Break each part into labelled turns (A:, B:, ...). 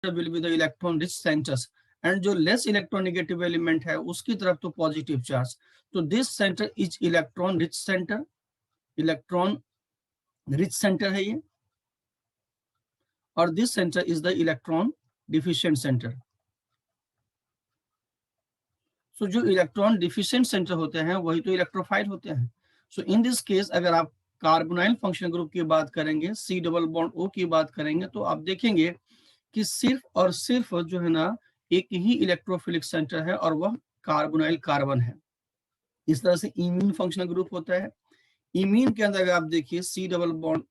A: Will be the electron rich centres, and जो less electronegative element है उसकी तरफ तो पॉजिटिव चार्ज। तो this centre is electron rich centre, electron rich centre है ये, और this centre is the electron deficient centre. So जो इलेक्ट्रॉन डिफिशिएंट सेंटर होते हैं वही तो इलेक्ट्रोफाइल होते हैं। सो इन दिस केस अगर आप कार्बोनाइल फंक्शनल ग्रुप की बात करेंगे, सी डबल बॉन्ड ओ की बात करेंगे, तो आप देखेंगे कि सिर्फ और सिर्फ जो है ना एक ही इलेक्ट्रोफिलिक सेंटर है और वह कार्बोनाइल कार्बन है। इस तरह से इमीन फंक्शनल ग्रुप होता है। इमीन के अंदर अगर आप देखिए सी डबल बॉन्ड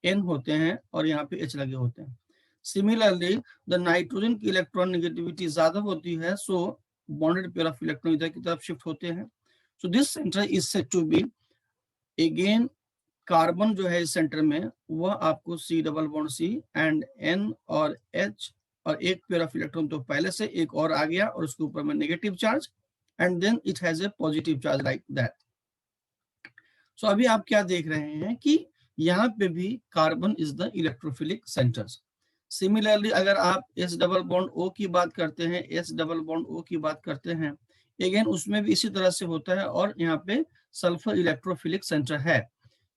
A: एन होते हैं और यहाँ पे एच लगे होते हैं। सिमिलरली द नाइट्रोजन की इलेक्ट्रॉन नेगेटिविटी ज्यादा होती है, so bonded pair of electron इधर की तरफ शिफ्ट होते हैं। So this centre is said to be, again carbon जो है इस सेंटर में वह आपको C double bond C and N और एच और एक पेयर ऑफ इलेक्ट्रॉन तो पहले से एक और आ गया और उसके ऊपर में negative charge, and then it has a positive charge like that. So अभी आप क्या देख रहे हैं कि यहाँ पे भी carbon is the electrophilic centres. Similarly अगर आप एस डबल बॉन्ड ओ की बात करते हैं, एस डबल बॉन्ड ओ की बात करते हैं, अगेन उसमें भी इसी तरह से होता है और यहाँ पे सल्फर इलेक्ट्रोफिलिक सेंटर है।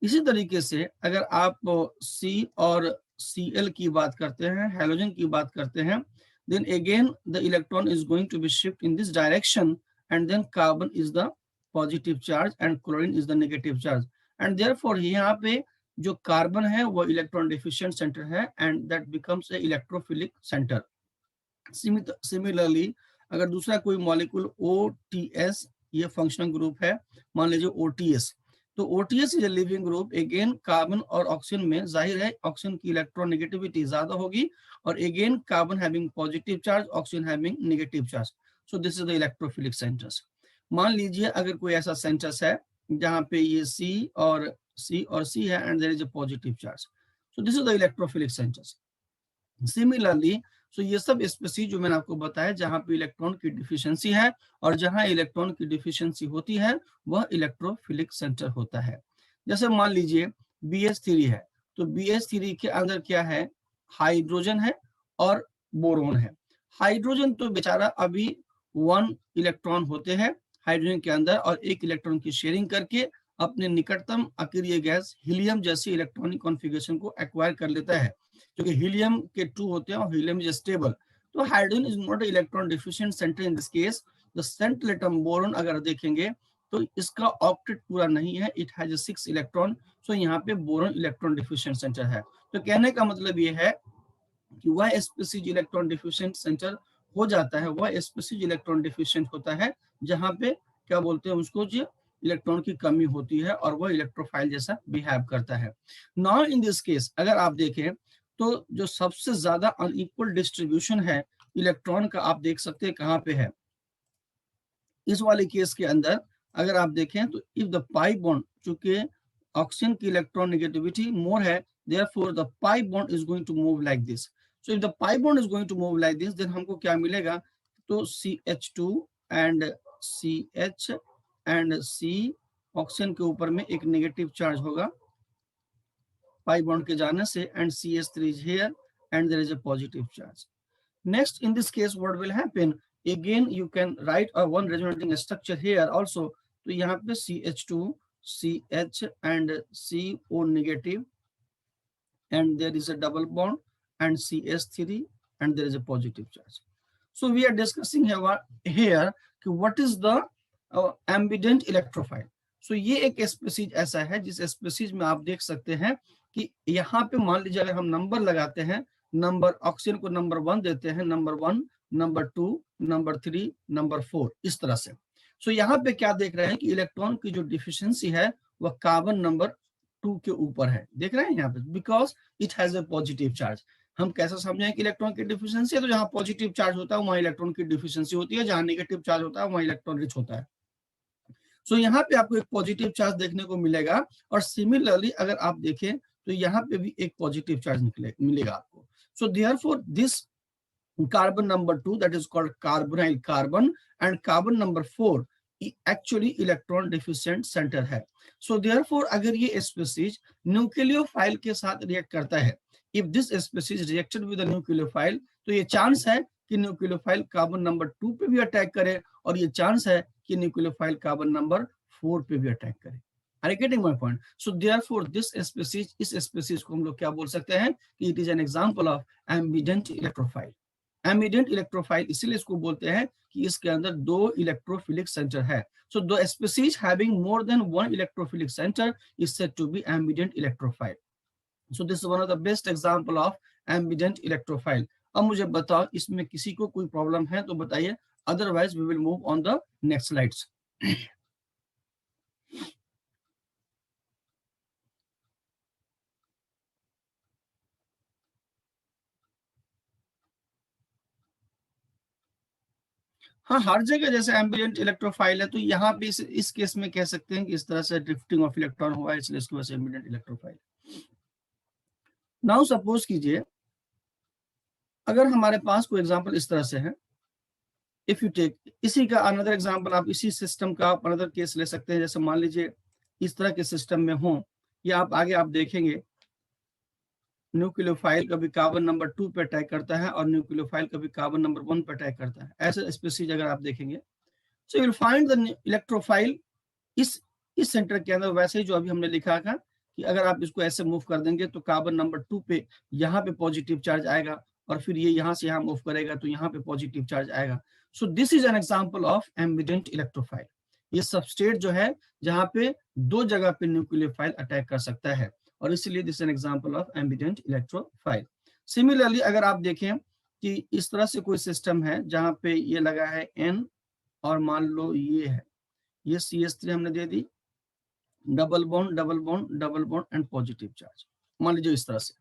A: इसी तरीके से अगर आप सी और Cl की बात करते हैं, हेलोजन की बात करते हैं, then again the electron is going to be shift in this direction, and then carbon is the positive charge and chlorine is the negative charge, and therefore यहाँ पे जो कार्बन है वो इलेक्ट्रॉन डिफिशिएंट सेंटर है and that becomes a electrophilic centre. Similarly अगर दूसरा कोई molecule OTS, ये फंक्शनल ग्रुप है, मान लीजिए OTS, तो OTS is a leaving group. Again carbon और ऑक्सीजन में जाहिर है ऑक्सीजन की इलेक्ट्रॉन नेगेटिविटी ज्यादा होगी और again carbon having positive charge, oxygen having negative charge. So this is the electrophilic centres. मान लीजिए अगर कोई ऐसा सेंटर्स है जहां पे ये C और C है and there is a positive charge, so this is the electrophilic centres. Similarly so ये सब स्पीसीज जो मैंने आपको बताया जहां पे इलेक्ट्रॉन की डिफिशियंसी है और जहां इलेक्ट्रॉन की डिफिशियंसी होती है वह इलेक्ट्रोफिलिक सेंटर होता है। जैसे मान लीजिए BH3 है, तो BH3 के अंदर क्या है, हाइड्रोजन है और बोरोन है। हाइड्रोजन तो बेचारा अभी 1 इलेक्ट्रॉन होते हैं हाइड्रोजन के अंदर और 1 इलेक्ट्रॉन की शेयरिंग करके अपने निकटतम अक्रिय गैस हीलियम जैसी इलेक्ट्रॉनिक कॉन्फ़िगरेशन को एक्वायर कर लेता है, क्योंकि हीलियम के 2 होते हैं और हीलियम इज स्टेबल। तो hydrogen is not electron deficient centre in this case. The central atom boron अगर देखेंगे तो इसका ऑक्टेट पूरा नहीं है, इट हैज 6 इलेक्ट्रॉन। सो यहाँ पे बोरोन इलेक्ट्रॉन डिफिशिएंट सेंटर है। तो कहने का मतलब ये है कि वह स्पीसीज इलेक्ट्रॉन डिफिशिएंट सेंटर हो जाता है, वह स्पीसीज इलेक्ट्रॉन डिफिशिएंट होता है जहां पे क्या बोलते हैं उसको, जो इलेक्ट्रॉन की कमी होती है और वह इलेक्ट्रोफाइल जैसा बिहेव करता है। नाउ इन दिस केस अगर आप देखें तो जो सबसे ज्यादा अनइक्वल डिस्ट्रीब्यूशन है इलेक्ट्रॉन का, आप देख सकते हैं कहां पे है। इस वाले केस के अंदर अगर आप देखें तो इफ द पाई बॉन्ड, चूंकि ऑक्सीजन की इलेक्ट्रॉन नेगेटिविटी मोर है, therefore the pi bond is going to move like this. So if the pi bond is going to move like this, then हमको क्या मिलेगा, तो CH2 and CH and C oxygen के ऊपर में एक नेगेटिव चार्ज होगा पाई बॉन्ड के जाने से, and CH3 is here and there is a positive charge. Next in this case what will happen, again you can write a one resonating structure here also. तो यहाँ पे CH2 CH and CO negative and there is a double bond and CH3 and there is a positive charge. So we are discussing here what is the ambident electrophile. So ये एक species ऐसा है जिस species में आप देख सकते हैं कि यहाँ पे मान लीजिए अगर हम नंबर लगाते हैं, नंबर ऑक्सीजन को नंबर 1 देते हैं, नंबर 1, नंबर 2, नंबर 3, नंबर 4, इस तरह से। सो यहाँ पे क्या देख रहे हैं कि इलेक्ट्रॉन की जो डिफिशियंसी है वह कार्बन नंबर 2 के ऊपर है, देख रहे हैं यहाँ पे, because it has a positive charge. हम कैसे समझें कि इलेक्ट्रॉन की डिफिशियंसी है, तो जहां पॉजिटिव चार्ज होता है वहां इलेक्ट्रॉन की डिफिशियंसी होती है, जहां नेगेटिव चार्ज होता है वहां इलेक्ट्रॉन रिच होता है। सो यहाँ पे आपको एक पॉजिटिव चार्ज देखने को मिलेगा और सिमिलरली अगर आप देखें तो यहाँ पे भी एक पॉजिटिव चार्ज मिलेगा आपको। सो therefore this carbon number 2 that is called carbonyl carbon and carbon number 4 actually electron deficient centre है। सो देयरफॉर अगर ये स्पीसीज न्यूक्लियोफाइल के साथ रिएक्ट करता है, if this species reacted with nucleophile, तो ये चांस है कि न्यूक्लियोफाइल कार्बन नंबर 2 पे भी अटैक करे, और ये चांस है कि न्यूक्लियोफाइल कार्बन नंबर 4 पे भी अटैक करे। Are you getting my point? So therefore this species, इस स्पीसीज को हम लोग क्या बोल सकते हैं कि it is an example of ambident electrophile. Ambident electrophile इसीलिए इसको बोलते हैं कि इसके अंदर 2 इलेक्ट्रोफिलिक सेंटर है। So the species having more than 1 electrophilic centre is said to be ambident electrophile. So this is one of the best example of ambident electrophile. अब मुझे बताओ इसमें किसी को कोई प्रॉब्लम है तो बताइए, otherwise we will move on the next slides. हाँ, हर जगह जैसे एम्बिडेंट इलेक्ट्रोफाइल है, तो यहाँ पे इस केस में कह सकते हैं कि इस तरह से ड्रिफ्टिंग ऑफ इलेक्ट्रॉन हुआ है, इसलिए इसकी वजह से एम्बिडेंट इलेक्ट्रोफाइल। नाउ सपोज कीजिए अगर हमारे पास कोई एग्जांपल इस तरह से है, इफ यू टेक इसी का अनदर एग्जांपल, आप इसी सिस्टम का आप अनदर केस ले सकते हैं। जैसे मान लीजिए इस तरह के सिस्टम में हो, या आप आगे आप देखेंगे न्यूक्लियोफाइल कभी कार्बन नंबर 2 पे अटैक करता है और न्यूक्लियोफाइल कभी कार्बन नंबर 1 पे अटैक करता है। ऐसे स्पीसीज अगर आप देखेंगे, so you will find the electrophile इस सेंटर के अंदर वैसे ही जो अभी हमने लिखा था कि अगर आप इसको ऐसे मूव कर देंगे तो कार्बन नंबर 2 पे यहाँ पे पॉजिटिव चार्ज आएगा, और फिर ये यहाँ से यहाँ मूव करेगा तो यहाँ पे पॉजिटिव चार्ज आएगा। सो this is an example of ambident electrophile. ये सबस्टेट जो है जहाँ पे 2 जगह पे न्यूक्लियोफाइल अटैक कर सकता है, और इसलिए this N example of ambident electrophile. Similarly अगर आप देखें कि इस तरह से कोई सिस्टम है जहाँ पे ये लगा है N, और मान लो ये है, ये CH3 हमने दे दी, double bond double bond double bond and positive charge, मान लीजिए इस तरह से।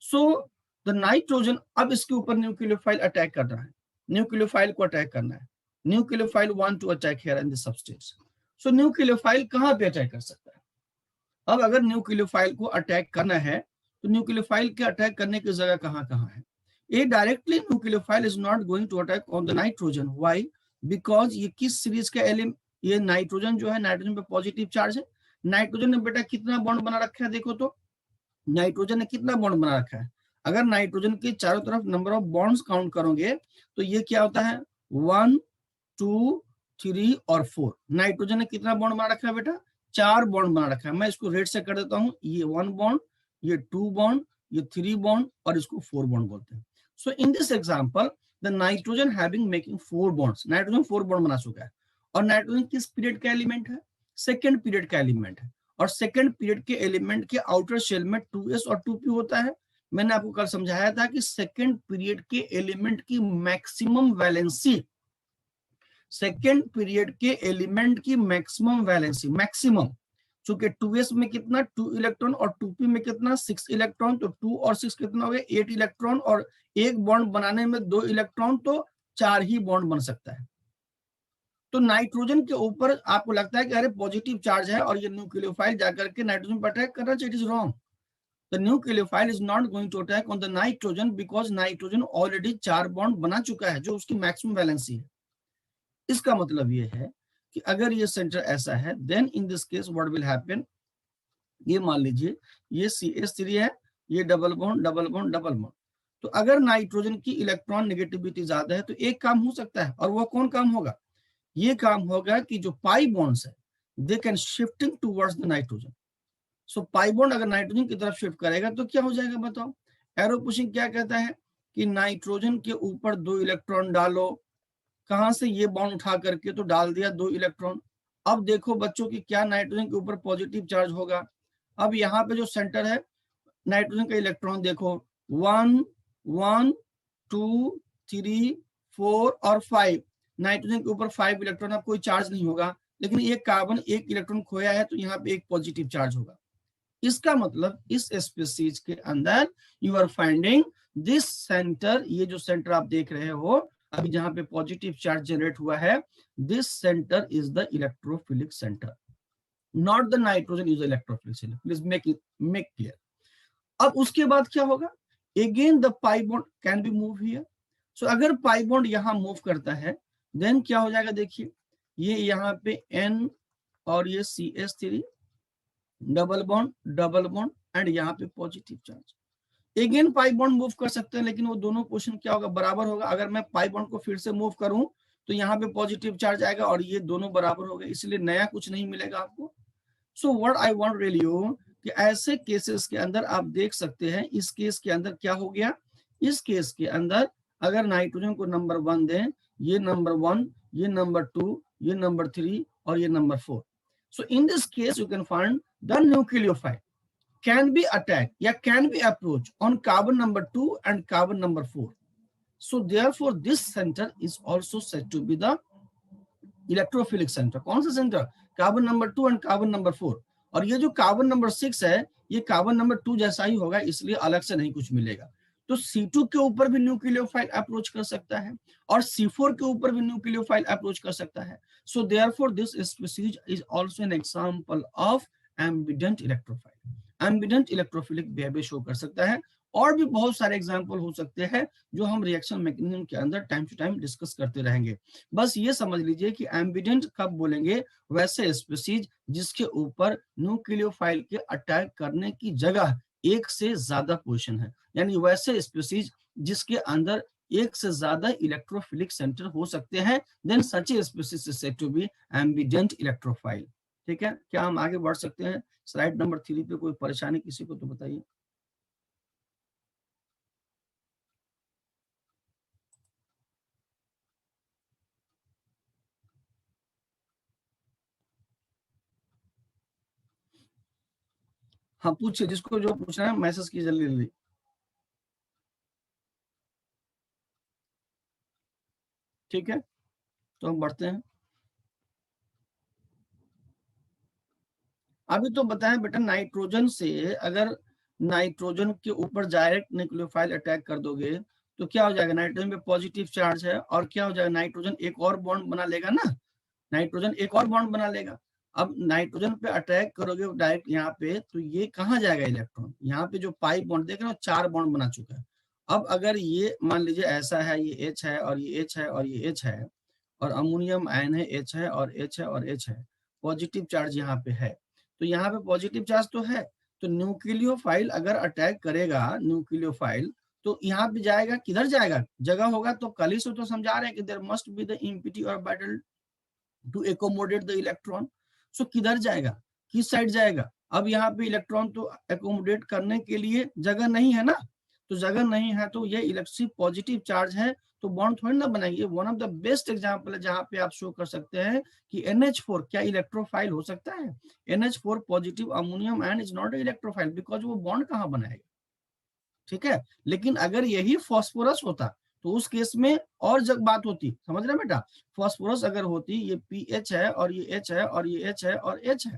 A: सो द नाइट्रोजन, अब इसके ऊपर न्यूक्लियोफाइल अटैक कर रहा है, न्यूक्लियोफाइल को अटैक करना है, nucleophile want to attack here in the substrates. So nucleophile कहां पे अटैक कर सकता है? अब अगर न्यूक्लियोफाइल को अटैक करना है तो न्यूक्लियोफाइल के अटैक करने की जगह कहां कहां है? ये directly nucleophile is not going to attack on the nitrogen. Why? Because ये किस सीरीज का एलिमेंट, ये नाइट्रोजन जो है, नाइट्रोजन पे पॉजिटिव चार्ज है। नाइट्रोजन ने बेटा कितना बॉन्ड बना रखा है? देखो तो नाइट्रोजन ने कितना बॉन्ड बना रखा है? अगर नाइट्रोजन के चारों तरफ नंबर ऑफ बॉन्ड्स काउंट करोगे तो ये क्या होता है? 1 2 3 और 4। नाइट्रोजन ने कितना बॉन्ड बना रखा है बेटा? 4 बॉन्ड बना रखा है। मैं इसको रेड से कर देता हूं, ये 1 बॉन्ड, ये 2 बॉन्ड, ये 3 बॉन्ड, और इसको 4 बॉन्ड बोलते हैं। So in this example the nitrogen having making 4 bonds, nitrogen 4 bond बना चुका है। और नाइट्रोजन किस पीरियड का एलिमेंट है? सेकेंड पीरियड का एलिमेंट है। और सेकेंड पीरियड के एलिमेंट के आउटर शेल में 2s और 2p होता है। मैंने आपको कल समझाया था कि सेकेंड पीरियड के एलिमेंट की मैक्सिमम वैलेंसी, सेकेंड पीरियड के एलिमेंट की मैक्सिमम वैलेंसी, मैक्सिमम, चूंकि 2s में कितना 2 इलेक्ट्रॉन और 2p में कितना 6 इलेक्ट्रॉन, तो 2 और 6 कितना हो गया 8 इलेक्ट्रॉन, और एक बॉन्ड बनाने में 2 इलेक्ट्रॉन, तो 4 ही बॉन्ड बन सकता है। तो नाइट्रोजन के ऊपर आपको लगता है कि अरे पॉजिटिव चार्ज है और ये न्यूक्लियोफाइल जाकर के नाइट्रोजन पर अटैक करना चाहिए, it is wrong. The nucleophile is not going to attack on the nitrogen because nitrogen already 4 bond बना चुका है जो उसकी मैक्सिमम वैलेंसी है। इसका मतलब ये है कि अगर ये सेंटर ऐसा है, then in this case what will happen, ये मान लीजिए ये CH3 है, ये double bond double bond double bond. तो अगर नाइट्रोजन की इलेक्ट्रॉन नेगेटिविटी ज्यादा है तो एक काम हो सकता है, और वो कौन काम होगा? ये काम होगा कि जो पाई बॉन्ड्स है they can shifting towards the nitrogen. So pi bond अगर नाइट्रोजन की तरफ शिफ्ट करेगा तो क्या हो जाएगा बताओ? एरो पुशिंग क्या कहता है कि नाइट्रोजन के ऊपर 2 इलेक्ट्रॉन डालो, कहां से? ये बॉन्ड उठा करके तो डाल दिया 2 इलेक्ट्रॉन। अब देखो बच्चों की क्या नाइट्रोजन के ऊपर पॉजिटिव चार्ज होगा? अब यहाँ पे जो सेंटर है नाइट्रोजन का इलेक्ट्रॉन देखो, 1 1 2 3 4 और 5, नाइट्रोजन के ऊपर 5 इलेक्ट्रॉन, अब कोई चार्ज नहीं होगा, लेकिन एक कार्बन एक इलेक्ट्रॉन खोया है तो यहाँ पे एक पॉजिटिव चार्ज होगा। इसका मतलब इस स्पीसीज के अंदर you are finding this centre, ये जो सेंटर आप देख रहे हो अभी जहां पे पॉजिटिव चार्ज जनरेट हुआ है, this centre is the electrophilic centre, not the nitrogen is electrophilic centre. Please make clear. अब उसके बाद क्या होगा? Again the pi bond can be move here. So अगर पाई बॉन्ड यहां मूव करता है देन क्या हो जाएगा? देखिए ये यहाँ पे N और ये CH3 डबल बॉन्ड एंड यहाँ पे positive charge. Again pi bond move कर सकते हैं, लेकिन वो दोनों पोजीशन क्या होगा, बराबर होगा। अगर मैं पाई बॉन्ड को फिर से मूव करूं तो यहाँ पे पॉजिटिव चार्ज आएगा और ये दोनों बराबर हो गए, इसलिए नया कुछ नहीं मिलेगा आपको। सो what I want really you कि ऐसे केसेस के अंदर आप देख सकते हैं, इस केस के अंदर क्या हो गया, इस केस के अंदर अगर नाइट्रोजन को नंबर 1 दें, ये नंबर 1, ये नंबर 2, ये नंबर 3 और ये number 4। So in this case you can find the nucleophile can be attacked या can be approached on carbon number 2 and carbon number 4. So therefore this center is also said to be the electrophilic centre. कौन सा centre, carbon number 2 and carbon number 4। और ये जो carbon number 6 है ये carbon number 2 जैसा ही होगा, इसलिए अलग से नहीं कुछ मिलेगा। तो C2 के ऊपर भी न्यूक्लियोफाइल अप्रोच कर सकता है और C4 के ऊपर भी न्यूक्लियोफाइल अप्रोच कर सकता है। So therefore this species is also an example of ambident electrophile. Ambient electrophilic behaviour show कर सकता है। और भी बहुत सारे एग्जांपल हो सकते हैं जो हम रिएक्शन मैकेनिज्म के अंदर टाइम टू टाइम डिस्कस करते रहेंगे। बस ये समझ लीजिए कि एम्बिडेंट कब बोलेंगे, वैसे स्पीसीज जिसके ऊपर न्यूक्लियोफाइल के अटैक करने की जगह एक से ज्यादा पोजीशन है, यानी वैसे स्पीसीज जिसके अंदर एक से ज्यादा इलेक्ट्रोफिलिक सेंटर हो सकते हैं, then such a species is said to be ambident electrophile. ठीक है, क्या हम आगे बढ़ सकते हैं? स्लाइड नंबर 3 पे कोई परेशानी किसी को तो बताइए। हाँ पूछिए, जिसको जो पूछना है मैसेज की जल्दी जल्दी। ठीक है, तो हम बढ़ते हैं। अभी तो बताएं बेटा, नाइट्रोजन से अगर नाइट्रोजन के ऊपर डायरेक्ट न्यूक्लियोफाइल अटैक कर दोगे तो क्या हो जाएगा, नाइट्रोजन पे पॉजिटिव चार्ज है और क्या हो जाएगा, नाइट्रोजन एक और बॉन्ड बना लेगा ना, नाइट्रोजन एक और बॉन्ड बना लेगा। अब नाइट्रोजन पे अटैक करोगे डायरेक्ट यहाँ पे, तो ये कहाँ जाएगा इलेक्ट्रॉन, यहाँ पे जो पाई बॉन्ड देख रहे हो 4 बॉन्ड बना चुका है। अब अगर ये मान लीजिए ऐसा है, ये H है और ये H है और ये H है और अमोनियम आयन है, H है और H है और H है, पॉजिटिव चार्ज यहाँ पे है, तो यहाँ पे पॉजिटिव चार्ज तो है। तो न्यूक्लियोफाइल अगर अटैक करेगा, न्यूक्लियोफाइल तो यहाँ पे जाएगा, किधर जाएगा, जगह होगा तो कल ही से तो समझा रहे हैं कि there must be the empty orbital to accommodate the electron. So किधर जाएगा, किस साइड जाएगा। अब यहाँ पे इलेक्ट्रॉन तो एकोमोडेट करने के लिए जगह नहीं है ना, तो जगह नहीं है तो ये इलेक्ट्रिक पॉजिटिव चार्ज है तो बॉन्ड थोड़ी ना बनाएंगे। One of the best example है जहां पे आप शो कर सकते हैं कि NH4 क्या इलेक्ट्रोफाइल हो सकता है। NH4 positive ammonium ion is not electrophile because वो बॉन्ड कहाँ बनाएगा। ठीक है, लेकिन अगर यही फास्फोरस होता तो उस केस में और जग बात होती, समझ रहे बेटा। फास्फोरस अगर होती, ये पीएच है और ये H है और ये H है और H है,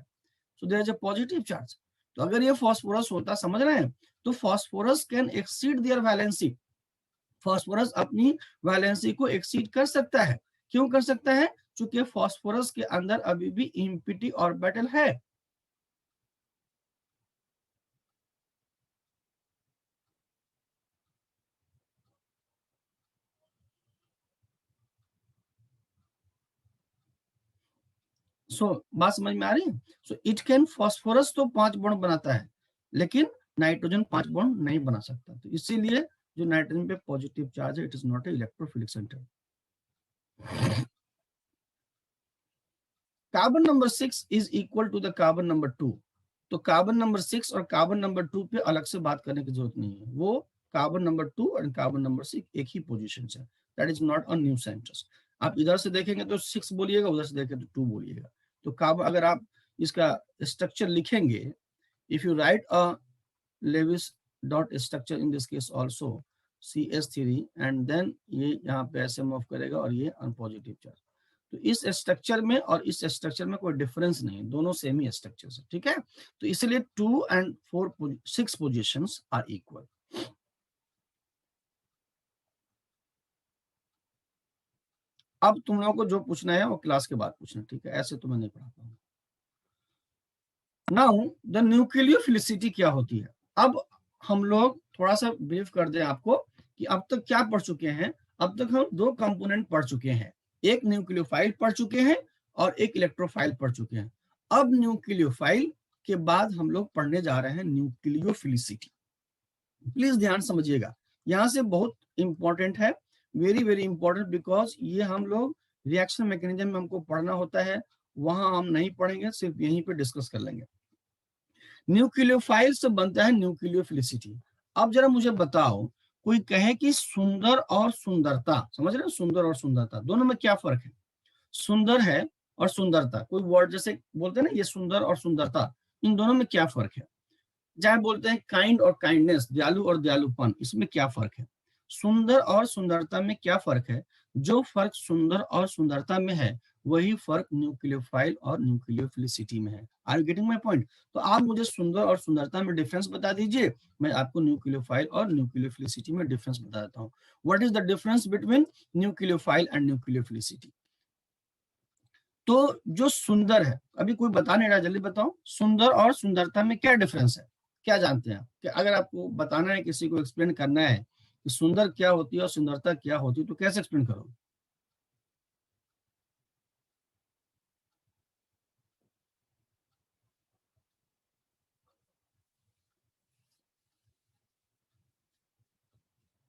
A: so there is a positive charge. तो अगर ये फास्फोरस होता, समझ रहे हैं, तो phosphorus can exceed their valency, phosphorus अपनी वैलेंसी को एक्सीड कर सकता है। क्यों कर सकता है, क्योंकि फास्फोरस के अंदर अभी भी इम्पिटी ऑर्बिटल है। बात समझ में आ रही है। सो इट कैन, फास्फोरस तो 5 बॉन्ड बनाता है लेकिन नाइट्रोजन 5 बॉन्ड नहीं बना सकता, तो इसीलिए जो नाइट्रोजन पे पॉजिटिव चार्ज है, it is not a electrophilic centre. Carbon number 6 is equal to the carbon number 2। तो कार्बन नंबर 6 और कार्बन नंबर 2 पे अलग से बात करने की जरूरत नहीं है, वो कार्बन नंबर 2 और कार्बन नंबर 6 एक ही पोजीशन है। That is not a new centres. आप इधर से देखेंगे तो 6 बोलिएगा, उधर से देखेंगे तो 2 बोलिएगा। तो कार्बन, अगर आप इसका स्ट्रक्चर लिखेंगे, if you write a Lewis dot structure in this case also CH3 and then ये यहाँ पे ऐसे मूव करेगा और ये अनपॉजिटिव चार्ज। तो इस स्ट्रक्चर में और इस स्ट्रक्चर में कोई डिफरेंस नहीं, दोनों सेम ही स्ट्रक्चर है। ठीक है, तो इसलिए 2 and 6 पोजिशंस आर इक्वल। अब तुम लोगों को जो पूछना है वो क्लास के बाद पूछना, ठीक है, ऐसे तो मैं नहीं पढ़ाता हूँ। नाउ द न्यूक्लियोफिलिसिटी क्या होती है। अब हम लोग थोड़ा सा ब्रीफ कर दें आपको कि अब तक क्या पढ़ चुके हैं। अब तक हम 2 कंपोनेंट पढ़ चुके हैं, एक न्यूक्लियोफाइल पढ़ चुके हैं और एक इलेक्ट्रोफाइल पढ़ चुके हैं। अब न्यूक्लियोफाइल के बाद हम लोग पढ़ने जा रहे हैं न्यूक्लियोफिलिसिटी। प्लीज ध्यान समझिएगा, यहाँ से बहुत इंपॉर्टेंट है, वेरी वेरी इंपॉर्टेंट, बिकॉज ये हम लोग रिएक्शन मैकेनिज्म में हमको पढ़ना होता है, वहां हम नहीं पढ़ेंगे, सिर्फ यहीं पे डिस्कस कर लेंगे। न्यूक्लियोफाइल से बनता है न्यूक्लियोफिलिसिटी। अब जरा मुझे बताओ, कोई कहे कि सुंदर और सुंदरता, समझ रहे हो, सुंदर और सुंदरता दोनों में क्या फर्क है? सुंदर है और सुंदरता, कोई वर्ड जैसे बोलते हैं ना, ये सुंदर और सुंदरता, इन दोनों में क्या फर्क है? चाहे बोलते हैं काइंड और काइंडनेस, दयालु और दयालुपन, इसमें क्या फर्क है? सुंदर और सुंदरता में क्या फर्क है? जो फर्क सुंदर और सुंदरता में है, वही फर्क न्यूक्लियोफाइल और न्यूक्लियोफिलिसिटी में है। Are you getting my point? तो आप मुझे सुंदर और सुंदरता में डिफरेंस बता दीजिए, मैं आपको न्यूक्लियोफाइल और न्यूक्लियोफिलिसिटी में डिफरेंस बता देता हूँ। What is the difference between nucleophile and nucleophilicity? तो जो सुंदर है, अभी कोई बता नहीं रहा, जल्दी बताओ, सुंदर और सुंदरता में क्या डिफरेंस है? क्या जानते हैं आप? कि अगर आपको बताना है, किसी को एक्सप्लेन करना है कि सुंदर क्या होती है और सुंदरता क्या होती है, तो कैसे एक्सप्लेन करोगे?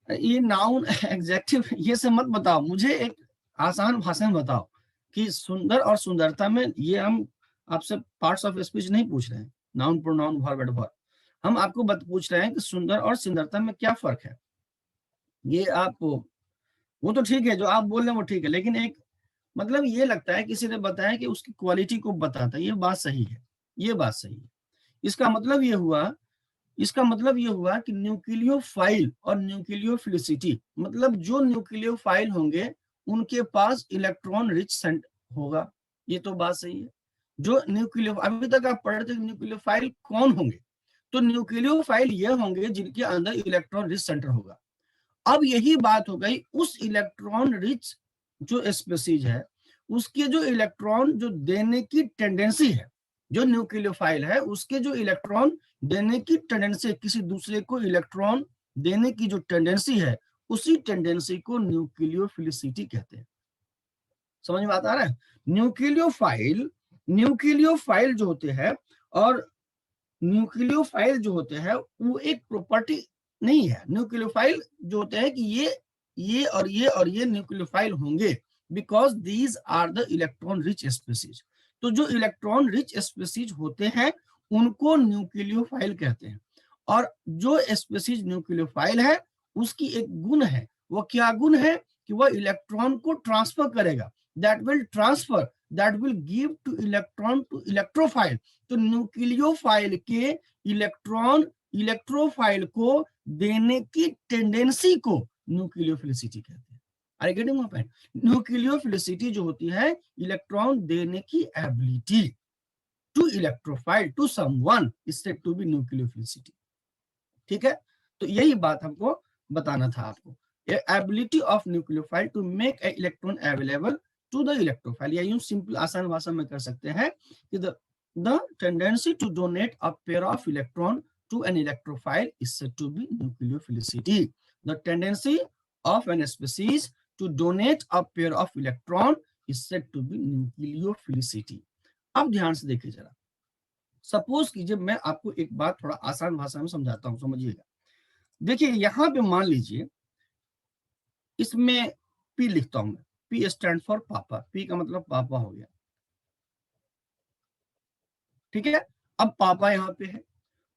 A: ये नाउन एग्जेक्टिव ये सब मत बताओ, मुझे एक आसान भाषा में बताओ कि सुंदर और सुंदरता में, ये हम आपसे पार्ट्स ऑफ स्पीच नहीं पूछ रहे हैं, नाउन प्रोनाउन वर्ब एडवर्ब, हम आपको पूछ रहे हैं कि सुंदर और सुंदरता में क्या फर्क है। ये आप, वो तो ठीक है, जो आप बोल रहे हैं वो ठीक है, लेकिन एक मतलब ये लगता है किसी ने बताया कि उसकी क्वालिटी को बताता है, ये बात सही है, ये बात सही है। इसका मतलब ये हुआ, इसका मतलब ये हुआ कि न्यूक्लियोफाइल और न्यूक्लियोफिलिसिटी, मतलब जो न्यूक्लियोफाइल होंगे उनके पास इलेक्ट्रॉन रिच सेंट होगा, ये तो बात सही है। जो न्यूक्लियो, अभी तक आप पढ़ रहे थे न्यूक्लियोफाइल कौन होंगे, तो न्यूक्लियोफाइल ये होंगे जिनके अंदर इलेक्ट्रॉन रिच सेंटर होगा। अब यही बात हो गई, उस इलेक्ट्रॉन रिच जो स्पीसीज है, उसके जो इलेक्ट्रॉन जो देने की टेंडेंसी है, जो न्यूक्लियोफाइल है उसके जो इलेक्ट्रॉन देने की टेंडेंसी, किसी दूसरे को इलेक्ट्रॉन देने की जो टेंडेंसी है, उसी टेंडेंसी को न्यूक्लियोफिलिसिटी कहते हैं। समझ में बात आ रहा है? न्यूक्लियोफाइल, न्यूक्लियोफाइल जो होते हैं, और न्यूक्लियोफाइल जो होते हैं, वो एक प्रॉपर्टी नहीं है। न्यूक्लियोफाइल जो होते हैं कि ये और ये और ये न्यूक्लियोफाइल होंगे, because these are the electron rich species. तो जो इलेक्ट्रॉन रिच स्पीसीज होते हैं उनको न्यूक्लियोफाइल कहते हैं। और जो स्पीसीज न्यूक्लियोफाइल है, उसकी एक गुण है, वो क्या गुण है? कि वह इलेक्ट्रॉन को ट्रांसफर करेगा, that will transfer, that will give two electron to electrophile. तो न्यूक्लियोफाइल के इलेक्ट्रॉन इलेक्ट्रोफाइल को देने की टेंडेंसी को न्यूक्लियोफिलिसिटी कहते हैं। Are you getting my point? Nucleophilicity जो होती है, इलेक्ट्रॉन देने की ability to electrophile to someone is said to be nucleophilicity. ठीक है, तो यही बात हमको बताना था आपको, ability of nucleophile to make a electron available to the electrophile, या यूं सिंपल आसान भाषा में कर सकते हैं कि the tendency to donate a pair of electron to an electrophile is said to be nucleophilicity. The tendency of an species to donate a pair of electron is said to be nucleophilicity. अब ध्यान से देखिए जरा, suppose कीजिए मैं आपको एक बात थोड़ा आसान भाषा में समझाता हूं, समझिएगा। देखिए यहां पे मान लीजिए, इसमें पी लिखता हूं मैं, पी स्टैंड फॉर पापा, पी का मतलब पापा हो गया, ठीक है। अब पापा यहाँ पे है,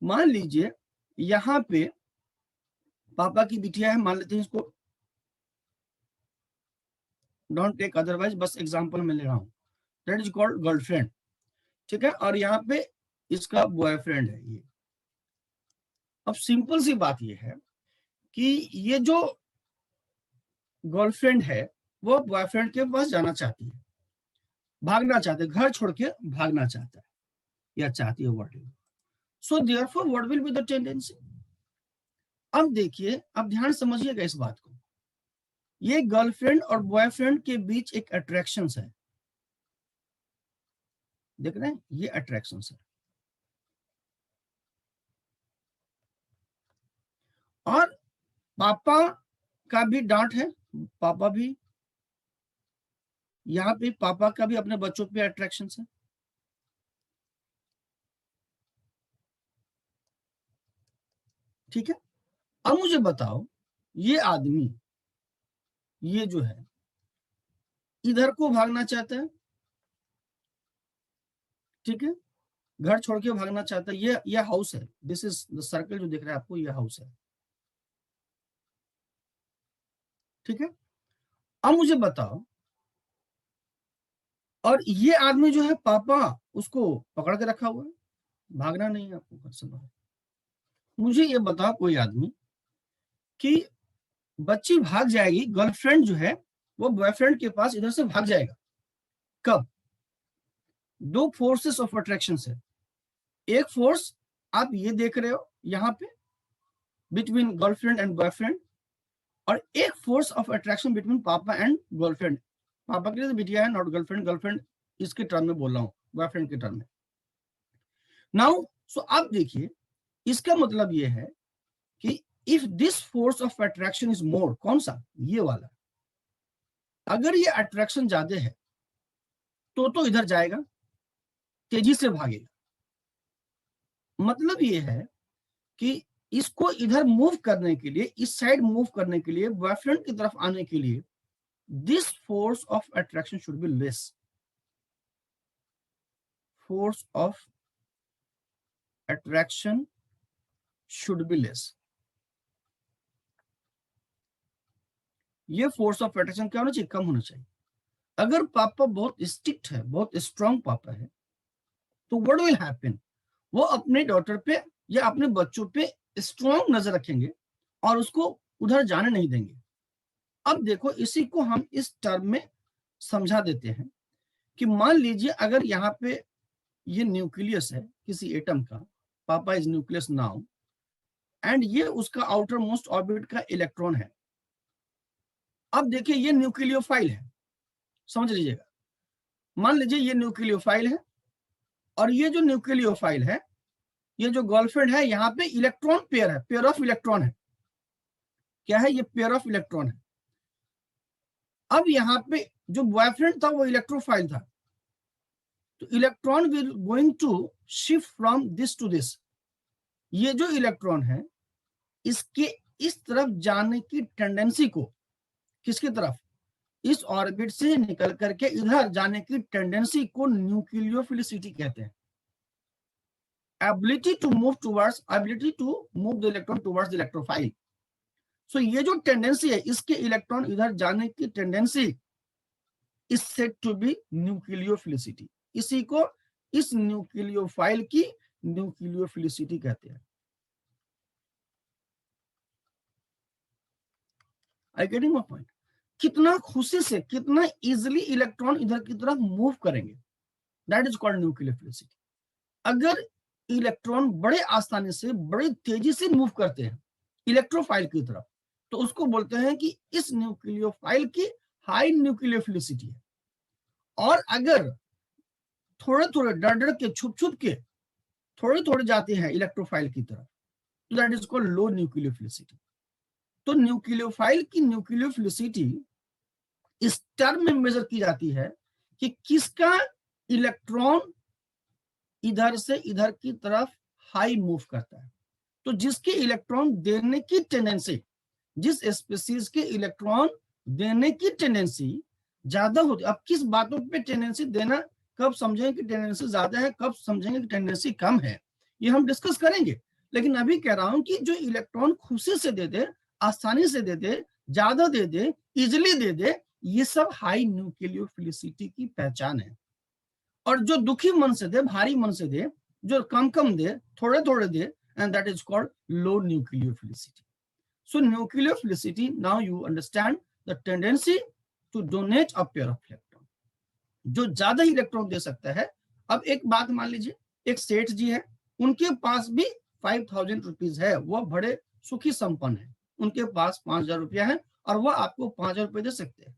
A: मान लीजिए यहाँ पे पापा की बिटिया है, मान लेते हैं इसको, डोंट टेक अदरवाइज, बस एग्जांपल में ले रहा हूं, दैट इज कॉल्ड गर्लफ्रेंड, ठीक है। और यहाँ पे इसका बॉयफ्रेंड है ये। अब सिंपल सी बात ये है कि ये जो गर्लफ्रेंड है, वो बॉयफ्रेंड के पास जाना चाहती है, भागना चाहते, घर छोड़ के भागना चाहता है या चाहती है, what ever. So therefore what will be the tendency? अब देखिए, अब ध्यान समझिएगा इस बात को, ये गर्लफ्रेंड और बॉयफ्रेंड के बीच एक अट्रैक्शन है, देख रहे हैं, ये अट्रैक्शन है। और पापा का भी डांट है, पापा भी, यहाँ पे पापा का भी अपने बच्चों पे अट्रैक्शन है, ठीक है। अब मुझे बताओ, ये आदमी, ये जो है इधर को भागना चाहता है, ठीक है, घर छोड़ के भागना चाहता है। ये हाउस है, दिस इज द सर्कल जो दिख रहा है आपको, ये हाउस है, ठीक है। अब मुझे बताओ, और ये आदमी जो है पापा उसको पकड़ के रखा हुआ है, भागना नहीं है आपको घर से बाहर। मुझे ये बताओ कोई आदमी कि बच्ची भाग जाएगी, गर्लफ्रेंड जो है वो बॉयफ्रेंड के पास इधर से भाग जाएगा, कब? दो फोर्सेस ऑफ अट्रैक्शन है। एक फोर्स आप ये देख रहे हो यहाँ पे, बिटवीन गर्लफ्रेंड एंड बॉयफ्रेंड, और एक फोर्स ऑफ अट्रैक्शन बिटवीन पापा एंड गर्लफ्रेंड। पापा के लिए तो बिटिया है, नॉट गर्लफ्रेंड, गर्लफ्रेंड इसके टर्म में बोल रहा हूँ, बॉयफ्रेंड के टर्म में। नाउ सो आप देखिए, इसका मतलब ये है कि if this force of attraction is more, कौन सा? ये वाला। अगर ये अट्रैक्शन ज्यादा है तो इधर जाएगा, तेजी से भागेगा। मतलब ये है कि इसको इधर मूव करने के लिए, इस साइड मूव करने के लिए, बॉयफ्रेंड की तरफ आने के लिए, this force of attraction should be less. Force of attraction should be less. ये फोर्स ऑफ अट्रैक्शन क्या होना चाहिए? कम होना चाहिए। अगर पापा बहुत स्ट्रिक्ट है, बहुत स्ट्रांग पापा है, तो व्हाट विल हैपन? वो अपने डॉटर पे या अपने बच्चों पे स्ट्रांग नजर रखेंगे और उसको उधर जाने नहीं देंगे। अब देखो, इसी को हम इस टर्म में समझा देते हैं कि मान लीजिए अगर यहाँ पे ये न्यूक्लियस है किसी एटम का, पापा इज न्यूक्लियस नाउ, एंड ये उसका आउटर मोस्ट ऑर्बिट का इलेक्ट्रॉन है। अब देखिए, ये न्यूक्लियोफाइल है, समझ लीजिएगा। मान लीजिए ये न्यूक्लियोफाइल है, और ये जो न्यूक्लियोफाइल है, ये जो गर्लफ्रेंड है, यहाँ पे इलेक्ट्रॉन पेयर है, पेयर ऑफ इलेक्ट्रॉन है। क्या है? ये पेयर ऑफ इलेक्ट्रॉन है। अब यहाँ पे जो बॉयफ्रेंड था वो इलेक्ट्रोफाइल था, तो electron will going to shift from this to this. ये जो इलेक्ट्रॉन है, इसके इस तरफ जाने की टेंडेंसी को, किसकी तरफ? इस ऑर्बिट से निकल करके इधर जाने की टेंडेंसी को न्यूक्लियोफिलिसिटी कहते हैं। ability to move the electron towards the electrophile. So ये जो टेंडेंसी है, इसके इलेक्ट्रॉन इधर जाने की tendency is said to be nucleophilicity. इसी को, इस न्यूक्लियोफाइल की न्यूक्लियोफिलिसिटी कहते हैं। I getting my point? कितना खुशी से, कितना इजिली इलेक्ट्रॉन इधर की तरफ मूव करेंगे, दैट इज कॉल्ड न्यूक्लियोफिलिसिटी। अगर इलेक्ट्रॉन बड़े आसानी से, बड़ी तेजी से मूव करते हैं इलेक्ट्रोफाइल की तरफ, तो उसको बोलते हैं कि इस न्यूक्लियोफाइल की हाई न्यूक्लियोफिलिसिटी है। और अगर थोड़े थोड़े डर डर के, छुप छुप के थोड़े थोड़े जाते हैं इलेक्ट्रोफाइल की तरफ, तो that is called low nucleophilicity. तो न्यूक्लियोफाइल की न्यूक्लियोफिलिसिटी इस टर्म में मेजर की जाती है कि किसका इलेक्ट्रॉन इधर से इधर की तरफ हाई मूव करता है। तो जिसके इलेक्ट्रॉन देने की टेंडेंसी, जिस स्पीसीज के इलेक्ट्रॉन देने की टेंडेंसी ज्यादा होती है। अब किस बातों पे टेंडेंसी देना, कब समझेंगे कि टेंडेंसी ज्यादा है, कब समझेंगे कि टेंडेंसी कम है, ये हम डिस्कस करेंगे। लेकिन अभी कह रहा हूं कि जो इलेक्ट्रॉन खुशी से दे दे, आसानी से दे दे, ज्यादा दे दे, इजिली दे दे, ये सब हाई न्यूक्लियोफिलिसिटी की पहचान है। और जो दुखी मन से दे, भारी मन से दे, जो कम कम दे, थोड़े थोड़े दे, and that is called low nucleophilicity. So nucleophilicity, now you understand the tendency to donate a pair of electron, जो ज्यादा इलेक्ट्रॉन दे सकता है। अब एक बात मान लीजिए, एक सेठ जी है, उनके पास भी 5000 रुपीज है, वह बड़े सुखी संपन्न है, उनके पास 5000 रुपया है और वह आपको 5000 रुपये दे सकते हैं।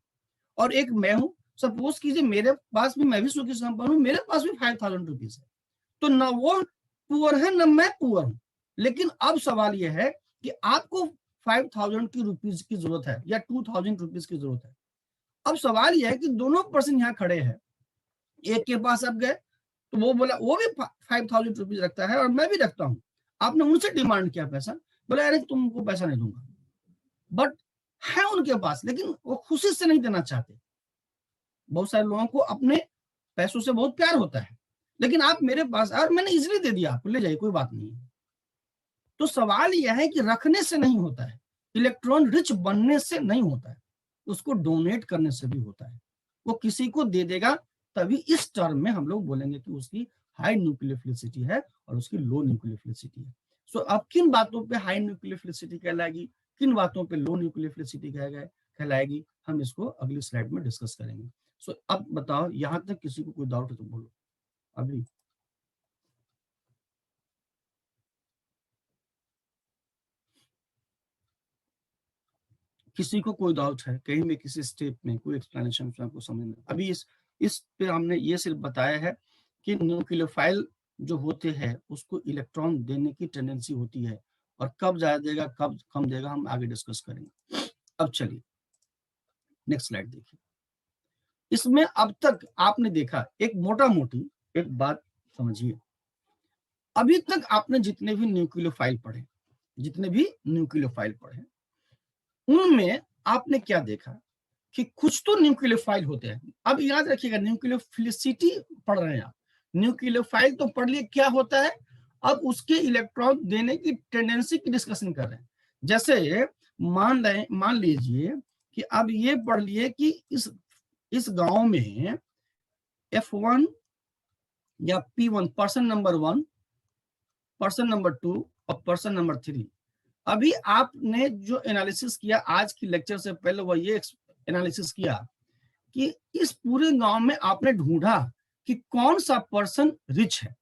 A: और एक मैं हूं, सपोज कीजिए मेरे पास भी, मैं भी सुखी संपन्न हूं, मेरे पास भी 5000 रुपीज है, तो न वो पुअर है न मैं पुअर हूं। लेकिन अब सवाल यह है कि आपको 5000 की रुपीज की जरूरत है या 2000 रुपीज की जरूरत है। अब सवाल यह है कि दोनों पर्सन यहाँ खड़े हैं, एक के पास आप गए तो वो बोला, वो भी 5000 रुपीज रखता है और मैं भी रखता हूं, आपने उनसे डिमांड किया पैसा, बोले अरे तुमको पैसा नहीं दूंगा, बट है उनके पास, लेकिन वो खुशी से नहीं देना चाहते। बहुत सारे लोगों को अपने पैसों से बहुत प्यार होता है, लेकिन आप मेरे पास और मैंने इजीली दे दिया, आप ले जाइए कोई बात नहीं है। तो सवाल यह है कि रखने से नहीं होता है, इलेक्ट्रॉन रिच बनने से नहीं होता है, उसको डोनेट करने से भी होता है। वो किसी को दे देगा, तभी इस टर्म में हम लोग बोलेंगे कि उसकी हाई न्यूक्लियोफिलिसिटी है और उसकी लो न्यूक्लियोफिलिसिटी है। सो अब किन बातों पे हाई न्यूक्लियोफिलिसिटी कहलाएगी, किन बातों पे लो न्यूक्लियोफिलिसिटी कहलाएगी, हम इसको अगली स्लाइड में डिस्कस करेंगे। सो अब बताओ, यहां तक किसी को कोई डाउट है तो बोलो अभी। किसी को कोई डाउट है कहीं में, किसी स्टेप में कोई एक्सप्लेनेशन आपको समझ में? अभी इस पे हमने ये सिर्फ बताया है कि न्यूक्लियोफाइल जो होते हैं उसको इलेक्ट्रॉन देने की टेंडेंसी होती है, और कब ज्यादा देगा कब कम देगा हम आगे डिस्कस करेंगे। अब चलिए नेक्स्ट स्लाइड देखिए। इसमें अब तक आपने देखा, एक मोटा मोटी एक बात समझिए, अभी तक आपने जितने भी न्यूक्लियोफाइल पढ़े, जितने भी न्यूक्लियोफाइल पढ़े, उनमें आपने क्या देखा कि कुछ तो न्यूक्लियोफाइल होते हैं। अब याद रखिएगा, न्यूक्लियोफिलिसिटी पढ़ रहे हैं आप, न्यूक्लियोफाइल तो पढ़ लिए क्या होता है, अब उसके इलेक्ट्रॉन देने की टेंडेंसी की डिस्कशन कर रहे हैं। जैसे मान लीजिए कि अब ये पढ़ लिए कि इस गांव में F1 या P1, person number 1, person number 2 और पर्सन नंबर 3। अभी आपने जो एनालिसिस किया आज की लेक्चर से पहले, वह ये एनालिसिस किया कि इस पूरे गांव में आपने ढूंढा कि कौन सा पर्सन रिच है,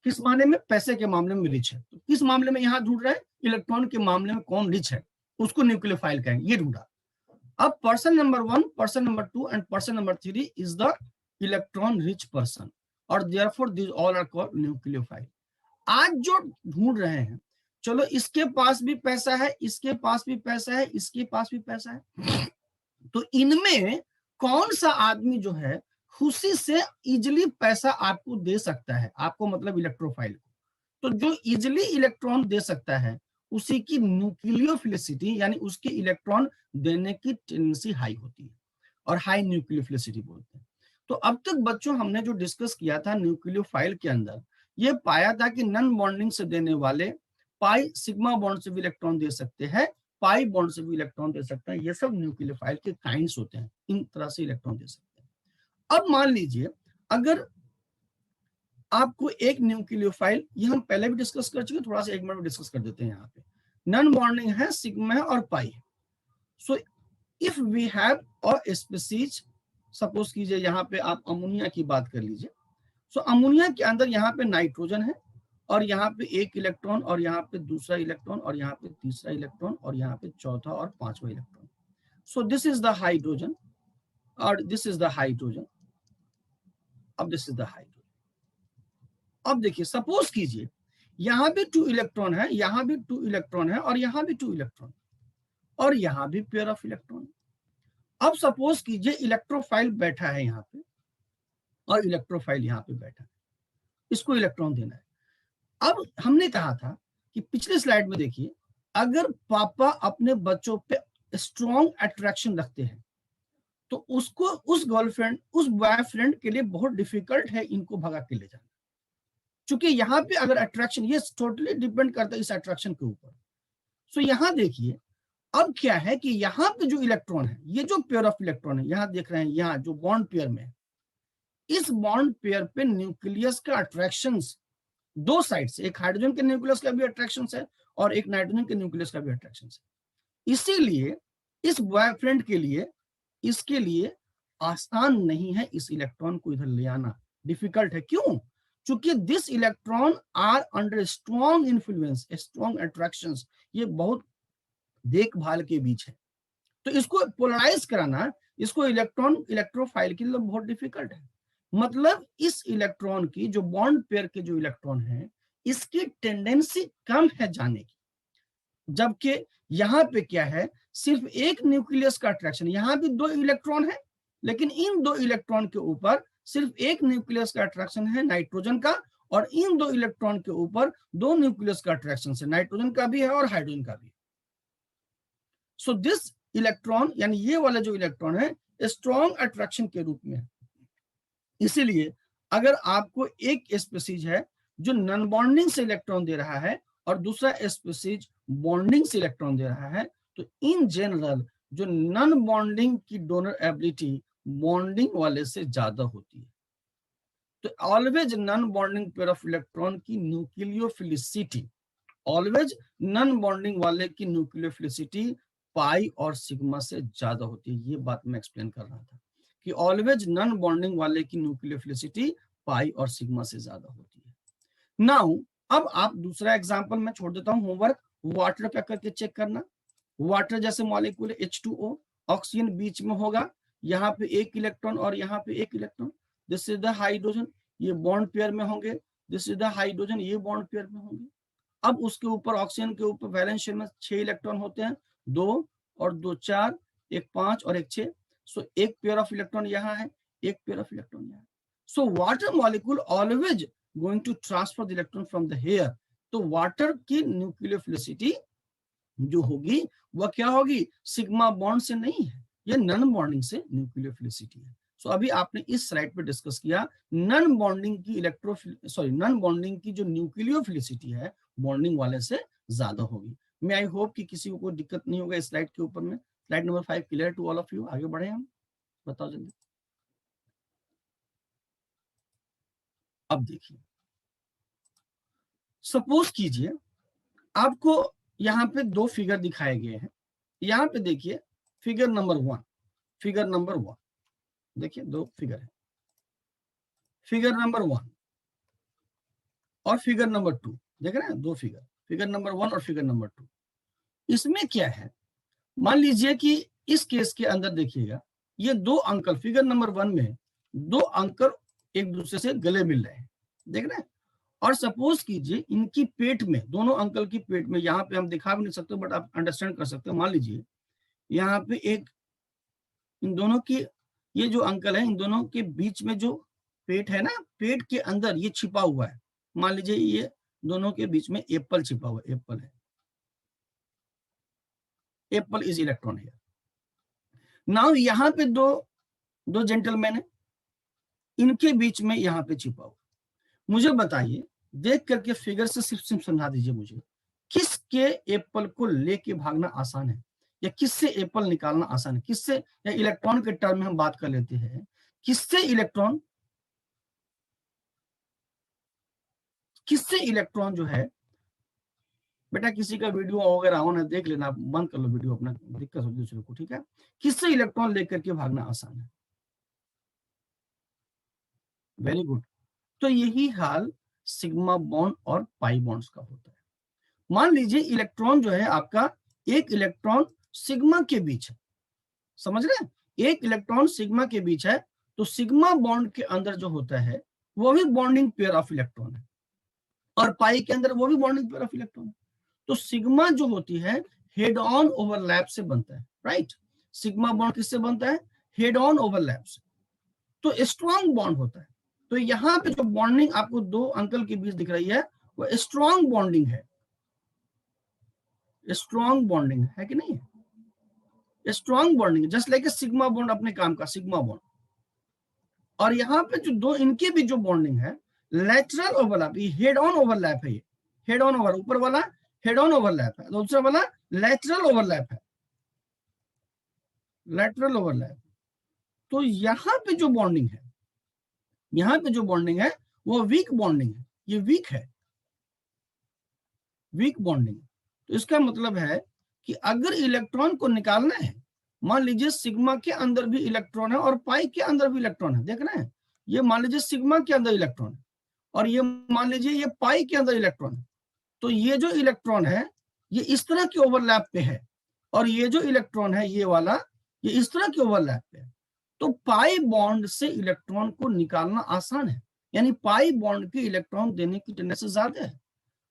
A: किस मामले में, पैसे के मामले में रिच है। तो किस मामले में यहां ढूंढ रहे हैं, इलेक्ट्रॉन के मामले में कौन रिच है, उसको न्यूक्लियोफाइल कहेंगे, ये ढूंढा। अब person number 1, person number 2 and person number 3 is the electron rich person, और therefore this all are called nucleophile. आज जो ढूंढ रहे हैं, चलो इसके पास भी पैसा है, इसके पास भी पैसा है, इसके पास भी पैसा है, तो इनमें कौन सा आदमी जो है खुशी से इजिली पैसा आपको दे सकता है, आपको मतलब इलेक्ट्रोफाइल को, तो जो इजिली इलेक्ट्रॉन दे सकता है उसी की न्यूक्लियोफिलिसिटी यानी उसके इलेक्ट्रॉन देने की टेंडेंसी हाई होती है, और हाई न्यूक्लियोफिलिसिटी बोलते हैं। तो अब तक बच्चों हमने जो डिस्कस किया था न्यूक्लियोफाइल के अंदर, ये पाया था कि नॉन बॉन्डिंग से देने वाले पाई सिग्मा बॉन्ड से भी इलेक्ट्रॉन दे सकते हैं, पाई बॉन्ड से भी इलेक्ट्रॉन दे सकते हैं, ये सब न्यूक्लियोफाइल के काइंड्स होते हैं, इन तरह से इलेक्ट्रॉन दे सकते हैं। अब मान लीजिए अगर आपको एक न्यूक्लियोफाइल, ये हम पहले भी डिस्कस कर चुके, थोड़ा सा एक मिनट में डिस्कस कर देते हैं। यहाँ पे नॉन बॉन्डिंग है, सिग्मा है और पाई है। So if we have a species, suppose कीजिए यहाँ पे आप अमोनिया की बात कर लीजिए। सो अमोनिया के अंदर यहाँ पे नाइट्रोजन है, और यहाँ पे एक इलेक्ट्रॉन, और यहाँ पे दूसरा इलेक्ट्रॉन, और यहाँ पे तीसरा इलेक्ट्रॉन, और यहाँ पे चौथा और पांचवा electron. So this is the hydrogen, और दिस इज द हाइड्रोजन, अब दिस इज द हाइड्रोजन। अब देखिए, सपोज कीजिए यहां भी 2 इलेक्ट्रॉन है, यहां भी 2 इलेक्ट्रॉन है, और यहां भी 2 इलेक्ट्रॉन, और यहां भी पेयर ऑफ इलेक्ट्रॉन। अब सपोज कीजिए इलेक्ट्रोफाइल बैठा है यहाँ पे, और इलेक्ट्रोफाइल यहाँ पे बैठा है, इसको इलेक्ट्रॉन देना है। अब हमने कहा था कि पिछले स्लाइड में देखिए, अगर पापा अपने बच्चों पे स्ट्रॉन्ग अट्रैक्शन रखते हैं तो उसको, उस गर्लफ्रेंड, उस बॉयफ्रेंड के लिए बहुत डिफिकल्ट है इनको भगा के ले जाना, क्योंकि यहाँ पे अगर अट्रैक्शन, ये टोटली डिपेंड करता है इस अट्रैक्शन के ऊपर। सो यहाँ देखिए, अब क्या है कि यहाँ पे जो इलेक्ट्रॉन है, ये जो पेयर ऑफ इलेक्ट्रॉन है, यहाँ देख रहे हैं, यहाँ जो बॉन्ड पेयर में, इस बॉन्ड पेयर पे न्यूक्लियस का अट्रैक्शन दो साइड से, एक हाइड्रोजन के न्यूक्लियस का भी अट्रैक्शन है और एक नाइट्रोजन के न्यूक्लियस का भी अट्रैक्शन है। इसीलिए इस बॉयफ्रेंड के लिए, इसके लिए आसान नहीं है इस इलेक्ट्रॉन को इधर ले आना, डिफिकल्ट है। क्यों? क्योंकि this electron are under strong influence, strong attractions, ये बहुत देखभाल के बीच है। तो इसको पोलराइज कराना, इसको इलेक्ट्रोफाइल के लिए बहुत डिफिकल्ट है। मतलब इस इलेक्ट्रॉन की, जो बॉन्ड पेयर के जो इलेक्ट्रॉन है, इसकी टेंडेंसी कम है जाने की, जबकि यहाँ पे क्या है, सिर्फ एक न्यूक्लियस का अट्रैक्शन। यहाँ भी 2 इलेक्ट्रॉन है, लेकिन इन 2 इलेक्ट्रॉन के ऊपर सिर्फ एक न्यूक्लियस का अट्रैक्शन है नाइट्रोजन का, और इन दो इलेक्ट्रॉन के ऊपर दो न्यूक्लियस का अट्रैक्शन है, नाइट्रोजन का भी है और हाइड्रोजन का भी। सो दिस इलेक्ट्रॉन यानी ये वाला जो इलेक्ट्रॉन है स्ट्रॉन्ग अट्रैक्शन के रूप में है। इसीलिए अगर आपको एक स्पीसीज है जो नॉन बॉन्डिंग से इलेक्ट्रॉन दे रहा है और दूसरा स्पीसीज बॉन्डिंग से इलेक्ट्रॉन दे रहा है, तो इन जनरल जो नॉन बॉन्डिंग की डोनर एबिलिटी बॉन्डिंग वाले से ज्यादा होती है। तो always non bonding pair of electron की न्यूक्लियोफिलिसिटी, ऑलवेज नॉन बॉन्डिंग वाले की न्यूक्लियोफिलिसिटी पाई और सिग्मा से ज्यादा होती है। ये बात मैं एक्सप्लेन कर रहा था कि ऑलवेज नॉन बॉन्डिंग वाले की न्यूक्लियोफिलिसिटी पाई और सिग्मा से ज्यादा होती है। नाउ अब आप दूसरा एग्जांपल मैं छोड़ देता हूं होमवर्क, वाटर का करके चेक करना। वाटर जैसे मॉलिक्यूल है H2O, ऑक्सीजन बीच में होगा, यहाँ पे एक इलेक्ट्रॉन और यहाँ पे एक electron, this is the hydrogen, ये बॉन्ड पेयर में होंगे, दिस इज द हाइड्रोजन, ये बॉन्ड पेयर में होंगे। अब उसके ऊपर ऑक्सीजन के ऊपर वैलेंस शेल में 6 इलेक्ट्रॉन होते हैं, 2 और 2 4, एक 5 और एक 6। सो एक पेयर ऑफ इलेक्ट्रॉन यहाँ है, एक पेयर ऑफ इलेक्ट्रॉन यहाँ। So water molecule always going to transfer the electron from the here. तो वाटर की न्यूक्लियोफिलिसिटी जो होगी वह क्या होगी, सिग्मा बॉन्ड से नहीं है, ये नॉन बॉन्डिंग से न्यूक्लियोफिलिसिटी है। सो अभी आपने इस स्लाइड पे डिस्कस किया नॉन बॉन्डिंग की नॉन बॉन्डिंग की जो न्यूक्लियोफिलिसिटी है बॉन्डिंग वाले से ज्यादा होगी। मैं आई होप कि किसी को कोई दिक्कत नहीं होगा इस स्लाइड के ऊपर में। Slide number 5 clear to all of you. आगे बढ़े हम, बताओ जल्दी। अब देखिए, सपोज कीजिए आपको यहाँ पे दो फिगर दिखाए गए हैं। यहाँ पे देखिए फिगर नंबर 1, फिगर नंबर 1 देखिए, दो फिगर है, फिगर नंबर 1 और फिगर नंबर 2, देख रहे हैं दो फिगर, फिगर नंबर 1 और फिगर नंबर 2। इसमें क्या है, मान लीजिए कि इस केस के अंदर देखिएगा, ये दो अंकल फिगर नंबर 1 में दो अंकल एक दूसरे से गले मिल रहे हैं, देख रहे हैं। और सपोज कीजिए इनकी पेट में, दोनों अंकल की पेट में, यहाँ पे हम दिखा भी नहीं सकते बट आप अंडरस्टैंड कर सकते हो, मान लीजिए यहाँ पे एक, इन दोनों की, ये जो अंकल है इन दोनों के बीच में जो पेट है ना, पेट के अंदर ये छिपा हुआ है। मान लीजिए ये दोनों के बीच में एप्पल छिपा हुआ है, एप्पल है, एप्पल इज इलेक्ट्रॉन है। नाउ यहाँ पे दो दो जेंटलमैन है, इनके बीच में यहाँ पे छिपा हुआ। मुझे बताइए, देख करके फिगर से सिर्फ समझा दीजिए मुझे, किसके एप्पल को लेके भागना आसान है, या किससे एप्पल निकालना आसान है, किससे, या इलेक्ट्रॉन के टर्म में हम बात कर लेते हैं, किससे इलेक्ट्रॉन, किससे इलेक्ट्रॉन जो है, बेटा किसी का वीडियो वगैरह ऑन है देख लेना, आप बंद कर लो वीडियो, अपना दिक्कत हो दूसरे को, ठीक है। किससे इलेक्ट्रॉन लेकर के भागना आसान है, वेरी गुड। तो यही हाल सिग्मा बॉन्ड और पाई बॉन्ड्स का होता है। मान लीजिए इलेक्ट्रॉन जो है आपका, एक इलेक्ट्रॉन सिग्मा के बीच है, समझ रहे हैं, एक इलेक्ट्रॉन सिग्मा के बीच है, तो सिग्मा बॉन्ड के अंदर जो होता है वो भी बॉन्डिंग पेयर ऑफ इलेक्ट्रॉन है, और पाई के अंदर वो भी बॉन्डिंग पेयर ऑफ इलेक्ट्रॉन है। तो सिग्मा जो होती है हेड ऑन ओवरलैप से बनता है, राइट। सिग्मा बॉन्ड किससे बनता है, हेड ऑन ओवरलैप से, तो स्ट्रॉन्ग बॉन्ड होता है। तो यहाँ पे जो बॉन्डिंग आपको दो अंकल के बीच दिख रही है वो स्ट्रॉन्ग बॉन्डिंग है, स्ट्रॉन्ग बॉन्डिंग है कि नहीं, strong bonding, just like sigma bond अपने काम का सिग्मा बॉन्ड। और यहाँ पे जो दो इनके भी जो बॉन्डिंग है लेटरल ओवरलैप, ये हेड ऑन ओवरलैप है, ये हेड ऑन ओवर, ऊपर वाला हेड ऑन ओवरलैप है, दूसरा वाला लेटरल ओवरलैप है, लेटरल ओवरलैप। तो यहाँ पे जो बॉन्डिंग है, यहाँ पे जो बॉन्डिंग है वो वीक बॉन्डिंग है, ये वीक है, वीक बॉन्डिंग। तो इसका मतलब है कि अगर इलेक्ट्रॉन को निकालना है, मान लीजिए सिग्मा के अंदर भी इलेक्ट्रॉन है और पाई के अंदर भी इलेक्ट्रॉन है, देख रहे हैं, ये मान लीजिए सिग्मा के अंदर इलेक्ट्रॉन है और ये मान लीजिए ये पाई के अंदर इलेक्ट्रॉन है। तो ये जो इलेक्ट्रॉन है ये इस तरह के ओवरलैप पे है, और ये जो इलेक्ट्रॉन है ये वाला, ये इस तरह के ओवरलैप पे है। तो पाई बॉन्ड से इलेक्ट्रॉन को निकालना आसान है, यानी पाई बॉन्ड के इलेक्ट्रॉन देने की टेंडेंसी ज्यादा है।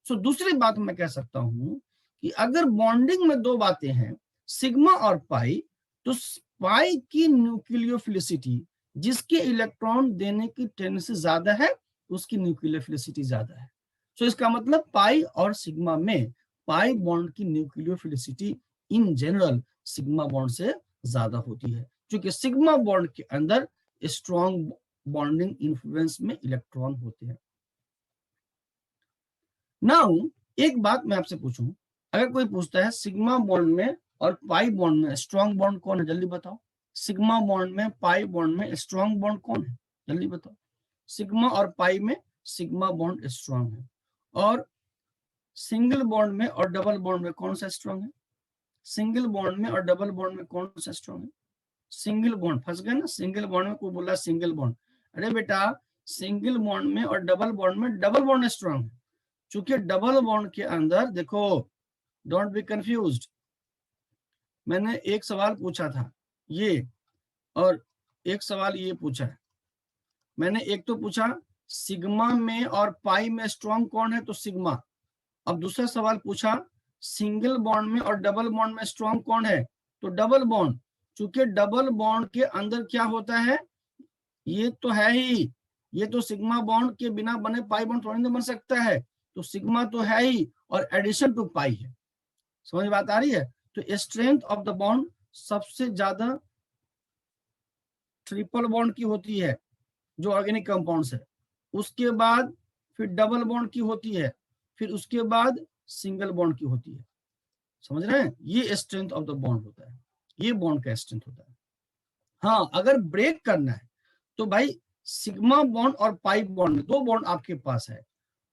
A: सो दूसरी बात मैं कह सकता हूं कि अगर बॉन्डिंग में दो बातें हैं, सिग्मा और पाई, तो पाई की न्यूक्लियोफिलिसिटी जिसके इलेक्ट्रॉन देने की टेंडेंसी ज्यादा है उसकी न्यूक्लियोफिलिसिटी ज्यादा है। सो इसका मतलब पाई और सिग्मा में पाई बॉन्ड की nucleophilicity in general sigma bond से ज्यादा होती है, क्योंकि सिग्मा बॉन्ड के अंदर स्ट्रॉन्ग बॉन्डिंग इन्फ्लुएंस में इलेक्ट्रॉन होते हैं। नाउ एक बात मैं आपसे पूछूं, अगर कोई पूछता है सिग्मा बॉन्ड में और पाई बॉन्ड में स्ट्रॉन्ग बॉन्ड कौन है, जल्दी बताओ। सिग्मा बॉन्ड में पाई बॉन्ड में स्ट्रॉन्ग बॉन्ड कौन है, जल्दी बताओ। सिग्मा और पाई में सिग्मा बॉन्ड स्ट्रॉन्ग है, और सिंगल बॉन्ड में और डबल बॉन्ड में कौन सा स्ट्रॉन्ग है? सिंगल बॉन्ड में और डबल बॉन्ड में कौन सा स्ट्रॉन्ग है? Single bond. फंस गए ना, सिंगल बॉन्ड में कोई बोला सिंगल बॉन्ड, अरे बेटा सिंगल बॉन्ड में और डबल बॉन्ड में डबल बॉन्ड स्ट्रॉन्ग है, क्योंकि डबल बॉन्ड के अंदर देखो, डोंट बी कंफ्यूज्ड, मैंने एक सवाल पूछा था ये, और एक सवाल ये पूछा है मैंने। एक तो पूछा सिग्मा में और पाई में स्ट्रॉन्ग कौन है, तो सिग्मा। अब दूसरा सवाल पूछा सिंगल बॉन्ड में और डबल बॉन्ड में स्ट्रॉन्ग कौन है, तो डबल बॉन्ड। चूंकि डबल बॉन्ड के अंदर क्या होता है, ये तो है ही, ये तो सिग्मा बॉन्ड के बिना बने पाई बॉन्ड थोड़ी ना बन सकता है, तो सिग्मा तो है ही और एडिशन टू पाई है। समझ बात आ रही है? तो स्ट्रेंथ ऑफ द बॉन्ड सबसे ज्यादा ट्रिपल बॉन्ड की होती है जो ऑर्गेनिक कंपाउंड्स है, उसके बाद फिर डबल बॉन्ड की होती है, फिर उसके बाद सिंगल बॉन्ड की होती है। समझ रहे हैं? ये स्ट्रेंथ ऑफ द बॉन्ड होता है, ये बॉन्ड का स्ट्रेंथ होता है। हाँ, अगर ब्रेक करना है तो भाई सिग्मा बॉन्ड और पाई बॉन्ड, दो बॉन्ड आपके पास है,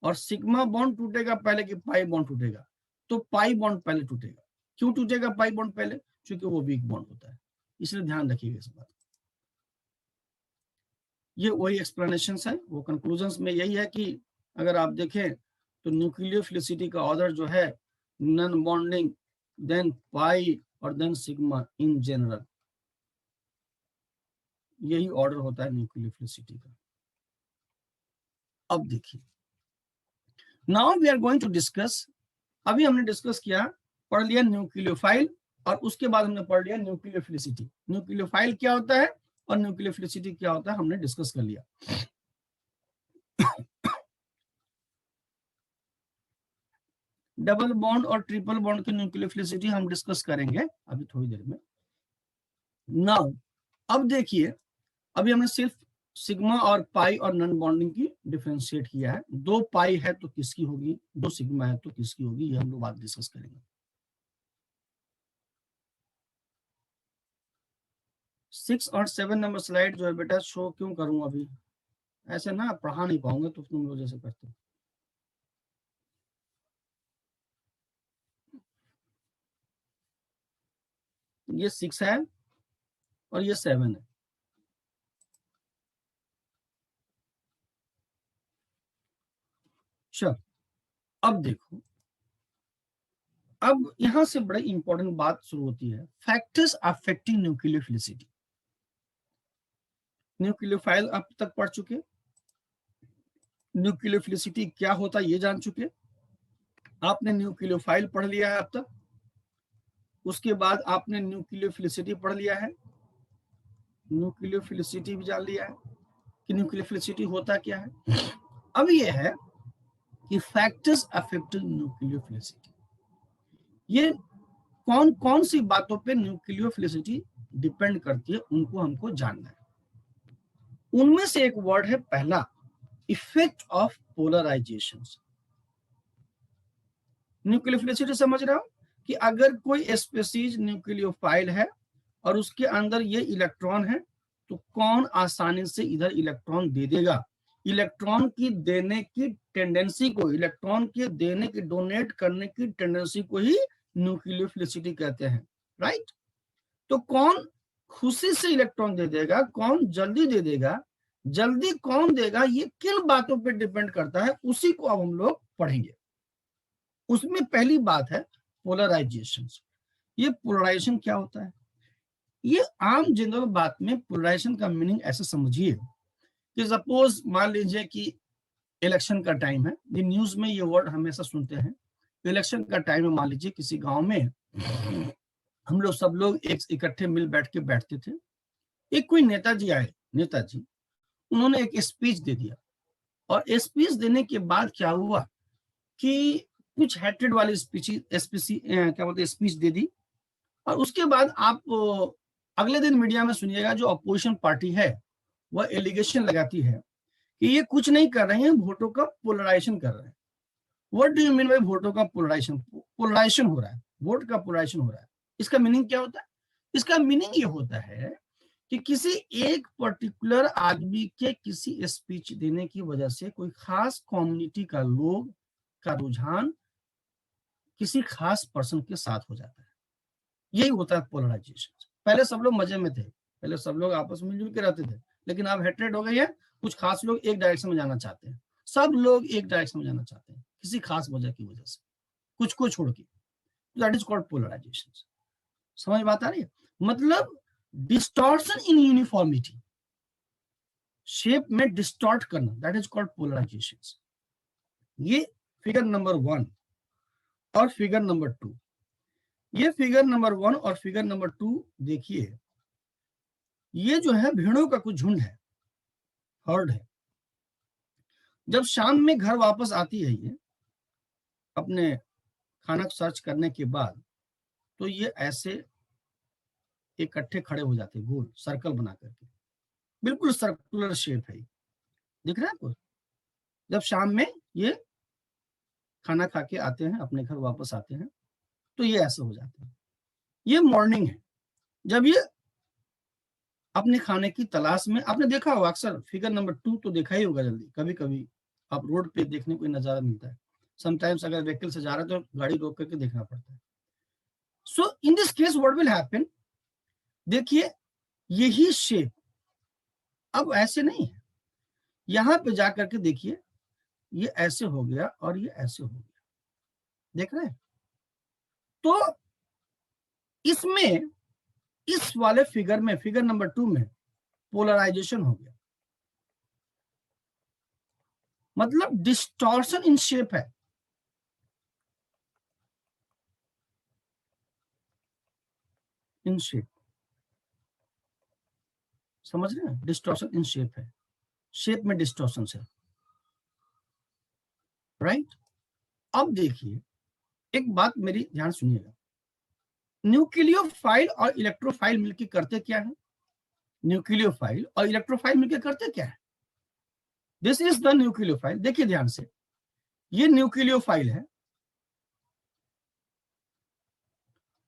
A: और सिग्मा बॉन्ड टूटेगा पहले कि पाई बॉन्ड टूटेगा, तो पाई बॉन्ड पहले टूटेगा। क्यों टूटेगा पाई बॉन्ड पहले? क्योंकि वो वीक बॉन्ड होता है, इसलिए ध्यान रखिएगा इस बात। ये वही एक्सप्लेनेशन है, वो कंक्लूजन में यही है कि अगर आप देखें तो न्यूक्लियोफिलिसिटी का ऑर्डर जो है नॉन बॉन्डिंग, देन पाई और देन सिग्मा इन जनरल, यही ऑर्डर होता है न्यूक्लियोफिलिसिटी का। अब देखिए, now we are going to discuss, अभी हमने डिस्कस किया, पढ़ लिया न्यूक्लियोफाइल, और उसके बाद हमने पढ़ लिया न्यूक्लियोफिलिसिटी। न्यूक्लियोफाइल क्या होता है और न्यूक्लियोफिलिसिटी क्या होता है हमने डिस्कस कर लिया। डबल बॉन्ड और ट्रिपल बॉन्ड की न्यूक्लियोफिलिसिटी हम डिस्कस करेंगे अभी थोड़ी देर में। नाउ अब देखिए, अभी हमने सिर्फ सिग्मा और पाई और नॉन बॉन्डिंग की डिफरेंशिएट किया है। दो पाई है तो किसकी होगी, दो सिग्मा है तो किसकी होगी, ये हम लोग बात डिस्कस करेंगे। 6 और 7 नंबर स्लाइड जो है बेटा शो क्यों करूं अभी, ऐसे ना पढ़ा नहीं पाऊंगा तो तुम लोग जैसे करते हो। ये 6 है और ये 7 है। चल अब देखो, अब यहां से बड़ी इंपॉर्टेंट बात शुरू होती है, फैक्टर्स अफेक्टिंग न्यूक्लियोफिलिसिटी। न्यूक्लियोफाइल अब तक पढ़ चुके, न्यूक्लियोफिलिसिटी क्या होता है ये जान चुके, आपने न्यूक्लियोफाइल पढ़ लिया है अब तक, उसके बाद आपने न्यूक्लियोफिलिसिटी पढ़ लिया है, न्यूक्लियोफिलिसिटी भी जान लिया है कि न्यूक्लियोफिलिसिटी होता क्या है। अब ये है कि फैक्टर्स अफेक्टिंग न्यूक्लियोफिलिसिटी, ये कौन कौन सी बातों पे न्यूक्लियोफिलिसिटी डिपेंड करती है उनको हमको जानना है। उनमें से एक वर्ड है पहला, इफेक्ट ऑफ पोलराइजेशन। न्यूक्लियोफिलिसिटी समझ रहे हो कि अगर कोई स्पीसीज न्यूक्लियोफाइल है और उसके अंदर ये इलेक्ट्रॉन है, तो कौन आसानी से इधर इलेक्ट्रॉन दे देगा। इलेक्ट्रॉन की देने की टेंडेंसी को, इलेक्ट्रॉन के देने की, डोनेट करने की टेंडेंसी को ही न्यूक्लियोफिलिसिटी कहते हैं, राइट। तो कौन खुशी से इलेक्ट्रॉन दे देगा, कौन जल्दी दे देगा, जल्दी कौन देगा, ये किन बातों पे डिपेंड करता है, उसी को अब हम लोग पढ़ेंगे। उसमें पहली बात है पोलराइजेशन। ये पोलराइजेशन क्या होता है? ये आम जनरल बात में पोलराइजेशन का मीनिंग ऐसे समझिए कि सपोज मान लीजिए कि इलेक्शन का टाइम है, ये न्यूज में ये वर्ड हमेशा सुनते हैं, इलेक्शन का टाइम है, मान लीजिए किसी गांव में हम लोग सब लोग एक इकट्ठे मिल बैठ के बैठते थे, एक कोई नेताजी आए, नेताजी, उन्होंने एक स्पीच दे दिया और स्पीच देने के बाद क्या हुआ कि कुछ हेट्रेड वाली स्पीची क्या बोलते हैं स्पीच दे दी, और उसके बाद आप अगले दिन मीडिया में सुनिएगा जो अपोजिशन पार्टी है वह एलिगेशन लगाती है कि ये कुछ नहीं कर रहे हैं, वोटों का पोलराइजेशन कर रहे हैं। What do you mean by वोटों का पोलराइजेशन? पोलराइजेशन हो रहा है, वोट का पोलराइजेशन हो रहा है। इसका मीनिंग क्या होता है? इसका मीनिंग ये होता है कि किसी एक पर्टिकुलर आदमी के किसी स्पीच देने की वजह से कोई खास कम्युनिटी का लोग का रुझान किसी खास पर्सन के साथ हो जाता है। यही होता है पोलराइजेशन। पहले सब लोग मजे में थे, पहले सब लोग आपस में मिलजुल के रहते थे, लेकिन अब हेट्रेड हो गई है। कुछ खास लोग एक डायरेक्शन में जाना चाहते हैं, सब लोग एक डायरेक्शन में जाना चाहते हैं किसी खास वजह की वजह से, कुछ को छोड़ के। That is called polarisation. समझ बात आ रही है? मतलब डिस्टॉर्शन इन यूनिफॉर्मिटी, शेप में डिस्टॉर्ट करना, दैट इज कॉल्ड पोलराइजेशन। ये फिगर नंबर 1 और फिगर नंबर 2। ये फिगर नंबर 1 और फिगर नंबर 2 देखिए, ये जो है भेड़ों का कुछ झुंड है, हर्ड है। जब शाम में घर वापस आती है ये अपने खाना सर्च करने के बाद, तो ये ऐसे इकट्ठे खड़े हो जाते, गोल सर्कल बना करके, बिल्कुल सर्कुलर शेप है। दिख रहा है आपको? जब शाम में ये खाना खा के आते हैं, अपने घर वापस आते हैं, तो ये ऐसे हो जाते हैं। ये मॉर्निंग है, जब ये अपने खाने की तलाश में, आपने देखा होगा अक्सर फिगर नंबर 2 तो देखा ही होगा, जल्दी कभी कभी आप रोड पे देखने को नजारा मिलता है। समटाइम्स अगर व्हीकल से जा रहे हैं तो गाड़ी रोक करके देखना पड़ता है। So in this case what will happen, देखिए यही शेप अब ऐसे नहीं है, यहां पे जाकर के देखिए ये ऐसे हो गया और ये ऐसे हो गया, देख रहे हैं? तो इसमें, इस वाले फिगर में, फिगर नंबर 2 में पोलराइजेशन हो गया, मतलब डिस्टॉर्शन इन शेप है। इन शेप, समझ रहे हैं? डिस्टॉर्शन इन शेप है, शेप में डिस्टॉर्शन है, राइट? अब देखिए एक बात मेरी ध्यान सुनिएगा, न्यूक्लियोफाइल और इलेक्ट्रोफाइल मिलकर करते क्या है? न्यूक्लियोफाइल और इलेक्ट्रोफाइल मिलकर करते क्या है? This is the nucleophile. देखिए ध्यान से, ये न्यूक्लियोफाइल है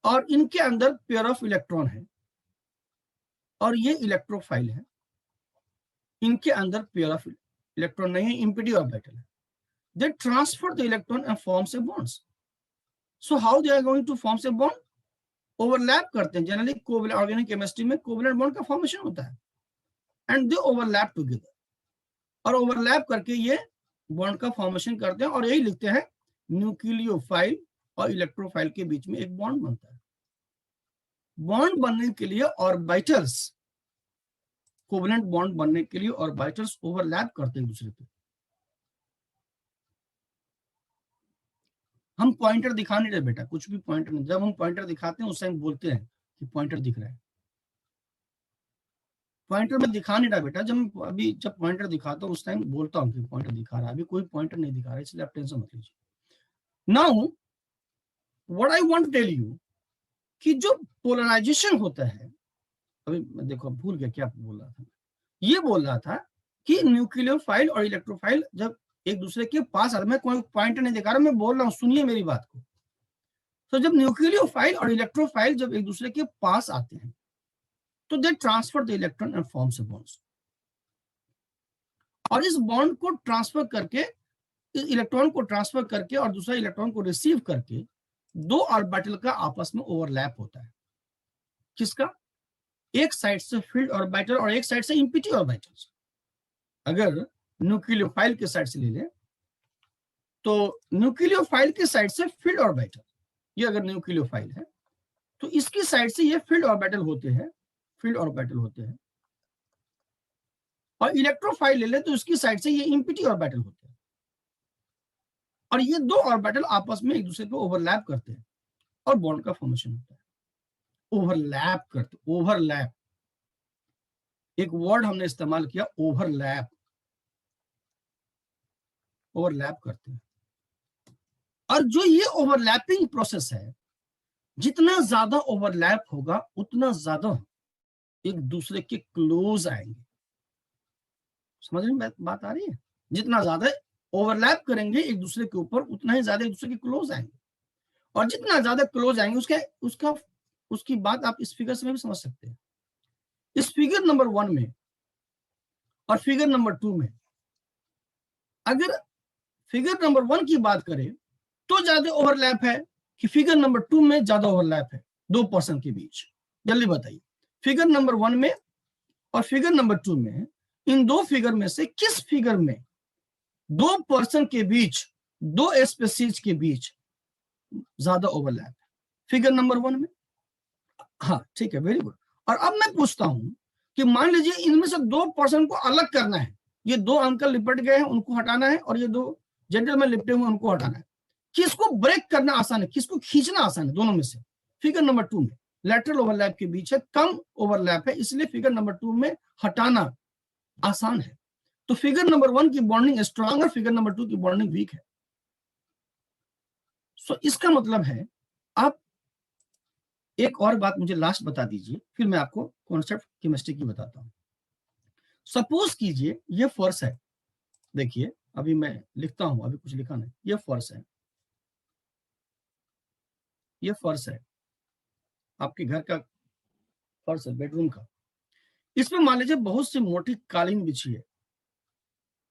A: और इनके अंदर पेयर ऑफ इलेक्ट्रॉन है, और ये इलेक्ट्रोफाइल है, इनके अंदर पेयर ऑफ इलेक्ट्रॉन नहीं है, इम्पिटी ऑर्बिटल है। They transfer the electron and forms a bonds. So how they are going to forms a bond? Overlap करते हैं। जनरली ऑर्गेनिक केमिस्ट्री में कोवलेंट बॉन्ड का फॉर्मेशन होता है, एंड दे ओवरलैप टुगेदर, और ओवरलैप करके ये बॉन्ड का फॉर्मेशन करते हैं, और यही लिखते हैं न्यूक्लियोफाइल और इलेक्ट्रोफाइल के बीच में एक बॉन्ड बनता है। बॉन्ड बनने के लिए ऑर्बिटल्स, कोवलेंट बॉन्ड बनने के लिए ऑर्बिटल्स ओवरलैप करते हैं एक दूसरे पे। हम पॉइंटर दिखा नहीं रहे बेटा, कुछ भी पॉइंटर नहीं। जब हम पॉइंटर दिखाते हैं उस टाइम बोलते हैं कि पॉइंटर दिख रहा है। पॉइंटर में दिखा नहीं रहा बेटा, जब अभी जब पॉइंटर दिखाता हूँ उस टाइम बोलता हूँ कि पॉइंटर दिखा रहा है। अभी कोई पॉइंटर नहीं दिखा रहा है, इसलिए आप टेंशन मत लीजिए। Now what I want to tell you कि जो पोलराइजेशन होता है, अभी देखो भूल गया क्या बोल रहा था। ये बोल रहा था कि न्यूक्लियोफाइल और इलेक्ट्रोफाइल जब एक दूसरे के पास, मैं कोई पॉइंटर नहीं दिखा रहा, मैं बोल रहा हूँ, सुनिए मेरी बात को। तो जब न्यूक्लियोफाइल और इलेक्ट्रोफाइल जब एक दूसरे के पास आते हैं, तो दे transfer the electron and forms a bonds, और इस बॉन्ड को ट्रांसफर करके, इस इलेक्ट्रॉन को ट्रांसफर करके और दूसरा इलेक्ट्रॉन को रिसीव करके, दो ऑर्बिटल का आपस में ओवरलैप होता है। किसका? एक साइड से फील्ड ऑर्बिटल और एक साइड से इम्पिटी ऑर्बिटल। अगर न्यूक्लियोफाइल के साइड से ले लें तो न्यूक्लियोफाइल के साइड से फील्ड ऑर्बिटल, ये अगर न्यूक्लियोफाइल है तो इसकी साइड से ये फील्ड ऑर्बिटल होते हैं, फील्ड ऑर्बिटल होते हैं। और इलेक्ट्रोफाइल ले ले तो इसकी साइड से ये इम्पिटी ऑर्बिटल होते हैं, और ये दो ऑर्बिटल आपस में एक दूसरे को ओवरलैप करते हैं और बॉन्ड का फॉर्मेशन होता है। ओवरलैप करते, ओवरलैप, एक वर्ड हमने इस्तेमाल किया, ओवरलैप। ओवरलैप करते हैं। और जो ये ओवरलैपिंग प्रोसेस है, जितना ज्यादा ओवरलैप होगा उतना ज्यादा एक दूसरे के क्लोज आएंगे। समझ में बात आ रही है? जितना ज्यादा ओवरलैप करेंगे एक दूसरे के ऊपर उतना ही ज्यादा एक दूसरे के क्लोज आएंगे, और जितना ज्यादा क्लोज आएंगे उसकी बात आप इस फिगर से भी समझ सकते हैं। इस फिगर नंबर 1 में और फिगर नंबर 2 में, अगर फिगर नंबर 1 की बात करें तो ज्यादा ओवरलैप है कि फिगर नंबर 2 में ज्यादा ओवरलैप है 2% के बीच? जल्दी बताइए, फिगर नंबर 1 में और फिगर नंबर 2 में, इन दो फिगर में से किस फिगर में 2% के बीच, दो स्पीशीज के बीच ज्यादा ओवरलैप है? फिगर नंबर 1 में। हाँ ठीक है, वेरी गुड। और अब मैं पूछता हूं कि मान लीजिए इनमें से 2% को अलग करना है, ये दो अंकल लिपट गए हैं उनको हटाना है, और ये दो जेंटलमैन लिपटे हुए उनको हटाना है। किसको ब्रेक करना आसान है, किसको खींचना आसान है? दोनों में से। फिगर नंबर 2 में लैटरल ओवरलैप के बीच है, कम ओवरलैप है, इसलिए फिगर नंबर 2 में हटाना आसान है। तो फिगर नंबर 1 की बॉन्डिंग स्ट्रांग और फिगर नंबर 2 की बॉन्डिंग वीक है। सो इसका मतलब है, आप एक और बात मुझे लास्ट बता दीजिए, फिर मैं आपको कॉन्सेप्ट केमिस्ट्री की बताता हूं। सपोज कीजिए ये फर्श है, देखिए अभी मैं लिखता हूं, अभी कुछ लिखा नहीं, ये फर्श है, ये फर्श है आपके घर का फर्श है, बेडरूम का। इसमें मान लीजिए बहुत सी मोटी कालीन बिछी है।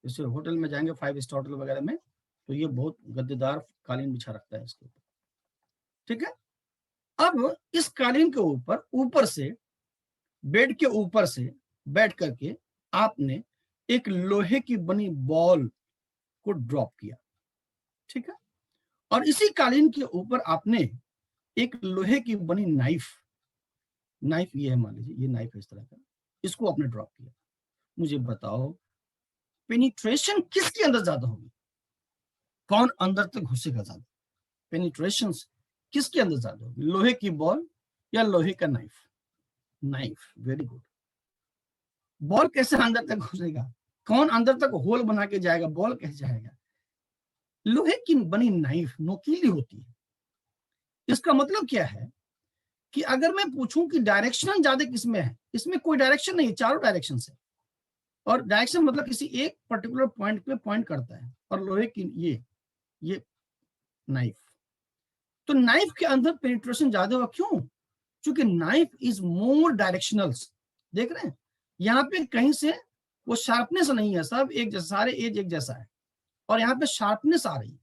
A: जैसे होटल में जाएंगे 5 स्टार होटल वगैरह में, तो ये बहुत गद्देदार कालीन बिछा रखता है इसके ऊपर, ठीक है। अब इस कालीन के ऊपर, ऊपर से, बेड के ऊपर से बैठ करके आपने एक लोहे की बनी बॉल को ड्रॉप किया, ठीक है। और इसी कालीन के ऊपर आपने एक लोहे की बनी नाइफ, ये है, मान लीजिए ये नाइफ है इस तरह का, इसको आपने ड्रॉप किया। मुझे बताओ पेनिट्रेशन किसके अंदर ज्यादा होगी? कौन अंदर तक घुसेगा ज्यादा? पेनिट्रेशन किसके अंदर ज्यादा होगी, लोहे की बॉल या लोहे का knife? Knife, very good. Ball कैसे अंदर तक घुसेगा? कौन अंदर तक होल बना के जाएगा? बॉल कैसे जाएगा? लोहे की बनी नाइफ नोकीली होती है। इसका मतलब क्या है कि अगर मैं पूछूं कि डायरेक्शन ज्यादा किसमें है, इसमें कोई डायरेक्शन नहीं, चारों डायरेक्शन से। और डायरेक्शन मतलब किसी एक पर्टिकुलर पॉइंट पे पॉइंट करता है। और लोहे की ये नाइफ, तो नाइफ के अंदर पेनिट्रेशन ज्यादा होगा। क्यों? क्योंकि नाइफ इज मोर डायरेक्शनल। देख रहे हैं यहाँ पे कहीं से वो शार्पनेस नहीं है, सब एक जैसा, सारे एज एक जैसा है, और यहाँ पे शार्पनेस आ रही है,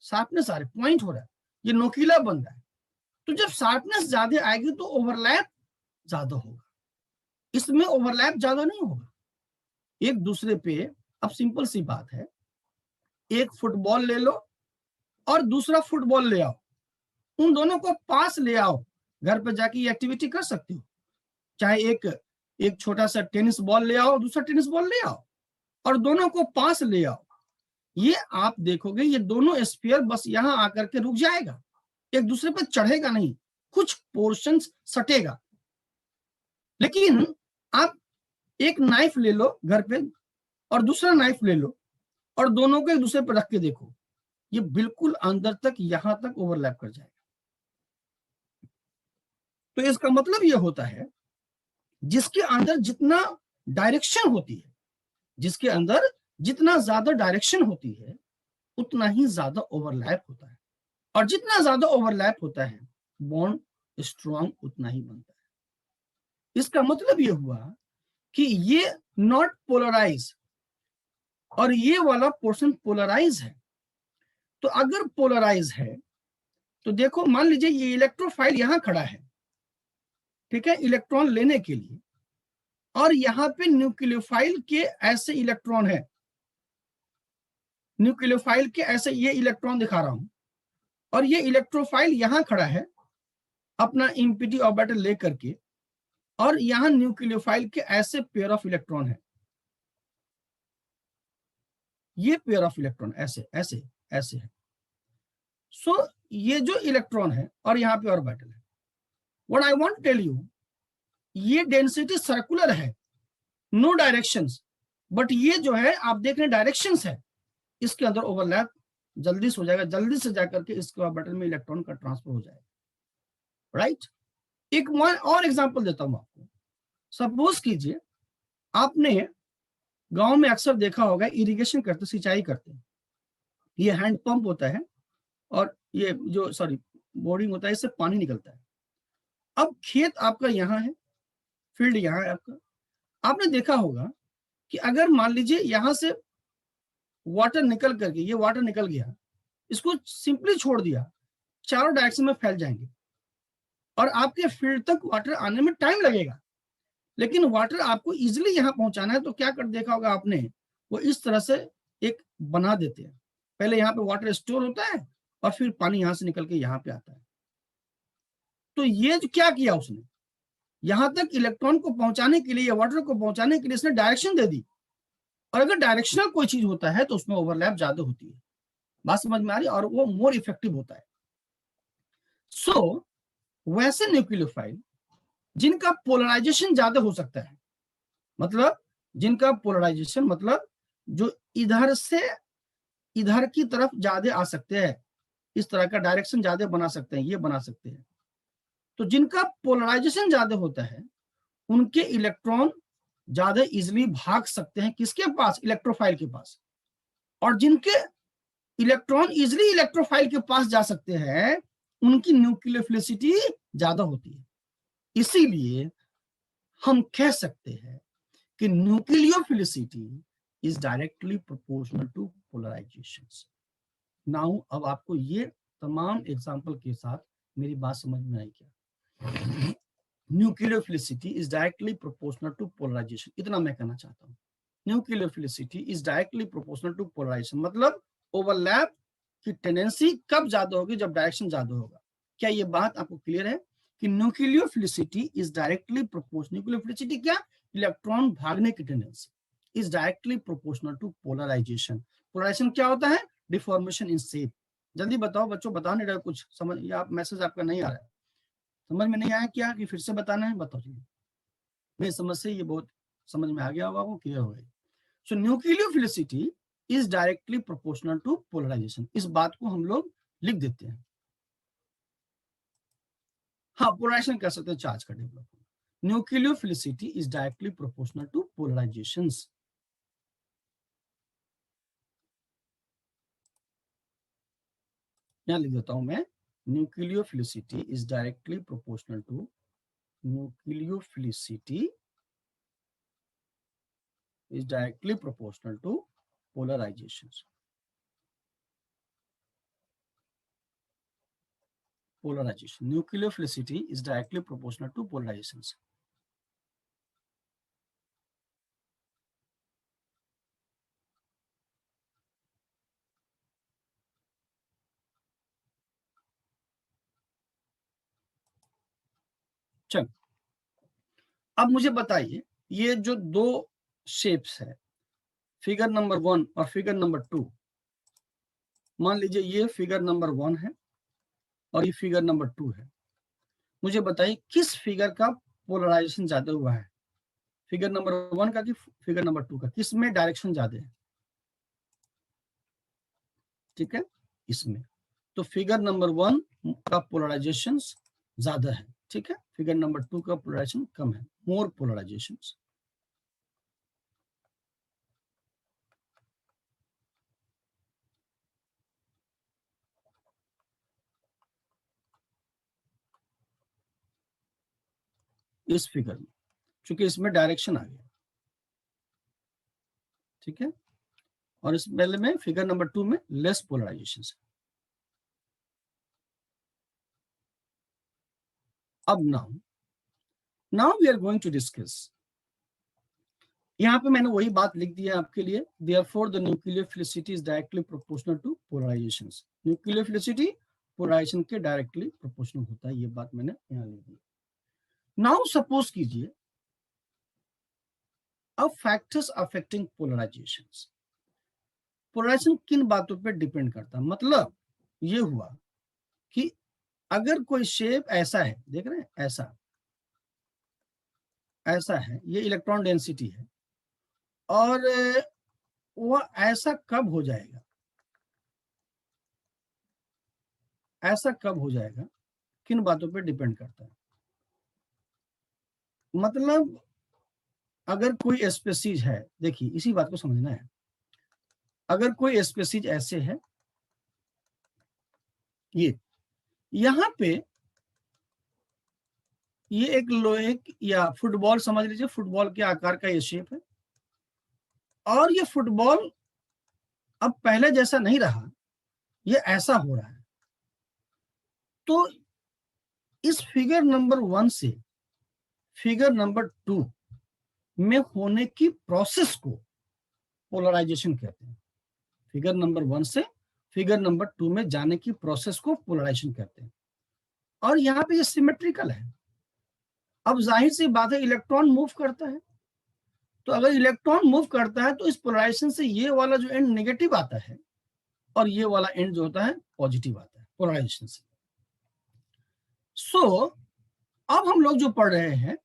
A: शार्पनेस आ रही, पॉइंट हो रहा है, ये नोकीला बन रहा है। तो जब शार्पनेस ज्यादा आएगी तो ओवरलैप ज्यादा होगा, इसमें ओवरलैप ज्यादा नहीं होगा एक दूसरे पे। अब सिंपल सी बात है, एक फुटबॉल ले लो और दूसरा फुटबॉल ले आओ, उन दोनों को पास ले आओ, घर पे जाके ये एक्टिविटी कर सकते हो। चाहे एक छोटा सा टेनिस बॉल ले आओ, दूसरा टेनिस बॉल ले आओ, और दोनों को पास ले आओ। ये आप देखोगे ये दोनों स्फीयर बस यहां आकर के रुक जाएगा, एक दूसरे पे चढ़ेगा नहीं, कुछ पोर्शन सटेगा। लेकिन आप एक नाइफ ले लो घर पे और दूसरा नाइफ ले लो, और दोनों को एक दूसरे पर रख के देखो, ये बिल्कुल अंदर तक, यहां तक ओवरलैप कर जाएगा। तो इसका मतलब यह होता है, जिसके अंदर जितना डायरेक्शन होती है, जिसके अंदर जितना ज्यादा डायरेक्शन होती है उतना ही ज्यादा ओवरलैप होता है, और जितना ज्यादा ओवरलैप होता है बॉन्ड स्ट्रांग उतना ही बनता है। इसका मतलब यह हुआ कि ये नॉट पोलराइज और ये वाला पोर्शन पोलराइज है। तो अगर पोलराइज है तो देखो, मान लीजिए ये इलेक्ट्रोफाइल यहां खड़ा है, ठीक है, इलेक्ट्रॉन लेने के लिए, और यहां पे न्यूक्लियोफाइल के ऐसे इलेक्ट्रॉन है, न्यूक्लियोफाइल के ऐसे ये इलेक्ट्रॉन दिखा रहा हूं, और ये इलेक्ट्रोफाइल यहां खड़ा है अपना इम्पिटी ऑर्बिटल लेकर के, और यहां न्यूक्लियोफाइल के ऐसे पेयर ऑफ इलेक्ट्रॉन है, ये पेयर ऑफ इलेक्ट्रॉन ऐसे ऐसे ऐसे है। सो ये जो इलेक्ट्रॉन है और यहां पे ऑर्बिटल है, what I want to tell you, ये डेंसिटी सर्कुलर है, नो डायरेक्शंस, बट ये जो है आप देख रहे हैं डायरेक्शंस है, इसके अंदर ओवरलैप जल्दी से हो जाएगा, जल्दी से जाकर के इसके ऑर्बिटल में इलेक्ट्रॉन का ट्रांसफर हो जाएगा, राइट। एक और एग्जांपल देता हूं आपको। सपोज कीजिए आपने गांव में अक्सर देखा होगा, इरिगेशन करते, सिंचाई करते हैं, ये हैंड पंप होता है और ये जो सॉरी बोरिंग होता है, इससे पानी निकलता है। अब खेत आपका यहाँ है, फील्ड यहाँ है आपका। आपने देखा होगा कि अगर मान लीजिए यहां से वाटर निकल करके, ये वाटर निकल गया, इसको सिंपली छोड़ दिया, चारों डायरेक्शन में फैल जाएंगे और आपके फील्ड तक वाटर आने में टाइम लगेगा। लेकिन वाटर आपको इजिली यहाँ पहुंचाना है, तो क्या कर देखा होगा आपने, वो इस तरह से एक बना देते हैं। पहले यहाँ पे वाटर स्टोर होता है और फिर पानी यहां से निकल के यहाँ पे आता है। तो ये जो क्या किया उसने, यहां तक इलेक्ट्रॉन को पहुंचाने के लिए या वाटर को पहुंचाने के लिए इसने डायरेक्शन दे दी। और अगर डायरेक्शनल कोई चीज होता है तो उसमें ओवरलैप ज्यादा होती है। बात समझ में आ रही है? और वो मोर इफेक्टिव होता है। सो वैसे न्यूक्लियोफाइल जिनका पोलराइजेशन ज्यादा हो सकता है, मतलब जिनका पोलराइजेशन मतलब जो इधर से इधर की तरफ ज्यादा आ सकते हैं, इस तरह का डायरेक्शन ज्यादा बना सकते हैं, ये बना सकते हैं। तो जिनका पोलराइजेशन ज्यादा होता है उनके इलेक्ट्रॉन ज्यादा इजिली भाग सकते हैं किसके पास, इलेक्ट्रोफाइल के पास। और जिनके इलेक्ट्रॉन इजिली इलेक्ट्रोफाइल के पास जा सकते हैं उनकी न्यूक्लियोफिलिसिटी ज्यादा होती है। इसीलिए हम कह सकते हैं कि nucleophilicity is directly proportional to polarisation. Now अब आपको ये तमाम एग्जांपल के साथ मेरी बात समझ में आई क्या? Nucleophilicity is directly proportional to polarisation, इतना मैं कहना चाहता हूँ। Nucleophilicity is directly proportional to polarisation, मतलब ओवरलैप की टेंडेंसी कब ज्यादा होगी, जब डायरेक्शन ज्यादा होगा। क्या ये बात आपको क्लियर है कि nucleophilicity is directly proportional, nucleophilicity क्या, इलेक्ट्रॉन भागने की tendency, is directly proportional to polarisation. Polarisation क्या होता है, डिफॉर्मेशन इन शेप। जल्दी बताओ बच्चों, बता नहीं रहे कुछ, समझ या मैसेज आपका नहीं आ रहा है, समझ में नहीं आया क्या, कि फिर से बताना है? बताओ जी, मेरी समझ से ये बहुत समझ में आ गया होगा, वो क्लियर हो गई। So nucleophilicity is directly proportional to polarisation, इस बात को हम लोग लिख देते हैं। हाँ, पोलराइजेशन कह सकते हैं चार्ज का development. Nucleophilicity is directly proportional to polarisations. यहां लिख देता हूं मैं, nucleophilicity is directly proportional to, nucleophilicity is directly proportional to polarizations. Polarization. Nucleophilicity is directly proportional to polarizations. चल, अब मुझे बताइए, ये जो दो शेप्स है, फिगर नंबर 1 और फिगर नंबर 2, मान लीजिए ये फिगर नंबर 1 है और ये फिगर नंबर 2 है। मुझे बताइए किस फिगर का पोलराइजेशन ज्यादा हुआ है, फिगर नंबर 1 का कि फिगर नंबर 2 का, किस में डायरेक्शन ज्यादा है? ठीक है, इसमें। तो फिगर नंबर 1 का पोलराइजेशन ज्यादा है, ठीक है। फिगर नंबर 2 का पोलराइजेशन कम है, मोर पोलराइजेशन। इस फिगर में, क्योंकि इसमें डायरेक्शन आ गया, ठीक है। और इस पहले में फिगर नंबर 2 में लेस पोलराइजेशन है। अब now we are going to discuss, यहाँ पे मैंने वही बात लिख दी है आपके लिए, therefore the nucleophilicity is directly proportional to polarisations. Nucleophilicity polarisation के डायरेक्टली प्रोपोर्शनल होता है, ये बात मैंने यहाँ लिख दी। नाउ सपोज कीजिए, अब फैक्टर्स अफेक्टिंग पोलराइजेशंस, पोलराइजेशन किन बातों पे डिपेंड करता है, मतलब ये हुआ कि अगर कोई शेप ऐसा है, देख रहे हैं, ऐसा है, ये इलेक्ट्रॉन डेंसिटी है, और वो ऐसा कब हो जाएगा, ऐसा कब हो जाएगा, किन बातों पे डिपेंड करता है। मतलब अगर कोई स्पीसीज है, देखिए इसी बात को समझना है, अगर कोई स्पीसीज ऐसे है, ये यहाँ पे ये एक लोहे या फुटबॉल समझ लीजिए, फुटबॉल के आकार का ये शेप है, और ये फुटबॉल अब पहले जैसा नहीं रहा, ये ऐसा हो रहा है। तो इस फिगर नंबर 1 से फिगर नंबर 2 में होने की प्रोसेस को पोलराइजेशन कहते हैं। फिगर नंबर 1 से फिगर नंबर 2 में जाने की प्रोसेस को पोलराइजेशन कहते हैं। और यहाँ पे ये सिमेट्रिकल है। अब जाहिर सी बात है, इलेक्ट्रॉन मूव करता है, तो अगर इलेक्ट्रॉन मूव करता है तो इस पोलराइजेशन से ये वाला जो एंड नेगेटिव आता है और ये वाला एंड जो होता है पॉजिटिव आता है पोलराइजेशन से। सो अब हम लोग जो पढ़ रहे हैं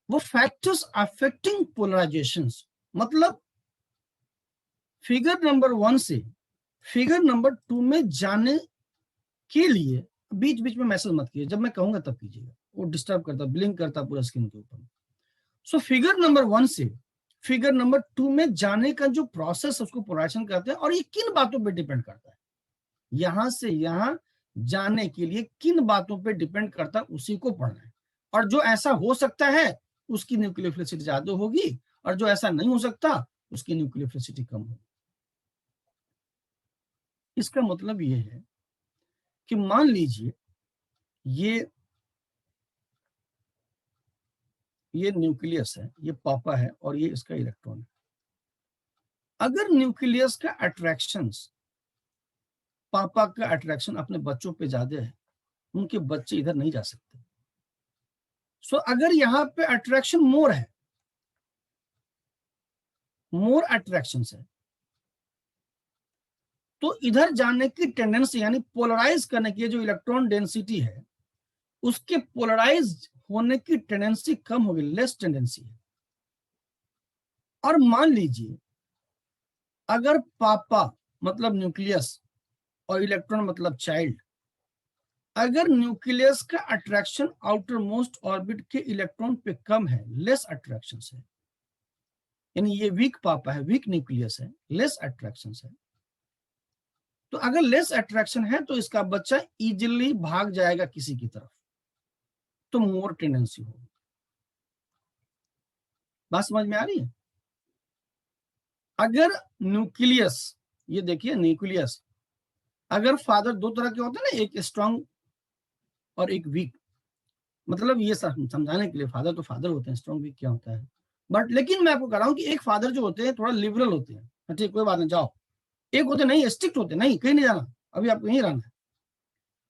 A: वो फैक्टर्स अफेक्टिंग पोलराइजेशंस, मतलब फिगर नंबर 1 से फिगर नंबर 2 में जाने के लिए बीच बीच में मैसेज मत कीजिए, जब मैं कहूंगा तब कीजिएगा, वो डिस्टर्ब करता, ब्लिंक करता पूरा स्क्रीन के ऊपर। सो फिगर नंबर 1 से फिगर नंबर 2 में जाने का जो प्रोसेस है उसको पोलराइजेशन कहते हैं। और ये किन बातों पे डिपेंड करता है, यहां से यहां जाने के लिए किन बातों पे डिपेंड करता है, उसी को पढ़ना है। और जो ऐसा हो सकता है उसकी न्यूक्लियोफिलिसिटी ज्यादा होगी, और जो ऐसा नहीं हो सकता उसकी न्यूक्लियोफिलिसिटी कम होगी। इसका मतलब ये है कि मान लीजिए ये न्यूक्लियस है, ये पापा है और ये इसका इलेक्ट्रॉन है। अगर न्यूक्लियस का अट्रैक्शंस, पापा का अट्रैक्शन अपने बच्चों पे ज्यादा है, उनके बच्चे इधर नहीं जा सकते। सो अगर यहाँ पे अट्रैक्शन मोर है, मोर अट्रैक्शन है, तो इधर जाने की टेंडेंसी यानी पोलराइज करने की जो इलेक्ट्रॉन डेंसिटी है उसके पोलराइज होने की टेंडेंसी कम होगी, लेस टेंडेंसी है। और मान लीजिए अगर पापा मतलब न्यूक्लियस और इलेक्ट्रॉन मतलब चाइल्ड, अगर न्यूक्लियस का अट्रैक्शन आउटर मोस्ट ऑर्बिट के इलेक्ट्रॉन पे कम है, लेस अट्रैक्शन है, यानी ये वीक पापा है, वीक न्यूक्लियस है, लेस अट्रैक्शन है, तो अगर लेस अट्रैक्शन है तो इसका बच्चा इजिली भाग जाएगा किसी की तरफ, तो मोर टेंडेंसी होगी। बात समझ में आ रही है? अगर न्यूक्लियस, ये देखिए न्यूक्लियस, अगर फादर दो तरह के होते हैं ना, एक स्ट्रांग और एक वीक, मतलब ये समझाने के लिए, फादर तो फादर होते हैं, स्ट्रांग वीक क्या होता है, बट लेकिन मैं आपको कह रहा हूं कि एक फादर जो होते हैं थोड़ा लिबरल होते हैं, ठीक कोई बात नहीं जाओ, एक होते नहीं स्ट्रिक्ट होते, नहीं कहीं नहीं जाना, अभी आपको यहीं रहना है।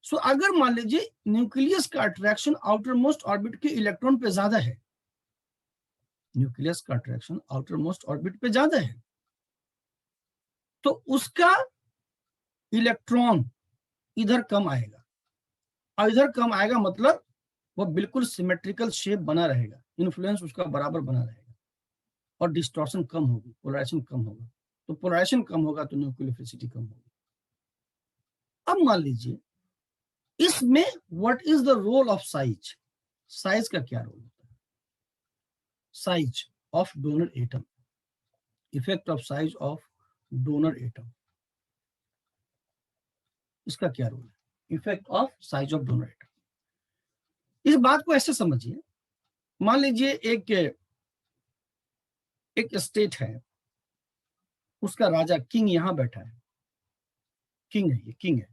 A: सो अगर मान लीजिए न्यूक्लियस का अट्रैक्शन आउटर मोस्ट ऑर्बिट के इलेक्ट्रॉन पे ज्यादा है, न्यूक्लियस का अट्रैक्शन आउटर मोस्ट ऑर्बिट पे ज्यादा है, तो उसका इलेक्ट्रॉन इधर कम आएगा, और इधर कम आएगा मतलब वो बिल्कुल सिमेट्रिकल शेप बना रहेगा, इन्फ्लुएंस उसका बराबर बना रहेगा, और डिस्टॉर्शन कम होगी, पोलराइजेशन कम होगा। तो पोलराइजेशन कम होगा तो न्यूक्लियोफिलिसिटी कम होगी। अब मान लीजिए इसमें what is the role of size, size का क्या रोल होता है, size of donor atom, effect of size of donor atom, इसका क्या रोल है, effect of size of donor atom. इस बात को ऐसे समझिए, मान लीजिए एक स्टेट है, उसका राजा किंग यहां बैठा है, किंग है, ये किंग है,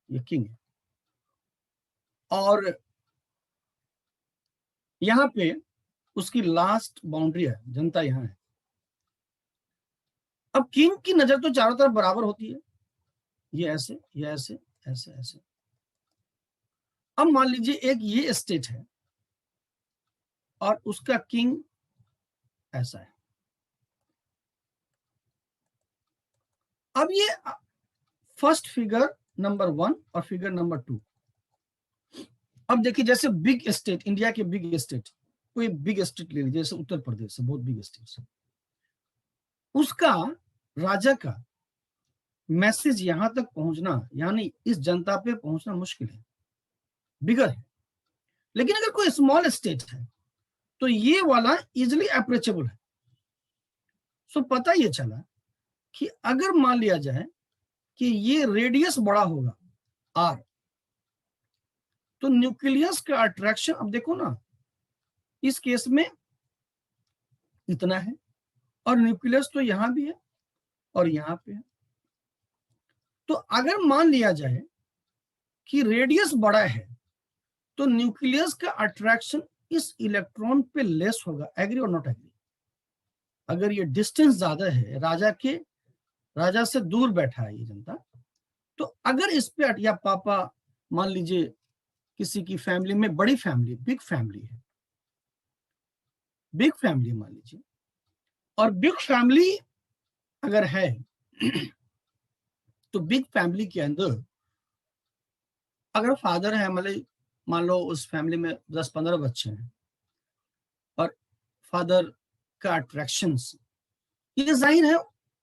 A: ये किंग है, और यहां पे उसकी लास्ट बाउंड्री है, जनता यहां है। अब किंग की नजर तो चारों तरफ बराबर होती है, ये ऐसे, ये ऐसे, ऐसे ऐसे। अब मान लीजिए एक ये स्टेट है और उसका किंग ऐसा है। अब ये फर्स्ट फिगर नंबर 1 और फिगर नंबर 2। अब देखिए जैसे बिग स्टेट, इंडिया के बिग स्टेट, कोई बिग स्टेट ले लीजिए, जैसे उत्तर प्रदेश है, बहुत बिग स्टेट है, उसका राजा का मैसेज यहां तक पहुंचना, यानी इस जनता पे पहुंचना मुश्किल है, बिगर है। लेकिन अगर कोई स्मॉल स्टेट है तो ये वाला इजिली अप्रोचेबल है। सो पता ये चला कि अगर मान लिया जाए कि ये रेडियस बड़ा होगा आर, तो न्यूक्लियस का अट्रैक्शन, अब देखो ना, इस केस में इतना है और न्यूक्लियस तो यहां भी है और यहां पे है। तो अगर मान लिया जाए कि रेडियस बड़ा है तो न्यूक्लियस का अट्रैक्शन इस इलेक्ट्रॉन पे लेस होगा। एग्री और नॉट एग्री? अगर ये डिस्टेंस ज्यादा है, राजा से दूर बैठा है ये जनता, तो अगर इस पे या पापा, मान लीजिए किसी की फैमिली में, बड़ी फैमिली, बिग फैमिली है, बिग फैमिली मान लीजिए, और बिग फैमिली अगर है तो बिग फैमिली के अंदर अगर फादर है, मतलब मान लो उस फैमिली में 10-15 बच्चे हैं और फादर का अट्रैक्शन, ये जाहिर है,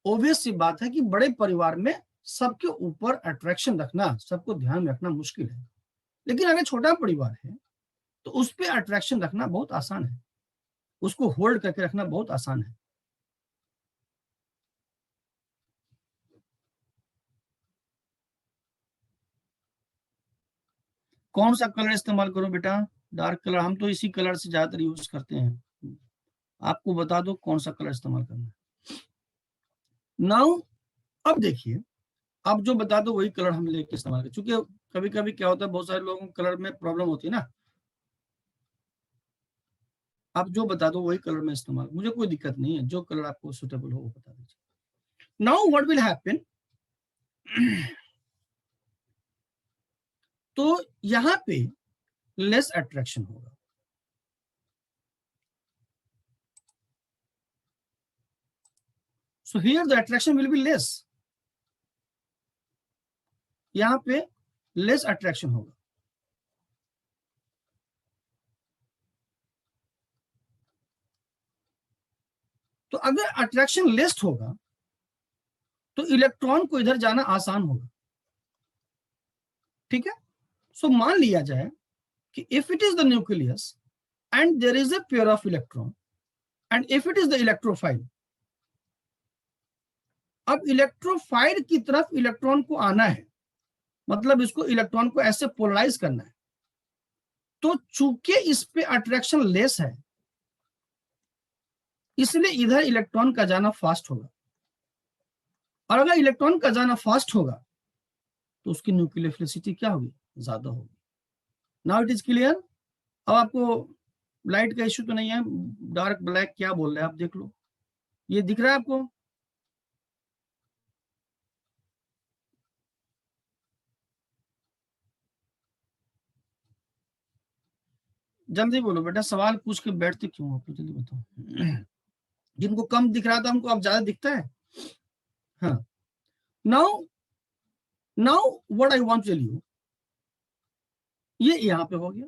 A: ऑब्वियस सी बात है कि बड़े परिवार में सबके ऊपर अट्रैक्शन रखना, सबको ध्यान में रखना मुश्किल है। लेकिन अगर छोटा परिवार है तो उस पर अट्रैक्शन रखना बहुत आसान है, उसको होल्ड करके रखना बहुत आसान है। कौन सा कलर इस्तेमाल करूं बेटा? डार्क कलर, हम तो इसी कलर से ज्यादातर यूज करते हैं। आपको बता दो कौन सा कलर इस्तेमाल करना है। नाउ अब देखिए, अब जो बता दो वही कलर हम लेके इस्तेमाल करें, क्योंकि कभी कभी क्या होता है, बहुत सारे लोगों को कलर में प्रॉब्लम होती है ना। आप जो बता दो वही कलर में इस्तेमाल, मुझे कोई दिक्कत नहीं है, जो कलर आपको सुटेबल हो वो बता दीजिए। नाउ व्हाट विल हैपन, तो यहां पे लेस अट्रैक्शन होगा। So here the attraction will be less, यहां पे लेस अट्रैक्शन होगा। तो अगर अट्रैक्शन लेस होगा तो इलेक्ट्रॉन को इधर जाना आसान होगा, ठीक है। सो मान लिया जाए कि if it is the nucleus and there is a pair of electron and if it is the electrophile, अब इलेक्ट्रोफाइल की तरफ इलेक्ट्रॉन को आना है, मतलब इसको इलेक्ट्रॉन को ऐसे पोलराइज करना है। तो चूंकि इस पे अट्रैक्शन लेस है, इसलिए इधर इलेक्ट्रॉन का जाना फास्ट होगा, और अगर इलेक्ट्रॉन का जाना फास्ट होगा तो उसकी न्यूक्लियोफिलिसिटी क्या होगी? ज्यादा होगी। Now it is clear. अब आपको लाइट का इश्यू तो नहीं है, डार्क ब्लैक क्या बोल रहे हैं आप देख लो, ये दिख रहा है आपको? जल्दी बोलो बेटा, सवाल पूछ के बैठते क्यों आप, जल्दी बताओ। जिनको कम दिख रहा था हमको अब ज्यादा दिखता है। हाँ, now now what I want to tell you, ये यहां पे हो गया।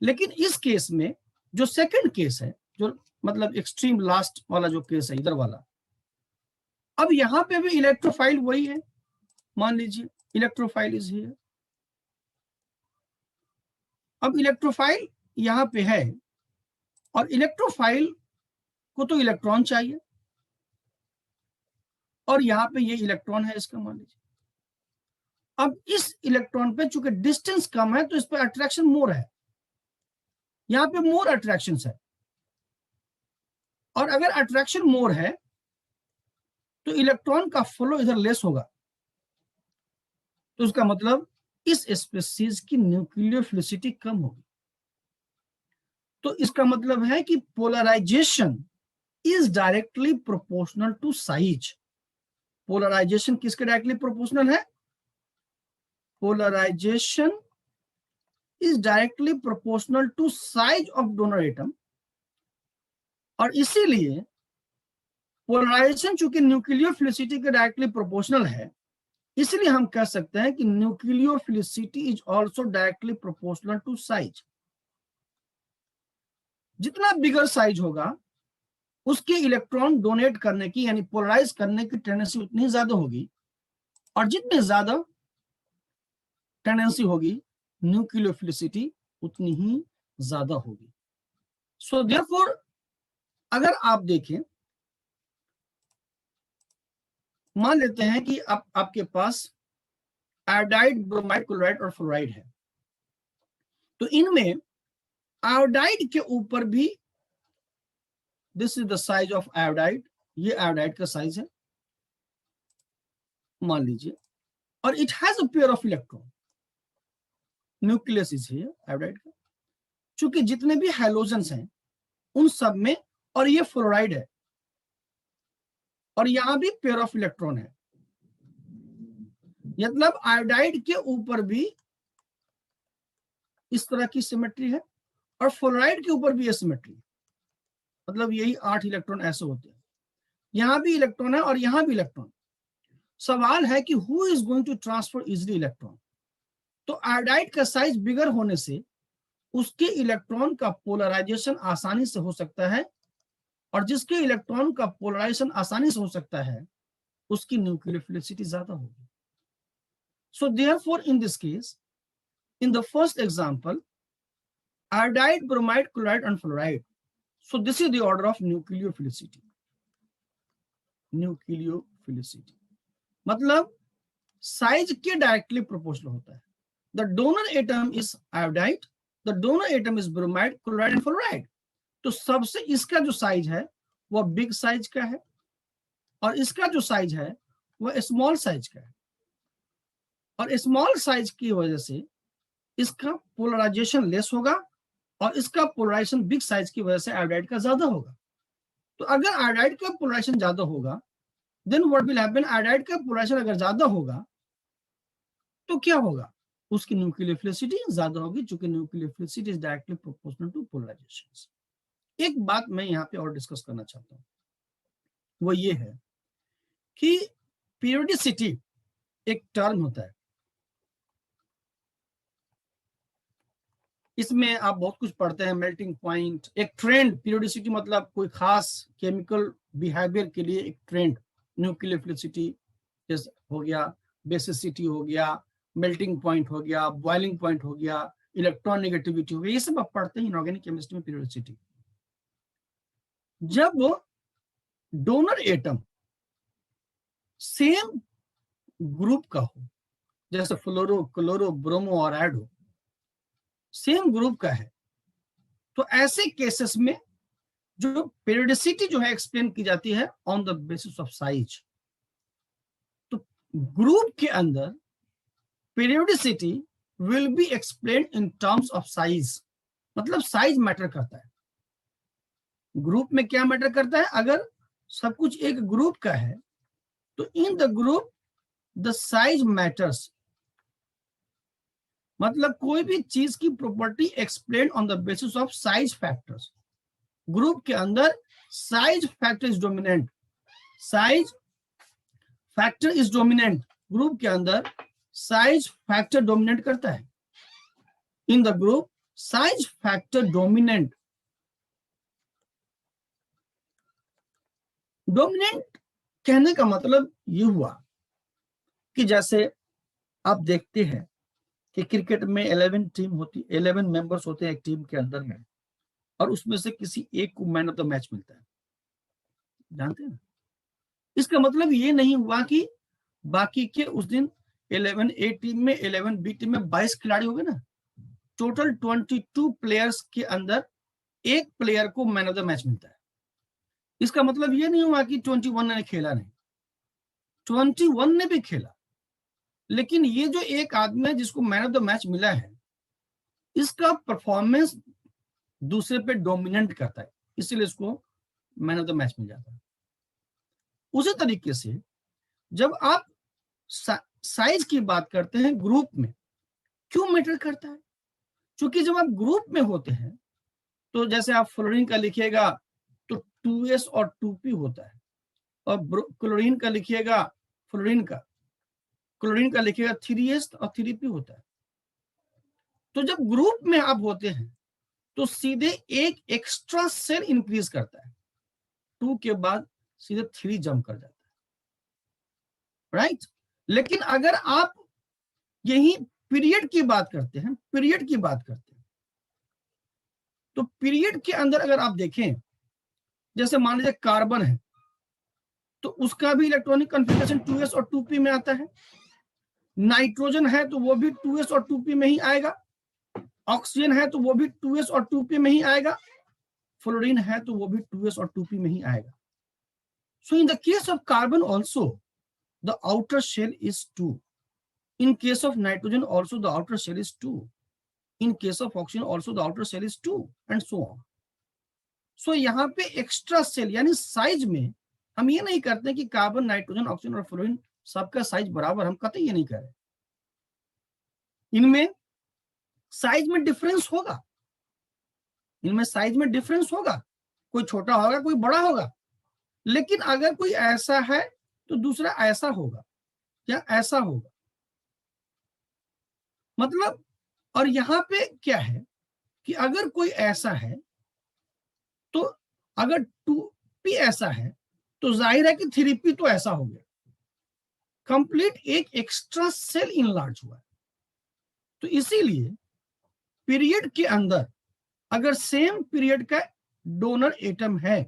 A: लेकिन इस केस में जो सेकंड केस है, जो मतलब एक्सट्रीम लास्ट वाला जो केस है इधर वाला, अब यहां पे भी इलेक्ट्रोफाइल वही है, मान लीजिए इलेक्ट्रोफाइल इज हियर। अब इलेक्ट्रोफाइल यहां पे है और इलेक्ट्रोफाइल को तो इलेक्ट्रॉन चाहिए, और यहां पे ये इलेक्ट्रॉन है इसका, मान लीजिए। अब इस इलेक्ट्रॉन पे चूंकि डिस्टेंस कम है तो इस पे अट्रैक्शन मोर है, यहां पे मोर अट्रैक्शन है, और अगर अट्रैक्शन मोर है तो इलेक्ट्रॉन का फ्लो इधर लेस होगा। तो उसका मतलब इस स्पीशीज की न्यूक्लियोफिलिसिटी कम होगी। तो इसका मतलब है कि polarisation is directly proportional to size. Polarisation किसके डायरेक्टली प्रोपोर्शनल है? Polarisation is directly proportional to size of donor atom, और इसीलिए पोलराइजेशन चूंकि न्यूक्लियोफिलिसिटी के डायरेक्टली प्रोपोर्शनल है, इसलिए हम कह सकते हैं कि nucleophilicity is also directly proportional to size. जितना बिगर साइज होगा उसके इलेक्ट्रॉन डोनेट करने की, यानी पोलराइज करने की टेंडेंसी उतनी ज्यादा होगी, और जितने ज्यादा टेंडेंसी होगी न्यूक्लियोफिलिसिटी उतनी ही ज्यादा होगी। सो देयरफॉर अगर आप देखें, मान लेते हैं कि आपके पास आयोडाइड, ब्रोमाइड, क्लोराइड और फ्लोराइड है, तो इनमें आयोडाइड के ऊपर भी, this is the size of iodide, ये आयोडाइड का साइज है मान लीजिए, और it has a pair of electron, nucleus is here iodide का। चूंकि जितने भी हैलोजेंस हैं उन सब में, और ये फ्लोराइड है और यहां भी पेयर ऑफ इलेक्ट्रॉन है, मतलब आयोडाइड के ऊपर भी इस तरह की सिमेट्री है और फ्लोराइड के ऊपर भी ये सिमेट्री है, मतलब यही 8 इलेक्ट्रॉन ऐसे होते हैं, यहां भी इलेक्ट्रॉन है और यहां भी इलेक्ट्रॉन। सवाल है कि who is going to transfer easily electron. तो आयोडाइड का साइज बिगर होने से उसके इलेक्ट्रॉन का पोलराइजेशन आसानी से हो सकता है, और जिसके इलेक्ट्रॉन का पोलराइजेशन आसानी से हो सकता है उसकी न्यूक्लियोफिलिसिटी ज्यादा होगी। So therefore in this case, in the first example, iodide, bromide, chloride and fluoride, so this is the order of nucleophilicity. Nucleophilicity मतलब साइज के डायरेक्टली प्रोपोर्शनल होता है। The donor atom is iodide, the donor atom is bromide, chloride and fluoride. तो सबसे इसका जो size है वह बिग साइज का है और इसका जो साइज है वह स्मॉल साइज का है, और स्मॉल साइज की वजह से इसका पोलराइजेशन लेस होगा और इसका पोलराइजेशन बिग साइज की वजह से आयोडाइड का ज्यादा होगा। तो अगर आयोडाइड का पोलराइजेशन ज्यादा होगा, then what will happen, iodide का पोलराइजेशन अगर ज्यादा होगा तो क्या होगा, उसकी न्यूक्लियोफिलिसिटी ज्यादा होगी, क्योंकि nucleophilicity is directly proportional to polarisation. एक बात मैं यहाँ पे और डिस्कस करना चाहता हूँ, वो ये है कि पीरियोडिसिटी एक टर्म होता है, इसमें आप बहुत कुछ पढ़ते हैं, मेल्टिंग पॉइंट, एक ट्रेंड। पीरियोडिसिटी मतलब कोई खास केमिकल बिहेवियर के लिए एक ट्रेंड, न्यूक्लियोफिलिसिटी हो गया, बेसिसिटी हो गया, मेल्टिंग पॉइंट हो गया, बॉइलिंग पॉइंट हो गया, इलेक्ट्रॉन नेगेटिविटी हो गया, ये सब आप पढ़ते हैं इनऑर्गेनिक केमिस्ट्री में पीरियोडिसिटी। जब डोनर एटम सेम ग्रुप का हो, जैसे फ्लोरो, क्लोरो, ब्रोमो और आयोडो सेम ग्रुप का है, तो ऐसे केसेस में जो पीरियोडिसिटी जो है एक्सप्लेन की जाती है on the basis of size. तो ग्रुप के अंदर periodicity will be explain in terms of size, मतलब साइज मैटर करता है। ग्रुप में क्या मैटर करता है, अगर सब कुछ एक ग्रुप का है तो इन the group the size matters, मतलब कोई भी चीज की property explain on the basis of size factors. Group के अंदर size factor is dominant, size factor is dominant, group के अंदर साइज फैक्टर डोमिनेट करता है। इन the group size factor dominant, dominant कहने का मतलब ये हुआ कि जैसे आप देखते हैं कि क्रिकेट में 11 टीम होती, 11 मेंबर्स होते हैं एक टीम के अंदर में, और उसमें से किसी एक को मैन ऑफ द मैच मिलता है, जानते हैं। इसका मतलब ये नहीं हुआ कि बाकी के उस दिन 11 ए टीम में 11 बी टीम में 22 खिलाड़ी हो गए ना, टोटल 22 प्लेयर्स के अंदर एक प्लेयर को मैन ऑफ द मैच मिलता है। इसका मतलब ये नहीं हुआ कि 21 ने खेला नहीं, 21 ने भी खेला, लेकिन ये जो एक आदमी है जिसको मैन ऑफ द मैच मिला है, इसका परफॉर्मेंस दूसरे पे डोमिनेंट करता है, इसलिए इसको मैन ऑफ द मैच मिल जाता है। उसी तरीके से जब आप साइज की बात करते हैं ग्रुप में, क्यों मैटर करता है, क्योंकि जब आप ग्रुप में होते हैं तो जैसे आप फ्लोरीन का लिखिएगा तो 2s और 2p होता है, और क्लोरीन का लिखिएगा, क्लोरीन का लिखिएगा 3s और 3p होता है। तो जब ग्रुप में आप होते हैं तो सीधे एक एक्स्ट्रा सेल इंक्रीज करता है, 2 के बाद सीधे 3 जंप कर जाता है, राइट। लेकिन अगर आप यही पीरियड की बात करते हैं, पीरियड की बात करते हैं, तो पीरियड के अंदर अगर आप देखें, जैसे मान लीजिए कार्बन है, तो उसका भी इलेक्ट्रॉनिक कॉन्फ़िगरेशन 2s और 2p में आता है। नाइट्रोजन है तो वो भी 2s और 2p में ही आएगा। ऑक्सीजन है तो वो भी 2s और 2p में ही आएगा। फ्लोरीन है तो वो भी 2s और 2p में ही आएगा। So in the case of carbon also the outer shell is 2। In case of nitrogen also the outer shell is 2. In case of oxygen also the outer shell is 2 and so on. So यहाँ पे extra cell यानी size में हम ये नहीं करते कि carbon, nitrogen, oxygen और फ्लोरीन सबका साइज बराबर, हम कतई ये नहीं कर रहे। इनमें साइज में डिफरेंस होगा, इनमें साइज में डिफरेंस होगा, कोई छोटा होगा कोई बड़ा होगा, लेकिन अगर कोई ऐसा है तो दूसरा ऐसा होगा या ऐसा होगा, मतलब। और यहां पे क्या है कि अगर कोई ऐसा है तो अगर 2p ऐसा है तो जाहिर है कि 3p तो ऐसा हो गया, कंप्लीट एक एक्स्ट्रा सेल इनलार्ज हुआ है। तो इसीलिए पीरियड के अंदर अगर सेम पीरियड का डोनर एटम है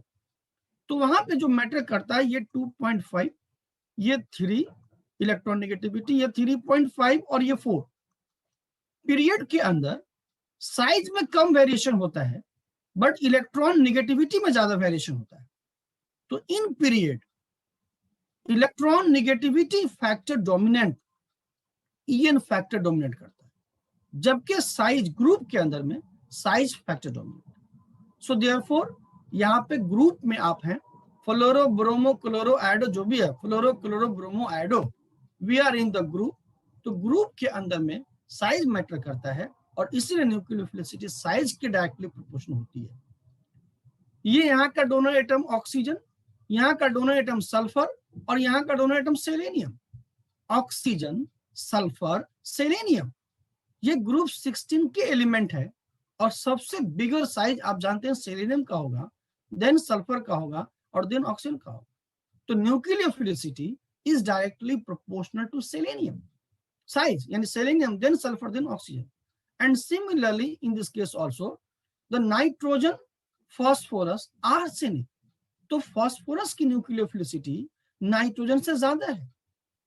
A: तो वहां पे जो मैटर करता है ये 2.5, ये 3 इलेक्ट्रॉन नेगेटिविटी, ये 3.5 और ये 4। पीरियड के अंदर साइज में कम वेरिएशन होता है बट इलेक्ट्रॉन नेगेटिविटी में ज्यादा वेरिएशन होता है। तो in period electron negativity factor dominant, EN factor dominate करता है, जबकि साइज ग्रुप के अंदर में size factor dominate. So therefore यहाँ पे ग्रुप में आप हैं फ्लोरो ब्रोमो क्लोरो आयोडो, जो भी है fluoro chloro bromo iodo, we are in the group. तो ग्रुप के अंदर में साइज मैटर करता है और इसीलिए न्यूक्लियोफिलिसिटी साइज के डायरेक्टली प्रोपोर्शनल होती है। ये यहाँ का डोनर एटम ऑक्सीजन, यहाँ का डोनर एटम सल्फर और यहाँ का donor atom selenium. Oxygen, sulphur, selenium, ये ग्रुप 16 के एलिमेंट है और सबसे बिगर साइज आप जानते हैं सेलेनियम का होगा, देन सल्फर का होगा और देन ऑक्सीजन का होगा। तो nucleophilicity is directly proportional to selenium size, यानी selenium then sulphur then oxygen. And similarly in this case also the nitrogen, phosphorus, arsenic, तो फास्फोरस की न्यूक्लियोफिलिसिटी नाइट्रोजन से ज्यादा है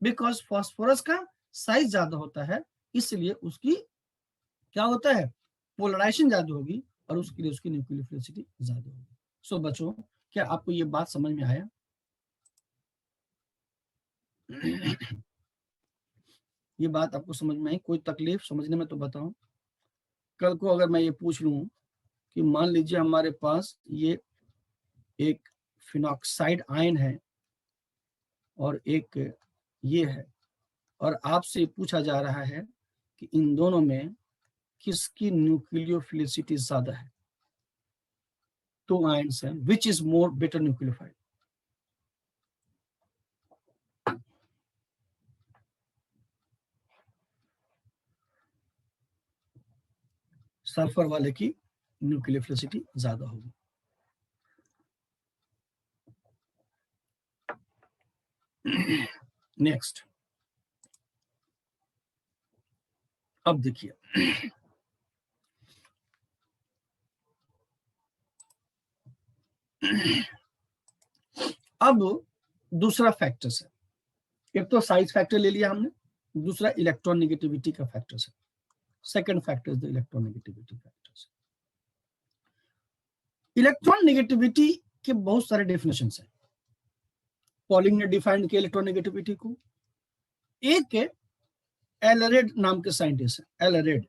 A: बिकॉज फास्फोरस का साइज ज्यादा होता है, इसलिए उसकी क्या होता है, पोलराइजेशन ज्यादा होगी और उसके लिए उसकी न्यूक्लियोफिलिसिटी ज्यादा होगी। सो बच्चों, क्या आपको ये बात समझ में आया? ये बात आपको समझ में आई? कोई तकलीफ समझने में तो बताओ। कल को अगर मैं ये पूछ लूं कि मान लीजिए हमारे पास ये एक फिनॉक्साइड आयन है और एक ये है, और आपसे पूछा जा रहा है कि इन दोनों में किसकी न्यूक्लियोफिलिसिटी ज्यादा है, दो आयन्स हैं, which is more better nucleophile? Sulphur वाले की न्यूक्लियोफिलिसिटी ज्यादा होगी। नेक्स्ट, अब देखिए अब दूसरा फैक्टर्स है, एक तो साइज फैक्टर ले लिया हमने, दूसरा इलेक्ट्रॉन नेगेटिविटी का फैक्टर्स है। Second factor is the electron negativity factors. Electron negativity के बहुत सारे डेफिनेशंस हैं। पॉलिंग ने डिफाइंड किया इलेक्ट्रॉन नेगेटिविटी को। एक एलरेड नाम के साइंटिस्ट है, एलरेड।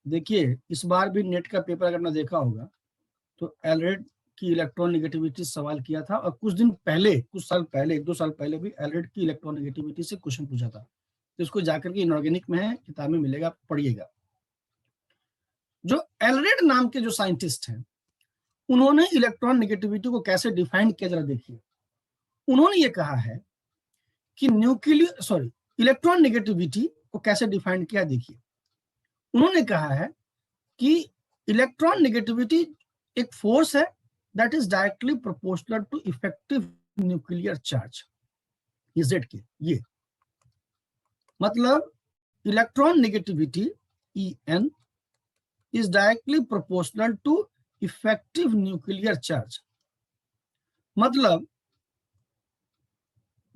A: देखिए इस बार भी नेट का पेपर अगर आपने देखा होगा तो एलरेड की इलेक्ट्रॉन नेगेटिविटी सवाल किया था, और कुछ दिन पहले, कुछ साल पहले, 1-2 साल पहले भी एलरेड की इलेक्ट्रॉन नेगेटिविटी से क्वेश्चन पूछा था। तो इसको जाकर के इनऑर्गेनिक में है, किताब में मिलेगा, पढ़िएगा। जो एलरेड नाम के जो साइंटिस्ट हैं उन्होंने इलेक्ट्रॉन नेगेटिविटी को कैसे डिफाइन किया, जरा देखिए। उन्होंने ये कहा है कि इलेक्ट्रॉन नेगेटिविटी को कैसे डिफाइन किया, देखिए। उन्होंने कहा है कि इलेक्ट्रॉन नेगेटिविटी एक फोर्स है that is directly proportional to effective nuclear charge, ये जेड के, ये मतलब electron negativity En is directly proportional to effective nuclear charge। मतलब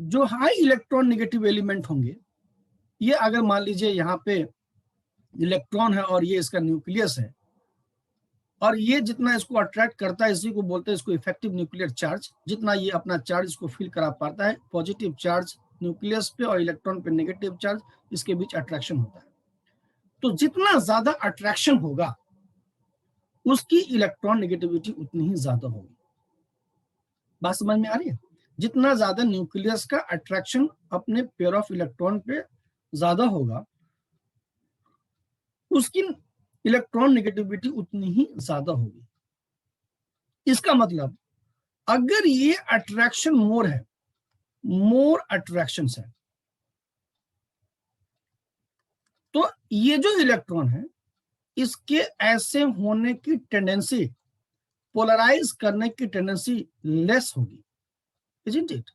A: जो हाई इलेक्ट्रॉन नेगेटिव एलिमेंट होंगे, ये अगर मान लीजिए यहाँ पे इलेक्ट्रॉन है और ये इसका न्यूक्लियस है, और ये जितना इसको अट्रैक्ट करता है, इसी को बोलते हैं इसको इफेक्टिव न्यूक्लियर चार्ज। जितना ये अपना चार्ज इसको फील करा पाता है, पॉजिटिव चार्ज न्यूक्लियस पे और इलेक्ट्रॉन पे नेगेटिव चार्ज, इसके बीच अट्रैक्शन होता है। तो जितना ज्यादा अट्रैक्शन होगा उसकी इलेक्ट्रॉन नेगेटिविटी उतनी ही ज्यादा होगी। बात समझ में आ रही है? जितना ज्यादा न्यूक्लियस का अट्रैक्शन अपने पेयर ऑफ इलेक्ट्रॉन पे ज्यादा होगा, उसकी इलेक्ट्रॉन नेगेटिविटी उतनी ही ज्यादा होगी। इसका मतलब अगर ये अट्रैक्शन मोर है, मोर अट्रैक्शन है, तो ये जो इलेक्ट्रॉन है इसके ऐसे होने की टेंडेंसी, पोलराइज करने की टेंडेंसी लेस होगी, इजंट इट?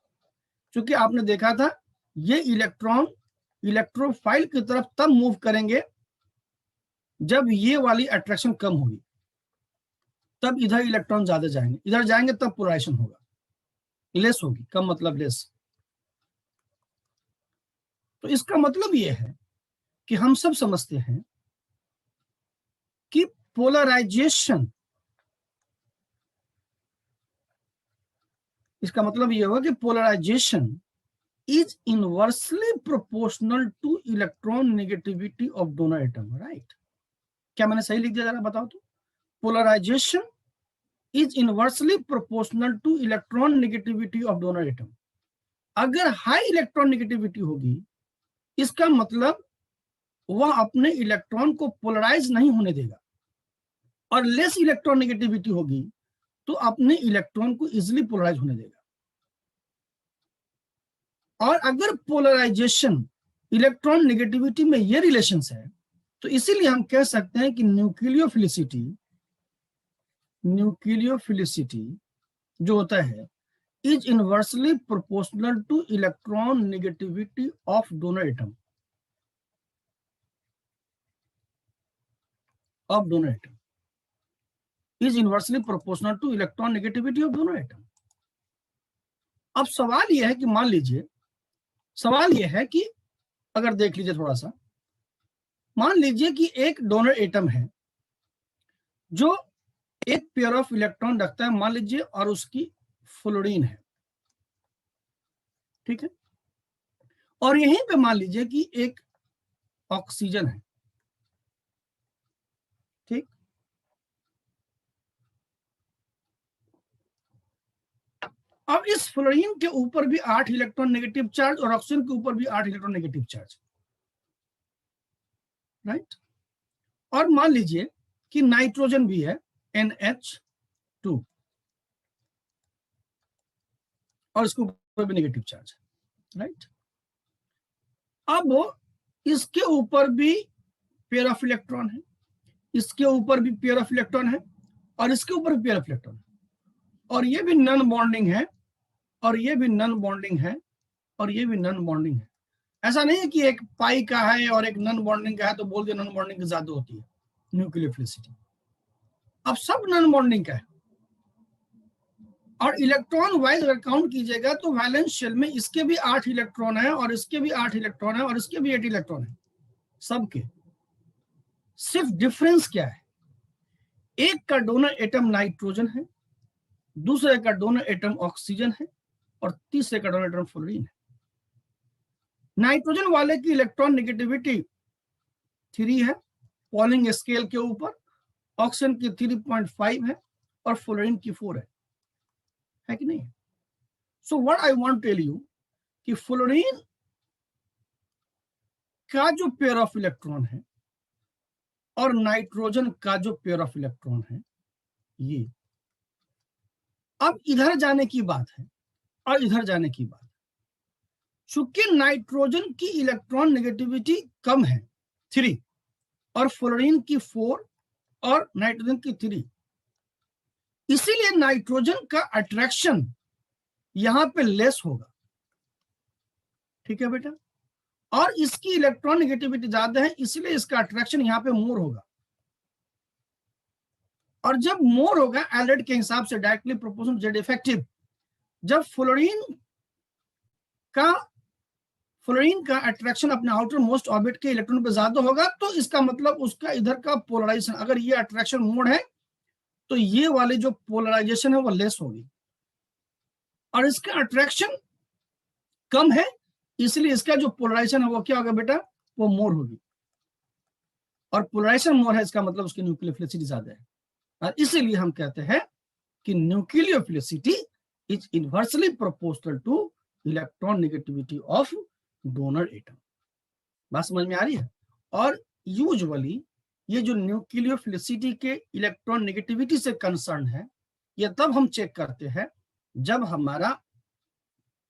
A: क्योंकि आपने देखा था ये इलेक्ट्रॉन इलेक्ट्रोफाइल की तरफ तब मूव करेंगे जब ये वाली अट्रैक्शन कम होगी, तब इधर इलेक्ट्रॉन ज्यादा जाएंगे, इधर जाएंगे तब पोलराइजेशन होगा, लेस होगी, कम मतलब लेस। तो इसका मतलब ये है कि हम सब समझते हैं कि पोलराइजेशन, इसका मतलब ये होगा कि polarisation is inversely proportional to electron negativity of donor atom, right? क्या मैंने सही लिख दिया, जरा बताओ तो? Polarisation is inversely proportional to electron negativity of donor atom. अगर हाई इलेक्ट्रॉन नेगेटिविटी होगी, इसका मतलब वह अपने इलेक्ट्रॉन को पोलराइज नहीं होने देगा, और लेस इलेक्ट्रॉन नेगेटिविटी होगी तो अपने इलेक्ट्रॉन को इजिली पोलराइज होने देगा। और अगर पोलराइजेशन इलेक्ट्रॉन नेगेटिविटी में ये रिलेशन है, तो इसीलिए हम कह सकते हैं कि न्यूक्लियोफिलिसिटी जो होता है is inversely proportional to electron negativity of donor atom, is inversely proportional to electron negativity of donor atom. अब सवाल यह है कि मान लीजिए, सवाल यह है कि अगर देख लीजिए थोड़ा सा, मान लीजिए कि एक डोनर एटम है जो एक पेयर ऑफ इलेक्ट्रॉन रखता है, मान लीजिए, और उसकी फ्लोरीन है, ठीक है? और यहीं पे मान लीजिए कि एक ऑक्सीजन है, ठीक? अब इस फ्लोरीन के ऊपर भी 8 इलेक्ट्रॉन नेगेटिव चार्ज और ऑक्सीजन के ऊपर भी 8 इलेक्ट्रॉन नेगेटिव चार्ज, राइट? और मान लीजिए कि नाइट्रोजन भी है, NH2, और इसके ऊपर भी नेगेटिव चार्ज, राइट? अब इसके ऊपर भी पेयर ऑफ इलेक्ट्रॉन है, इसके ऊपर भी पेयर ऑफ इलेक्ट्रॉन है, और इसके ऊपर भी पेयर ऑफ इलेक्ट्रॉन है, और ये भी नॉन बॉन्डिंग है, और ये भी नॉन बॉन्डिंग है, और ये भी नॉन बॉन्डिंग है। ऐसा नहीं है कि एक पाई का है और एक नॉन बॉन्डिंग का है तो बोल दिया नॉन बॉन्डिंग की ज्यादा होती है न्यूक्लियोफिलिसिटी। अब सब नॉन बॉन्डिंग का है, और इलेक्ट्रॉन वाइज अगर काउंट कीजिएगा तो वैलेंस शेल में इसके भी 8 इलेक्ट्रॉन है, और इसके भी 8 इलेक्ट्रॉन है, और इसके भी 8 इलेक्ट्रॉन है, सबके। सिर्फ डिफरेंस क्या है? एक का डोनर एटम नाइट्रोजन है, दूसरे का डोनर एटम ऑक्सीजन है, और तीसरे का डोनर एटम फ्लोरीन है। नाइट्रोजन वाले की इलेक्ट्रॉन नेगेटिविटी 3 है पॉलिंग स्केल के ऊपर, ऑक्सीजन की 3.5 है, और फ्लोरीन की 4 है कि नहीं? So what I want to tell you कि फ्लोरीन का जो पेयर ऑफ इलेक्ट्रॉन है और नाइट्रोजन का जो पेयर ऑफ इलेक्ट्रॉन है, ये अब इधर जाने की बात है और इधर जाने की बात है। चूंकि नाइट्रोजन की इलेक्ट्रॉन नेगेटिविटी कम है 3, और फ्लोरीन की 4 और नाइट्रोजन की 3, इसीलिए नाइट्रोजन का अट्रैक्शन यहां पे लेस होगा, ठीक है बेटा? और इसकी इलेक्ट्रॉन नेगेटिविटी ज्यादा है, इसलिए इसका अट्रैक्शन यहाँ पे मोर होगा। और जब मोर होगा एल्डेड के हिसाब से डायरेक्टली प्रोपोर्शनल जेड इफेक्टिव, जब फ्लोरीन का अट्रैक्शन अपने आउटर मोस्ट ऑर्बिट के इलेक्ट्रॉन पे ज्यादा होगा, तो इसका मतलब उसका इधर का पोलराइजेशन, अगर ये अट्रैक्शन मोड है तो ये वाली जो पोलराइजेशन है वो लेस होगी, और इसका अट्रैक्शन कम है, इसलिए इसका जो पोलराइजेशन है वो क्या होगा बेटा, वो मोर होगी। और पोलराइजेशन मोर है, इसका मतलब उसकी न्यूक्लियोफिलिसिटी ज्यादा है, और इसीलिए हम कहते हैं कि nucleophilicity is inversely proportional to electron negativity of donor atom. बात समझ में आ रही है? और यूजुअली ये जो न्यूक्लियोफिलिसिटी के इलेक्ट्रॉन नेगेटिविटी से कंसर्न है, ये तब हम चेक करते हैं जब हमारा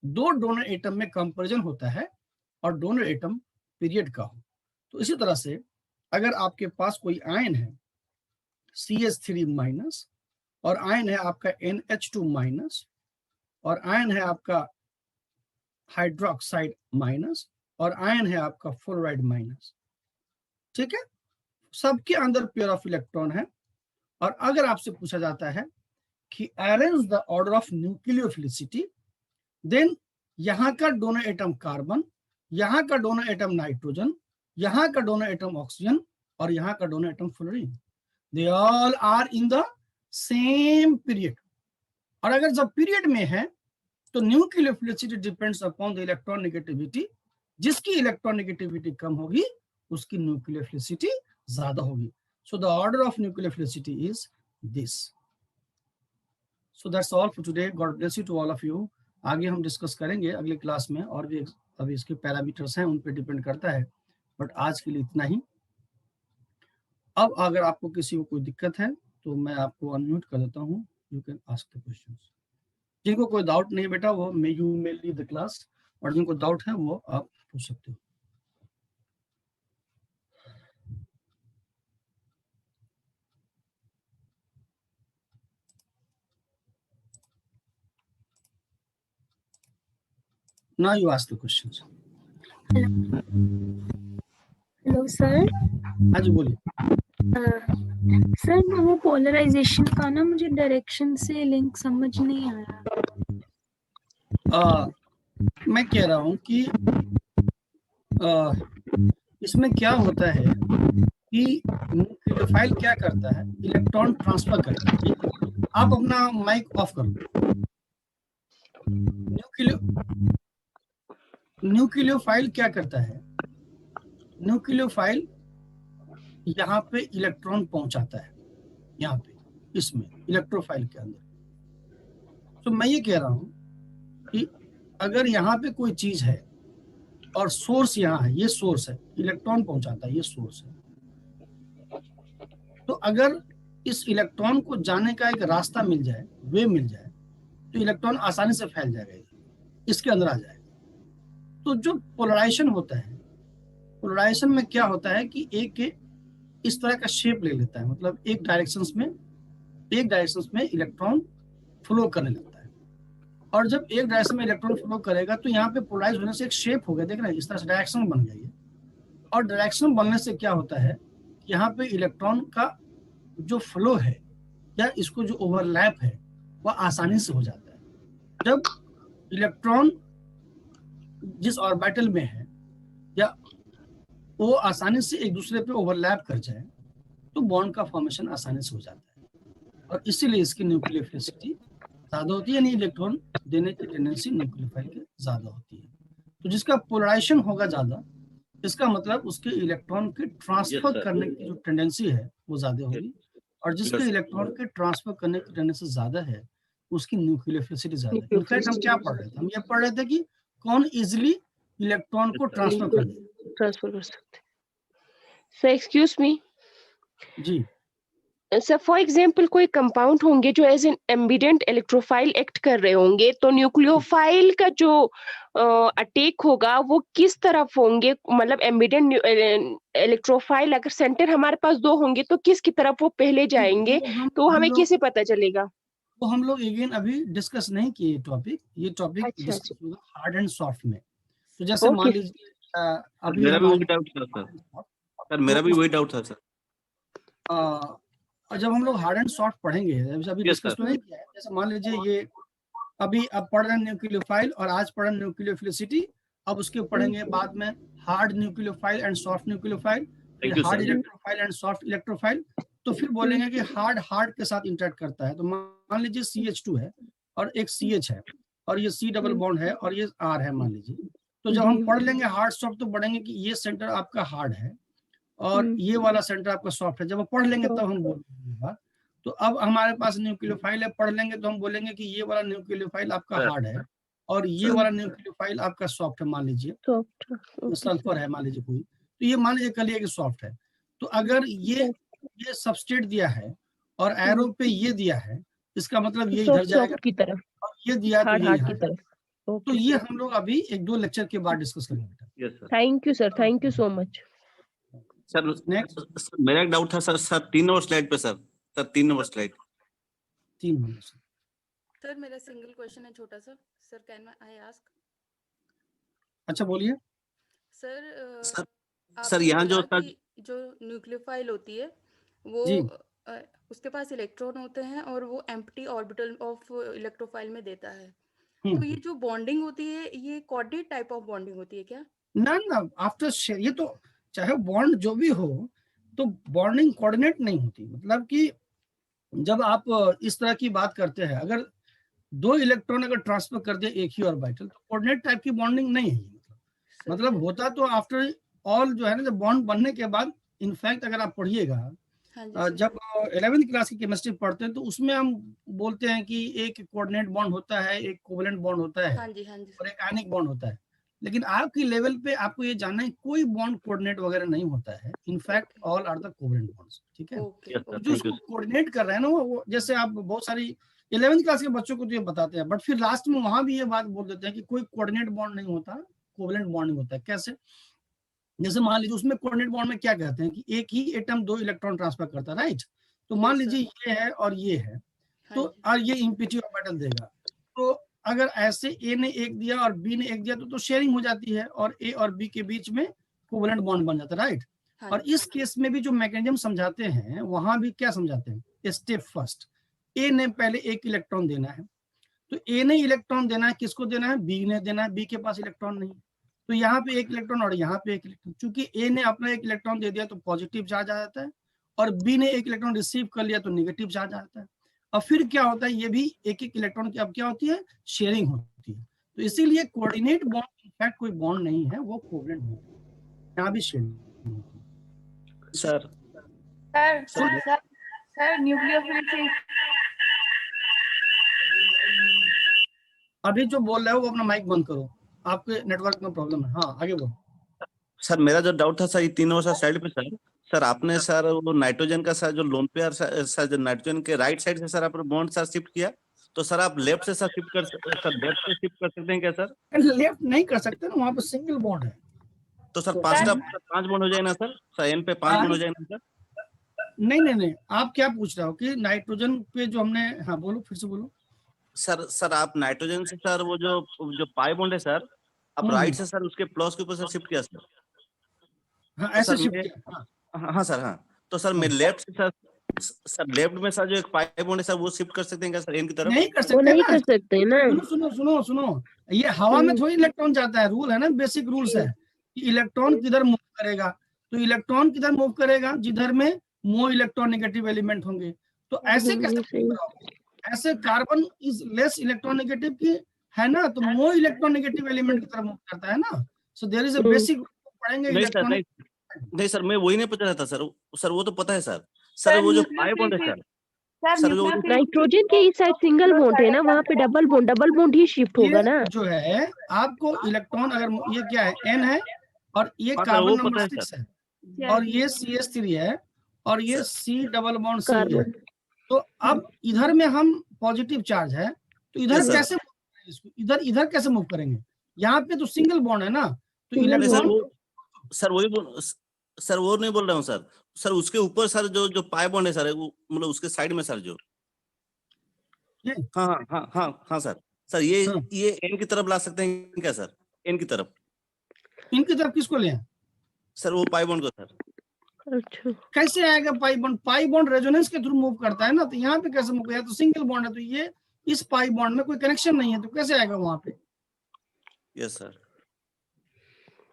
A: दो डोनर एटम में कंपैरिजन होता है और डोनर एटम पीरियड का हो। तो इसी तरह से अगर आपके पास कोई आयन है CH3- और आयन है आपका NH2- और आयन है आपका हाइड्रोक्साइड माइनस और आयन है आपका फ्लोराइड माइनस, ठीक है, सबके अंदर पेयर ऑफ इलेक्ट्रॉन है। और अगर आपसे पूछा जाता है कि arrange the order of nucleophilicity, then यहां का डोनर एटम कार्बन, यहां का डोनर एटम नाइट्रोजन, यहां का डोनर एटम ऑक्सीजन और यहां का donor atom fluorine, they all are in the same period. और अगर जब पीरियड में है तो nucleophilicity depends upon the electron negativity, जिसकी इलेक्ट्रॉन नेगेटिविटी कम होगी उसकी न्यूक्लियोफिलिसिटी ज्यादा होगी। So the order of nucleophilicity is this. So that's all for today, god bless you to all of you. आगे हम डिस्कस करेंगे अगले क्लास में, और भी अभी इसके पैरामीटर्स हैं उन पे डिपेंड करता है, बट आज के लिए इतना ही। अब अगर आपको किसी को कोई दिक्कत है तो मैं आपको अनम्यूट कर देता हूँ, you can ask the questions. जिनको कोई डाउट नहीं बेटा वो you may leave the class, और जिनको डाउट है वो आप पूछ सकते हो। Now you ask the questions.
B: Hello sir.
A: हाँ जी बोलिए।
B: सर वो पोलराइजेशन का ना मुझे डायरेक्शन से लिंक समझ नहीं आ रहा।
A: मैं कह रहा हूँ कि इसमें क्या होता है कि न्यूक्लियोफाइल क्या करता है, इलेक्ट्रॉन ट्रांसफर करता है। आप अपना माइक ऑफ कर लो। न्यूक्लियोफाइल क्या करता है, न्यूक्लियोफाइल यहाँ पे इलेक्ट्रॉन पहुंचाता है, यहाँ पे इसमें इलेक्ट्रोफाइल के अंदर। तो मैं ये कह रहा हूँ कि अगर यहाँ पे कोई चीज है और सोर्स यहाँ है, ये सोर्स है, इलेक्ट्रॉन पहुंचाता है, ये सोर्स है, तो अगर इस इलेक्ट्रॉन को जाने का एक रास्ता मिल जाए, वे मिल जाए, तो इलेक्ट्रॉन आसानी से फैल जाएगा, इसके अंदर आ जाएगा। तो जो पोलराइजेशन होता है, पोलराइजेशन में क्या होता है कि एक इस तरह का शेप ले लेता है, मतलब एक डायरेक्शन में इलेक्ट्रॉन फ्लो करने लगता है। और जब एक डायरेक्शन में इलेक्ट्रॉन फ्लो करेगा तो यहाँ पे पोलराइज होने से एक शेप हो गया, देख रहे हैं, इस तरह से डायरेक्शन बन गई है। और डायरेक्शन बनने से क्या होता है, यहाँ पे इलेक्ट्रॉन का जो फ्लो है या इसको जो ओवरलैप है वह आसानी से हो जाता है। जब इलेक्ट्रॉन जिस ऑर्बिटल में है या वो आसानी से एक दूसरे पे ओवरलैप कर जाए तो बॉन्ड का फॉर्मेशन आसानी से हो जाता है, और इसीलिए इसकी न्यूक्लियोफिलिसिटी ज्यादा होती है, यानी इलेक्ट्रॉन देने की टेंडेंसी न्यूक्लियोफाइल की ज्यादा होती है। तो जिसका पोलराइजेशन होगा ज्यादा, इसका मतलब उसके इलेक्ट्रॉन के ट्रांसफर करने की जो टेंडेंसी है वो ज्यादा होगी, और जिसके इलेक्ट्रॉन के ट्रांसफर करने की टेंडेंसी ज्यादा है उसकी न्यूक्लियोफिलिसिटी ज्यादा है। इनफैक्ट हम क्या पढ़ रहे थे, हम ये पढ़ रहे थे कि कौन इजिली इलेक्ट्रॉन को ट्रांसफर कर
B: सकते। सर एक्सक्यूज मी
A: जी
B: सर, फॉर एग्जाम्पल कोई कंपाउंड होंगे जो as an ambident electrophile act कर रहे होंगे, तो न्यूक्लियोफाइल का जो अटैक होगा वो किस तरफ होंगे, मतलब एम्बिडेंट इलेक्ट्रोफाइल अगर सेंटर हमारे पास दो होंगे तो किसकी तरफ वो पहले जाएंगे, तो हमें कैसे पता चलेगा?
A: तो हम लोग अगेन अभी डिस्कस नहीं किए टॉपिक, ये टॉपिक डिस्कस होगा हार्ड एंड सॉफ्ट में। तो जैसे मान लीजिए अभी
C: मेरा
A: हम
C: भी
A: आगे
C: वही डाउट था सर। सर मेरा भी वही डाउट था सर।
A: और जब हम लोग हार्ड एंड सॉफ्ट पढ़ेंगे, जैसे अभी
C: Yes,
A: डिस्कस
C: sir.
A: तो नहीं किया है, जैसे मान लीजिए ये अभी अब पढ़ रहे हैं न्यूक्लियोफाइल और आज पढ़ रहे हैं न्यूक्लियोफिलिसिटी, अब उसके पढ़ेंगे बाद में hard nucleophile and soft nucleophile, फिर
C: Thank you,
A: hard
C: sir.
A: Electrophile and soft electrophile. तो फिर बोलेंगे कि हार्ड के साथ इंटरेक्ट करता है। तो मान लीजिए CH2 है और एक CH है और ये C डबल बॉन्ड है और ये R है मान लीजिए। तो जब हम पढ़ लेंगे हार्ड सॉफ्ट तो पढ़ेंगे कि ये सेंटर आपका हार्ड है और ये वाला सेंटर आपका सॉफ्ट है। जब पढ़ लेंगे तब हम बोलेंगे। तो अब हमारे पास न्यूक्लियोफाइल है, पढ़ लेंगे तो हम बोलेंगे कि ये वाला न्यूक्लियोफाइल आपका हार्ड है और ये वाला न्यूक्लियोफाइल आपका सॉफ्ट है मान लीजिए, सल्फर है मान लीजिए कोई, तो ये मान लीजिए कलिए कि सॉफ्ट है। तो अगर ये सबस्ट्रेट दिया है और एरो पे ये दिया है, इसका मतलब ये इधर जाएगा
B: की तरफ,
A: और ये दिया तो
B: हार्ड
A: ये
B: हार्ड
A: यहाँ
B: की
A: जाएगा।
B: तरफ।
A: तो ये हम लोग अभी 1-2 लेक्चर के बाद डिस्कस करेंगे बेटा।
C: Yes, sir.
B: Thank you sir, thank you so much.
C: Sir
A: next
C: sir, मेरा एक डाउट था सर 3 नंबर स्लाइड पे सर 3 नंबर स्लाइड।
A: 3 मिनट से।
D: सर मेरा सिंगल क्वेश्चन है छोटा सा। Sir can I ask?
A: अच्छा बोलिए।
D: सर
C: सर
D: आपने
C: यहाँ
D: बोला
C: जो
D: कि जो न्यूक्लियोफाइल होती है वो
A: जी।
D: उसके पास इलेक्ट्रॉन होते हैं और वो एम्प्टी ऑर्बिटल ऑफ इलेक्ट्रोफाइल में देता है।
A: हम्म।
D: तो ये जो बॉन्डिंग होती है ये कोऑर्डिनेट टाइप ऑफ बॉन्डिंग होती है क्या?
A: ना आफ्टर ये तो चाहे बॉन्ड जो भी हो तो बॉन्डिंग कोऑर्डिनेट नहीं होती। मतलब कि जब आप इस तरह की बात करते हैं, अगर 2 इलेक्ट्रॉन अगर ट्रांसफर कर दिए एक ही ऑर्बिटल तो कोऑर्डिनेट टाइप की बॉन्डिंग नहीं है। मतलब होता तो आफ्टर ऑल जो है ना, जब बॉन्ड बनने के बाद, इनफैक्ट अगर आप पढ़िएगा
D: हाँ जी सर।
A: जब 11वीं क्लास की केमिस्ट्री पढ़ते हैं तो उसमें हम बोलते हैं कि एक कोऑर्डिनेट बॉन्ड होता है, एक कोवलेंट बॉन्ड होता है
D: हाँ जी हाँ जी
A: और
D: सर।
A: एक आयनिक बॉन्ड होता है। लेकिन आपकी लेवल पे आपको ये जानना है कोई बॉन्ड कोऑर्डिनेट वगैरह नहीं होता है। In fact all are the covalent bonds. ठीक है।
D: Okay
C: Yes, sir.
A: तो जो
C: Thank you.
A: उसको कोऑर्डिनेट कर रहे हैं ना वो जैसे आप बहुत सारी 11वीं क्लास के बच्चों को तो ये बताते हैं, बट फिर लास्ट में वहां भी ये बात बोल देते हैं कि कोई कोऑर्डिनेट बॉन्ड नहीं होता, कोवलेंट बॉन्ड नहीं होता है। कैसे? जैसे मान लीजिए उसमें कोऑर्डिनेट बॉन्ड में क्या कहते हैं कि एक ही एटम 2 इलेक्ट्रॉन ट्रांसफर करता है, राइट? तो मान
D: Yes,
A: लीजिए
D: sir.
A: ये है और ये है, तो
D: हाँ जी
A: और ये इम्पिटी ऑर्बिटल देगा। तो अगर ऐसे ए ने एक दिया और बी ने एक दिया तो शेयरिंग हो जाती है और ए और बी के बीच में कोवलेंट बॉन्ड बन जाता है, राइट?
D: हाँ
A: और
D: जी
A: इस केस में भी जो मैकेनिज्म समझाते हैं वहां भी क्या समझाते हैं, स्टेप फर्स्ट ए ने पहले एक इलेक्ट्रॉन देना है। तो ए ने इलेक्ट्रॉन देना है, किसको देना है? बी ने देना है। बी के पास इलेक्ट्रॉन नहीं, तो यहाँ पे एक इलेक्ट्रॉन और यहाँ पे एक इलेक्ट्रॉन। चूंकि ए ने अपना एक इलेक्ट्रॉन दे दिया तो पॉजिटिव चार्ज आ जाता है और बी ने एक इलेक्ट्रॉन रिसीव कर लिया तो नेगेटिव चार्ज आ जाता है। और फिर क्या होता है, ये भी एक एक इलेक्ट्रॉन की अब क्या होती है, शेयरिंग होती है। तो इसीलिए कोऑर्डिनेट बॉन्ड इनफैक्ट कोई बॉन्ड नहीं है, वो कोवलेंट बॉन्ड है। यहाँ भी शेयरिंग होती है।
C: सर
E: सर न्यूक्लियोफाइल से
A: अभी जो बोल रहे हो वो अपना माइक बंद करो, आपके नेटवर्क में प्रॉब्लम है। हाँ आगे बोलो।
C: सर मेरा जो डाउट था सर ये 3 नंबर स्लाइड पे सर आपने सर वो नाइट्रोजन का सर जो लोन पेयर सर जो नाइट्रोजन के राइट साइड से सर आपने बॉन्ड सर शिफ्ट किया, तो सर आप लेफ्ट से सर शिफ्ट कर सर लेफ्ट से शिफ्ट कर सकते हैं क्या सर?
A: लेफ्ट नहीं कर सकते ना, वहाँ पे सिंगल बॉन्ड है।
C: तो सर 5 बॉन्ड हो जाए ना सर एन पे 5 बॉन्ड हो जाए ना सर?
A: नहीं, आप क्या पूछ रहे हो कि नाइट्रोजन पे जो हमने, हाँ बोलो फिर से बोलो।
C: सर आप नाइट्रोजन से सर वो जो पाई बॉन्ड है सर आप राइट से सर उसके प्लस के ऊपर सर शिफ्ट किया सर।
A: हाँ
C: तो
A: ऐसे
C: सर
A: शिफ्ट
C: मैं
A: किया।
C: हाँ सर हाँ, तो सर मैं लेफ्ट से सर लेफ्ट में सर जो एक पाई बॉन्ड है सर वो शिफ्ट कर सकते हैं क्या सर एन की तरफ?
A: नहीं कर
B: वो
A: सकते
B: नहीं
A: ना।
B: कर सकते ना।
A: सुनो, ये हवा में थोड़ी इलेक्ट्रॉन जाता है। रूल है ना, बेसिक रूल्स है कि इलेक्ट्रॉन किधर मूव करेगा। तो इलेक्ट्रॉन किधर मूव करेगा, जिधर में मोर इलेक्ट्रॉन नेगेटिव एलिमेंट होंगे। तो ऐसे कैसे move करोगे? ऐसे carbon is less electron negative की है ना, तो मोर इलेक्ट्रॉन नेगेटिव एलिमेंट की तरफ मूव करता है ना। So there is a basic, पढ़ेंगे
C: नहीं सर
A: इलेक्ट्रॉनिक।
C: नहीं सर मैं वही नहीं पूछ रहा था सर वो तो पता है सर वो जो पाई बॉन्ड है सर वो
B: नाइट्रोजन के इस साइड सिंगल बॉन्ड है ना, वहाँ पे डबल बॉन्ड ही शिफ्ट होगा ना।
A: जो है आपको इलेक्ट्रॉन, अगर ये क्या है, एन है और ये
C: हाँ सर,
A: कार्बन
C: वो
A: नंबर
C: पता है
A: 6 है और ये CH3 है और ये C डबल बॉन्ड C है।
B: कार्बन
A: तो अब इधर में हम पॉजिटिव चार्ज है तो इधर
C: Yes, sir.
A: कैसे move करेंगे इसको, इधर कैसे मूव करेंगे? यहाँ पे तो सिंगल बॉन्ड है ना, तो
B: Single
C: नहीं सर
A: इलेक्ट्रॉन
C: वो सर वही बोल सर वो नहीं बोल रहा हूँ सर उसके ऊपर सर जो पाई बॉन्ड है सर वो मतलब उसके साइड में सर जो
A: ये
C: हाँ सर ये
A: हाँ।
C: ये एन की तरफ ला सकते हैं क्या सर? एन की तरफ
A: इनकी तरफ किसको लें?
C: सर वो पाई बॉन्ड को सर।
B: अच्छा,
A: कैसे आएगा pi bond? Pi bond resonance के थ्रू मूव करता है ना, तो यहाँ पे कैसे मूव? या तो सिंगल बॉन्ड है, तो ये इस पाई बॉन्ड में कोई कनेक्शन नहीं है, तो कैसे आएगा वहां पे?
C: Yes sir.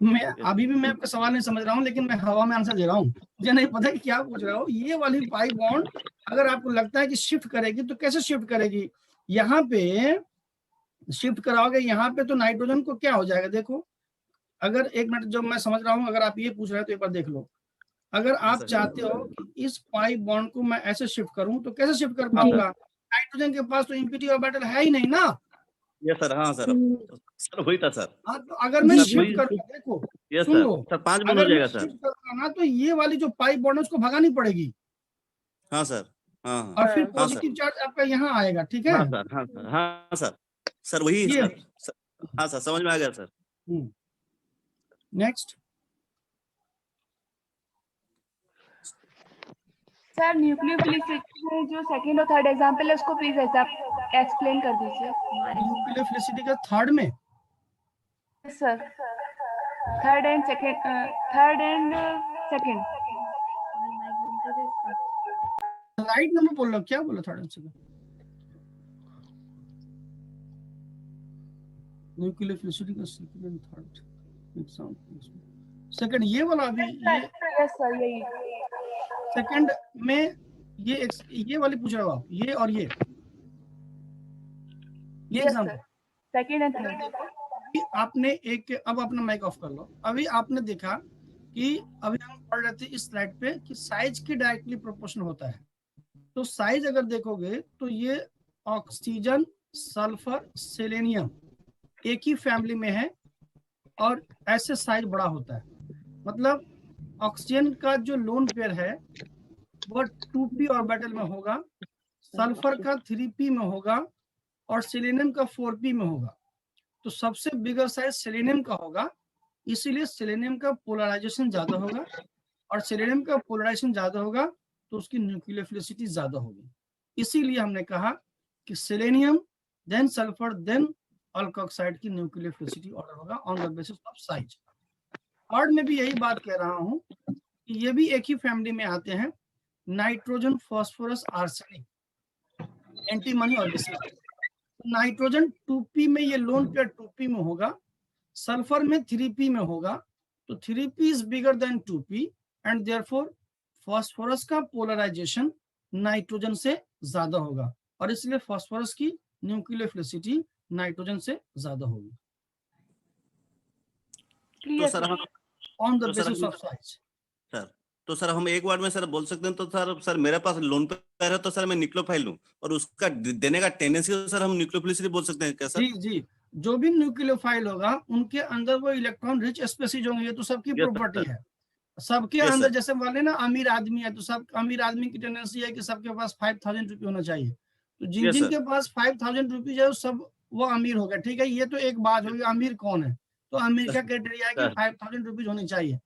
A: मैं अभी भी मैं आपका सवाल नहीं समझ रहा हूँ, लेकिन मैं हवा में आंसर दे रहा हूँ, मुझे नहीं पता कि क्या पूछ रहा हूँ। ये वाली पाई बॉन्ड अगर आपको लगता है कि शिफ्ट करेगी, तो कैसे शिफ्ट करेगी? यहाँ पे शिफ्ट कराओगे, यहाँ पे तो नाइट्रोजन को क्या हो जाएगा? देखो, अगर एक मिनट, जो मैं समझ रहा हूँ, अगर आप ये पूछ रहे हो तो एक बार देख लो। अगर आप
C: सर।
A: चाहते हो कि इस पाई बॉन्ड को मैं ऐसे शिफ्ट करूं, तो कैसे शिफ्ट कर पाऊंगा? नाइट्रोजन के पास तो इम्पिटी ऑर्बिटल है ही नहीं ना।
C: Yes sir. हाँ सर। सर वही था सर।
A: हाँ, तो अगर मैं
C: सर
A: शिफ्ट
C: वही।
A: करूंगा, देखो
C: यस
A: सुन
C: सर।
A: लो,
C: सर 5 बॉन्ड हो
A: अगर मैं
C: जाएगा सर।
A: शिफ्ट करूंगा ना, तो ये वाली जो पाई बॉन्ड है उसको भगानी पड़ेगी,
C: हाँ सर। हाँ हाँ
A: और फिर
C: हाँ सर।
A: पॉजिटिव चार्ज आपका यहाँ आएगा, ठीक है?
C: हाँ सर। हाँ सर। हाँ सर। सर वही
A: ये
C: सर। हाँ सर समझ में आ गया सर।
A: नेक्स्ट।
D: सर न्यूक्लियोफिलिसिटी में जो सेकंड और थर्ड एग्जांपल है उसको प्लीज ऐसा एक्सप्लेन कर दीजिए।
A: न्यूक्लियोफिलिसिटी का थर्ड में
D: sir third and second
A: right number बोल रहे हो, क्या बोला थर्ड आंसर? न्यूक्लियोफिलिसिटी का second and third example. Second ये वाला, अभी ये
D: यस सर यही
A: सेकंड में ये वाली पूछ रहे हो आप, ये और ये
D: yes
A: example.
D: Sir second and third.
A: आपने एक, अब अपना माइक ऑफ कर लो। अभी आपने देखा कि अभी हम पढ़ रहे थे इस स्लाइड पे कि साइज की डायरेक्टली प्रोपोर्शन होता है। तो साइज अगर देखोगे तो ये ऑक्सीजन, सल्फर, सेलेनियम एक ही फैमिली में है, और ऐसे साइज बड़ा होता है। मतलब ऑक्सीजन का जो लोन पेयर है वो 2p ऑर्बिटल में होगा, सल्फर का 3p में होगा, और सेलेनियम का 4p में होगा। तो सबसे बिगर साइज सेलेनियम का होगा, इसीलिए सेलेनियम का पोलराइजेशन ज्यादा होगा, और सेलेनियम का पोलराइजेशन ज्यादा होगा तो उसकी न्यूक्लियोफिलिसिटी ज्यादा होगी। इसीलिए हमने कहा कि selenium then sulphur then alkoxide की न्यूक्लियोफिलिसिटी ऑर्डर होगा on the basis of size. Third में भी यही बात कह रहा हूं कि ये भी एक ही फैमिली में आते हैं, नाइट्रोजन, फास्फोरस, आर्सेनिक, एंटीमनी और बिस्मथ। नाइट्रोजन 2p में ये लोन पेयर 2p में होगा, सल्फर में 3p में होगा, तो 3p is bigger than 2p, and therefore phosphorus का पोलराइजेशन नाइट्रोजन से ज्यादा होगा, और इसलिए फास्फोरस की न्यूक्लियोफिलिसिटी नाइट्रोजन से ज्यादा होगी
C: तो सर हम
A: ऑन द
C: तो सर
A: बेसिस
C: हम
A: ऑफ साइज।
C: सर तो सर हम एक बार में सर बोल सकते हैं, तो सर मेरे पास लोन पे है तो सर मैं न्यूक्लियोफाइल लूं, और उसका देने का टेंडेंसी सर हम न्यूक्लियोफिलिसिटी बोल सकते हैं क्या सर?
A: जी जी, जो भी न्यूक्लियोफाइल होगा उनके अंदर वो इलेक्ट्रॉन रिच स्पेसीज होंगे, ये तो सबकी
C: Yes,
A: प्रॉपर्टी
C: sir.
A: है। सबके
C: Yes,
A: अंदर
C: sir.
A: जैसे वाले ना अमीर आदमी है, तो सब अमीर आदमी की टेंडेंसी है कि सबके पास 5000 रुपये होना चाहिए। तो जिन
C: Yes,
A: जिन
C: sir.
A: के पास 5000 रुपीज है वो सब वो अमीर हो गए, ठीक है? ये तो एक बात होगी, अमीर कौन है? तो अमीर का क्राइटेरिया है कि
C: Sir.
A: 5000 रुपीज होनी चाहिए।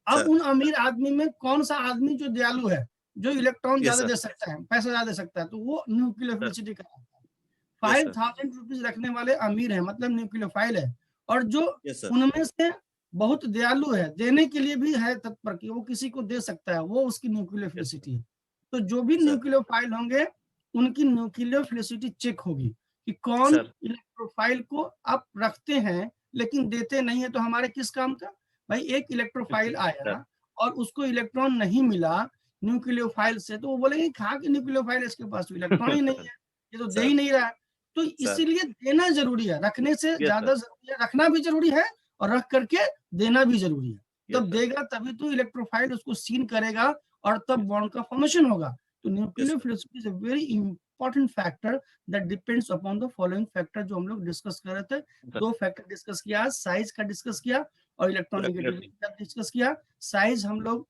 A: अब
C: Sir.
A: उन अमीर आदमी में कौन सा आदमी जो दयालु है, जो इलेक्ट्रॉन
C: Yes,
A: ज्यादा
C: sir.
A: दे सकता है, पैसा ज्यादा दे सकता है, तो वो न्यूक्लियोफिलिसिटी का
C: Yes, sir.
A: 5000 रुपीज रखने वाले अमीर है, मतलब न्यूक्लियोफाइल है। और जो
C: Yes, sir.
A: उनमें से बहुत दयालु है, देने के लिए भी है तत्पर कि वो किसी को दे सकता है, वो उसकी न्यूक्लियोफिलिसिटी है। तो जो भी
C: Sir.
A: न्यूक्लियोफाइल होंगे उनकी न्यूक्लियोफिलिसिटी चेक होगी कि कौन
C: Sir.
A: इलेक्ट्रोफाइल को आप रखते हैं लेकिन देते नहीं है, तो हमारे किस काम का? भाई एक इलेक्ट्रोफाइल आया और उसको इलेक्ट्रॉन नहीं मिला न्यूक्लियोफाइल से, तो वो बोलेंगे खा के न्यूक्लियोफाइल, इसके पास तो इलेक्ट्रॉन ही नहीं है, ये तो दे ही नहीं रहा है। तो इसीलिए देना जरूरी है, रखने से ज्यादा जरूरी है, रखना भी जरूरी है और रख करके देना भी जरूरी है। तब देगा तभी तो इलेक्ट्रोफाइल उसको सीन करेगा और तब बॉन्ड का फॉर्मेशन होगा। तो nucleophilicity is a very important factor that depends upon the following factor जो हम लोग डिस्कस कर रहे थे। दो फैक्टर डिस्कस किया, साइज का डिस्कस किया और इलेक्ट्रॉनिगेटिविटी का डिस्कस किया। साइज हम लोग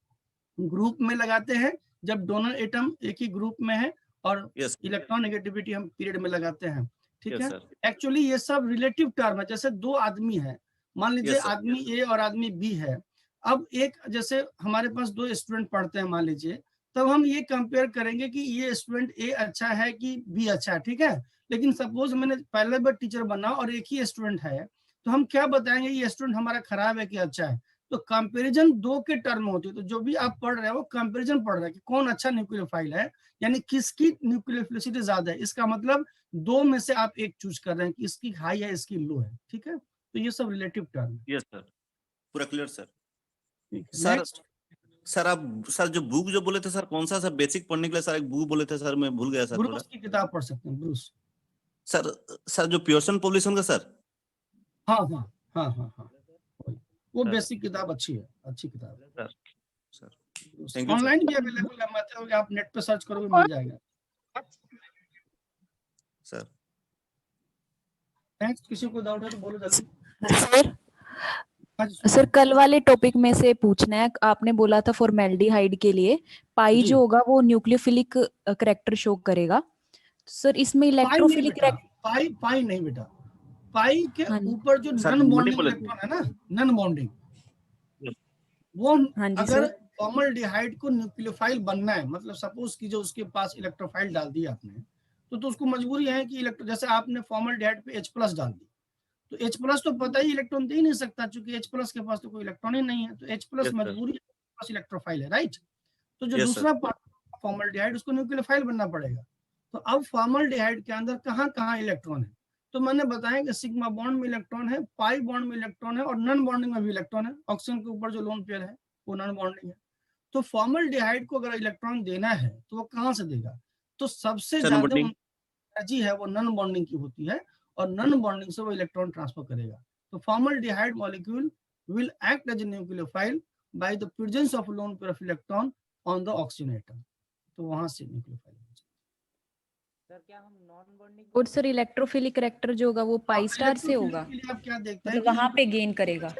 A: ग्रुप में लगाते हैं जब डोनर एटम एक ही ग्रुप में है, और इलेक्ट्रॉनिगेटिविटी हम पीरियड में लगाते हैं, ठीक है? एक्चुअली ये सब रिलेटिव टर्म है। जैसे दो आदमी है, मान लीजिए आदमी ए और आदमी बी है। अब एक, जैसे हमारे पास दो स्टूडेंट पढ़ते हैं मान लीजिए, तब हम ये कंपेयर करेंगे कि ये स्टूडेंट ए अच्छा है कि बी अच्छा है, ठीक है? लेकिन सपोज मैंने पहले बार टीचर बना और एक ही स्टूडेंट है, तो हम क्या बताएंगे ये स्टूडेंट हमारा खराब है कि अच्छा है? तो कंपैरिजन दो के टर्म में होती है। तो जो भी आप पढ़ रहे हो वो कंपैरिजन पढ़ रहे हैं कि कौन अच्छा न्यूक्लियोफाइल है, यानी किसकी न्यूक्लियोफिलिसिटी ज्यादा है। इसका मतलब दो में से आप एक चूज कर रहे हैं कि इसकी हाई है इसकी लो है, ठीक है। तो ये सब रिलेटिव टर्म है।
C: यस सर, पूरा क्लियर सर।
A: ठीक है,
C: सर
A: नेक्स्ट।
C: सर आप सर जो बुक जो बोले थे सर, कौन सा सर बेसिक पढ़ने के लिए सर एक बुक बोले थे सर, मैं भूल गया सर थोड़ा।
A: ब्रूस की किताब पढ़ सकते हैं, ब्रूस।
C: सर सर जो पियर्सन पब्लिशिंग का सर।
A: हाँ हाँ हाँ हाँ हाँ, वो
C: सर
A: बेसिक किताब अच्छी है, अच्छी किताब है।
C: Sir sir thank you sir.
A: Online भी अवेलेबल है, मतलब आप नेट पे सर्च करोगे मिल जाएगा।
C: सर
A: नेक्स्ट, किसी को डाउट है तो बोलो जल्दी।
E: सर
A: हाँ जी,
E: सर कल वाले टॉपिक में से पूछना है, आपने बोला था फॉर्मेल्डिहाइड के लिए पाई
A: जी।
E: जो होगा वो न्यूक्लियोफिलिक करैक्टर शो करेगा। सर इसमें
A: पाई नहीं
E: इलेक्ट्रोफिलिक
A: बेटा, पाई नहीं बेटा, पाई के
E: हाँ जी
A: ऊपर जो
C: sir
A: non bonding
C: multiple.
A: Electron है ना, नन बॉन्डिंग, वो
E: हाँ जी
A: अगर
E: सर।
A: फॉर्मल्डिहाइड को न्यूक्लियोफाइल बनना है, मतलब सपोज कीजिए उसके पास इलेक्ट्रोफाइल डाल दी आपने, तो उसको मजबूरी है कि जैसे आपने फॉर्मल्डिहाइड पे H+ डाल दी, तो H+ तो पता ही इलेक्ट्रॉन दे ही नहीं सकता, क्योंकि H+ के पास तो कोई इलेक्ट्रॉन ही नहीं है। तो H+
C: यस सर।
A: मजबूरी पास इलेक्ट्रोफाइल है, राइट। तो जो
C: यस सर।
A: दूसरा पार्ट फॉर्मल्डिहाइड, उसको न्यूक्लियोफाइल बनना पड़ेगा। तो अब फॉर्मल्डिहाइड के अंदर कहाँ कहाँ इलेक्ट्रॉन है, तो मैंने बताया कि सिग्मा बॉन्ड में इलेक्ट्रॉन है, पाई बॉन्ड में इलेक्ट्रॉन है, और नन बॉन्डिंग में भी इलेक्ट्रॉन है। ऑक्सीजन के ऊपर जो लोन पेयर है वो नन बॉन्डिंग है। तो फॉर्मल्डिहाइड को अगर इलेक्ट्रॉन देना है तो वो कहाँ से देगा, तो सबसे
C: सर
A: ज्यादा
C: बॉन्डिंग।
A: एनर्जी है वो नन बॉन्डिंग की होती है, और नन बॉन्डिंग से वो इलेक्ट्रॉन ट्रांसफर करेगा। तो formaldehyde molecule will act as a nucleophile by the presence of lone pair of electron on the oxygen atom. तो वहां से न्यूक्लियोफाइल।
F: सर क्या हम नॉन बॉन्डिंग
E: और सर इलेक्ट्रोफिलिक करैक्टर जो होगा वो पाई स्टार से होगा,
A: के लिए आप क्या देखते हैं
E: मतलब
A: कि
E: वहां पे गेन करेगा।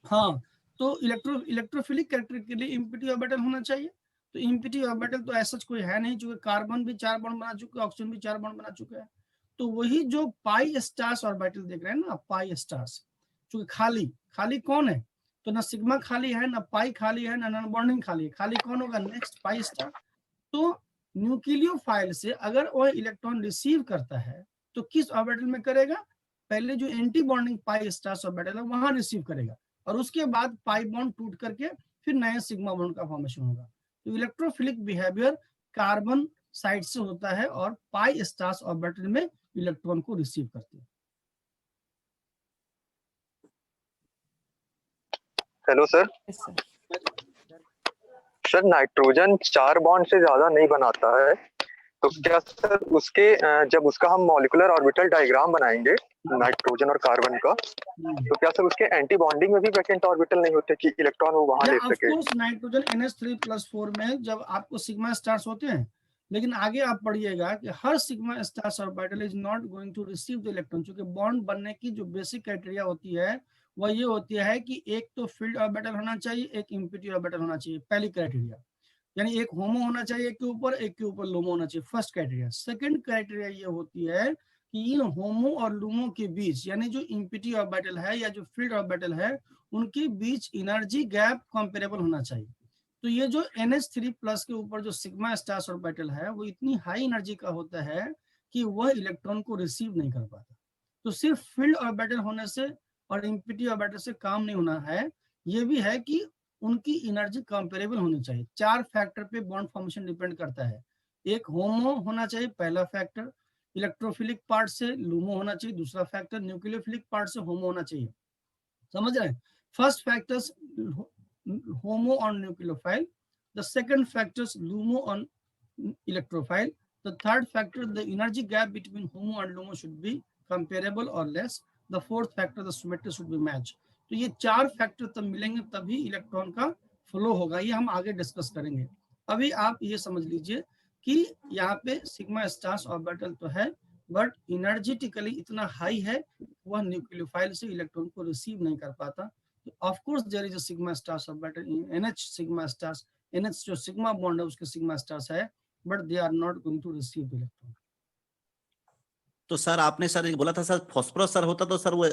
A: हाँ, तो इलेक्ट्रोफिलिक कैरेक्टर के लिए इम्पिटी ऑर्बिटल होना चाहिए। तो इम्पिटी ऑर्बिटल तो ऐसा कोई है नहीं, क्योंकि कार्बन भी 4 बॉन्ड बना चुका है, ऑक्सीजन भी 4 बॉन्ड बना चुका है। तो वही जो पाई स्टार्स ऑर्बिटल देख रहे हैं ना, पाई स्टार्स, क्योंकि खाली खाली कौन है, तो ना सिग्मा खाली है, ना पाई खाली है, ना नॉन बॉन्डिंग खाली है। खाली कौन होगा, नेक्स्ट पाई स्टार। तो न्यूक्लियोफाइल से अगर वह इलेक्ट्रॉन रिसीव करता है तो किस ऑर्बिटल में करेगा, पहले जो एंटी बॉन्डिंग पाई स्टार्स ऑर्बिटल है वहां रिसीव करेगा, और उसके बाद पाई बॉन्ड टूट करके फिर नया सिग्मा बॉन्ड का फॉर्मेशन होगा। तो इलेक्ट्रोफिलिक बिहेवियर कार्बन साइड से होता है और पाई स्टार्स ऑर्बिटल में इलेक्ट्रॉन को रिसीव करते हैं।
G: Hello sir. Sir nitrogen 4 bond से ज्यादा नहीं बनाता है, तो क्या सर उसके जब उसका हम मॉलिक्यूलर ऑर्बिटल डायग्राम बनाएंगे नाइट्रोजन और कार्बन का, तो क्या सर उसके एंटी बॉन्डिंग में भी वैकेंट ऑर्बिटल नहीं होते कि इलेक्ट्रॉन वो वहां ले सके?
A: नाइट्रोजन NH3+4 में जब आपको सिग्मा स्टार्स होते हैं, लेकिन आगे आप पढ़िएगा कि हर sigma stars orbital is not going to receive the electron, क्योंकि बॉन्ड बनने की जो बेसिक क्राइटेरिया होती है वह ये होती है कि एक तो फील्ड ऑर्बिटल होना चाहिए, एक इम्पिटी ऑर्बिटल होना चाहिए, पहली क्राइटेरिया। यानी एक होमो होना चाहिए एक के ऊपर लोमो होना चाहिए, फर्स्ट क्राइटेरिया। सेकंड क्राइटेरिया ये होती है कि इन होमो और लूमो के बीच, यानी जो इम्पिटी ऑर्बिटल है या जो फील्ड ऑर्बिटल है, उनके बीच एनर्जी गैप कंपेरेबल होना चाहिए। तो ये जो NH3+ के ऊपर जो सिग्मा स्टार्स ऑर्बिटल है वो इतनी हाई एनर्जी का होता है कि वह इलेक्ट्रॉन को रिसीव नहीं कर पाता। तो सिर्फ फील्ड ऑर्बिटल होने से और इम्पिटी ऑर्बिटल से काम नहीं होना है, ये भी है कि उनकी एनर्जी कंपेरेबल होनी चाहिए। 4 फैक्टर पे बॉन्ड फॉर्मेशन डिपेंड करता है। एक होमो होना चाहिए, पहला फैक्टर। इलेक्ट्रोफिलिक पार्ट से लूमो होना चाहिए, दूसरा फैक्टर। न्यूक्लियोफिलिक पार्ट से होमो होना चाहिए। समझ रहे हैं? First factors HOMO on nucleophile, the second factors LUMO on electrophile, the third factor the energy gap between HOMO and LUMO should be comparable और less, the fourth factor the symmetry should be match. तो ये 4 factor तब मिलेंगे तभी electron का flow होगा। ये हम आगे डिस्कस करेंगे। अभी आप ये समझ लीजिए कि यहाँ पे सिग्मा स्टार्स ऑर्बिटल तो है, बट एनर्जेटिकली इतना हाई है वह न्यूक्लियोफाइल से इलेक्ट्रॉन को रिसीव नहीं कर पाता। तो of course there is a sigma stars orbital in NH sigma stars. NH जो सिग्मा बॉन्ड है उसके सिग्मा स्टार्स है, but they are not going to receive the electron.
C: तो सर आपने सर ये बोला था सर फॉस्फोरस सर होता तो सर वो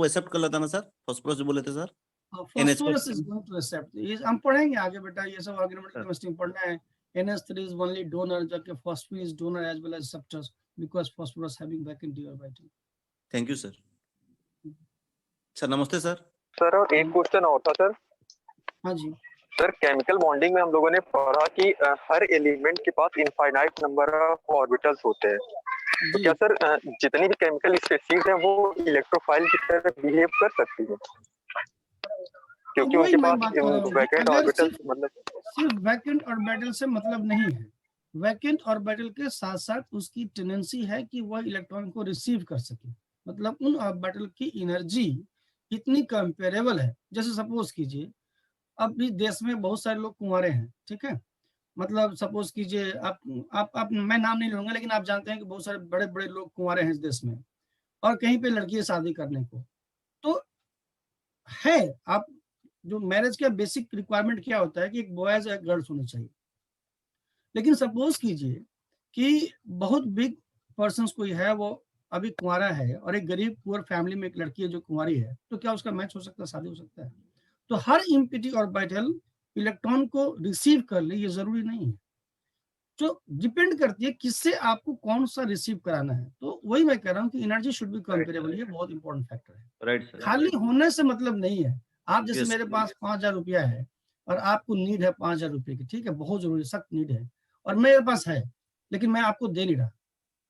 C: एक्सेप्ट कर लेता ना सर, फॉस्फोरस जो बोले थे sir.
A: Phosphorus is going to accept. ये हम पढ़ेंगे आगे बेटा, ये सब ऑर्गेनाइजेशन केमिस्ट्री पढ़ना है। NH3 is only donor, जबकि phosphine is donor as well as acceptors because phosphorus having vacant d orbital.
C: Thank you sir. Sir नमस्ते सर।
G: सर और एक क्वेश्चन और था सर।
A: हाँ जी।
G: सर केमिकल बॉन्डिंग में हम लोगों ने पढ़ा कि हर एलिमेंट के पास इनफाइनाइट नंबर ऑफ ऑर्बिटल्स होते हैं। तो
A: जी
G: क्या सर जितनी भी केमिकल स्पीशीज है वो इलेक्ट्रोफाइल की तरह बिहेव कर सकती है, क्योंकि
A: वही
G: उनके
A: मैं
G: पास
A: बात कर रहा हूँ कि
G: वैकेंट
A: अगर
G: ऑर्बिटल्स मतलब
A: सिर्फ वैकेंट ऑर्बिटल से मतलब नहीं है, वैकेंट ऑर्बिटल के साथ साथ उसकी टेंडेंसी है कि वह इलेक्ट्रॉन को रिसीव कर सके। मतलब उन ऑर्बिटल की एनर्जी इतनी कंपेरेबल है। जैसे सपोज कीजिए अभी देश में बहुत सारे लोग कुंवारे हैं, ठीक है। मतलब सपोज कीजिए आप मैं नाम नहीं लूंगा, लेकिन आप जानते हैं कि बहुत सारे बड़े बड़े लोग कुंवारे हैं इस देश में, और कहीं पे लड़की है शादी करने को। तो है आप जो मैरिज का बेसिक रिक्वायरमेंट क्या होता है कि एक बॉयज एक गर्ल्स होनी चाहिए। लेकिन सपोज कीजिए कि बहुत बिग पर्सन कोई है, वो अभी कुंवारा है और एक गरीब पुअर फैमिली में एक लड़की है जो कुंवारी है, तो क्या उसका मैच हो सकता है, शादी हो सकता है? तो हर इम्पिटी ऑर्बिटल इलेक्ट्रॉन को रिसीव कर ले ये जरूरी नहीं है। तो डिपेंड करती है किससे आपको कौन सा रिसीव कराना है। तो वही मैं कह रहा हूँ कि एनर्जी शुड बी कंपेरेबल, ये बहुत इंपॉर्टेंट फैक्टर है।
C: Right sir.
A: खाली होने से मतलब नहीं है। आप जैसे
C: Yes.
A: मेरे पास 5,000 रुपया है और आपको नीड है 5,000 रुपये की, ठीक है, बहुत जरूरी सख्त नीड है, और मेरे पास है लेकिन मैं आपको दे नहीं रहा,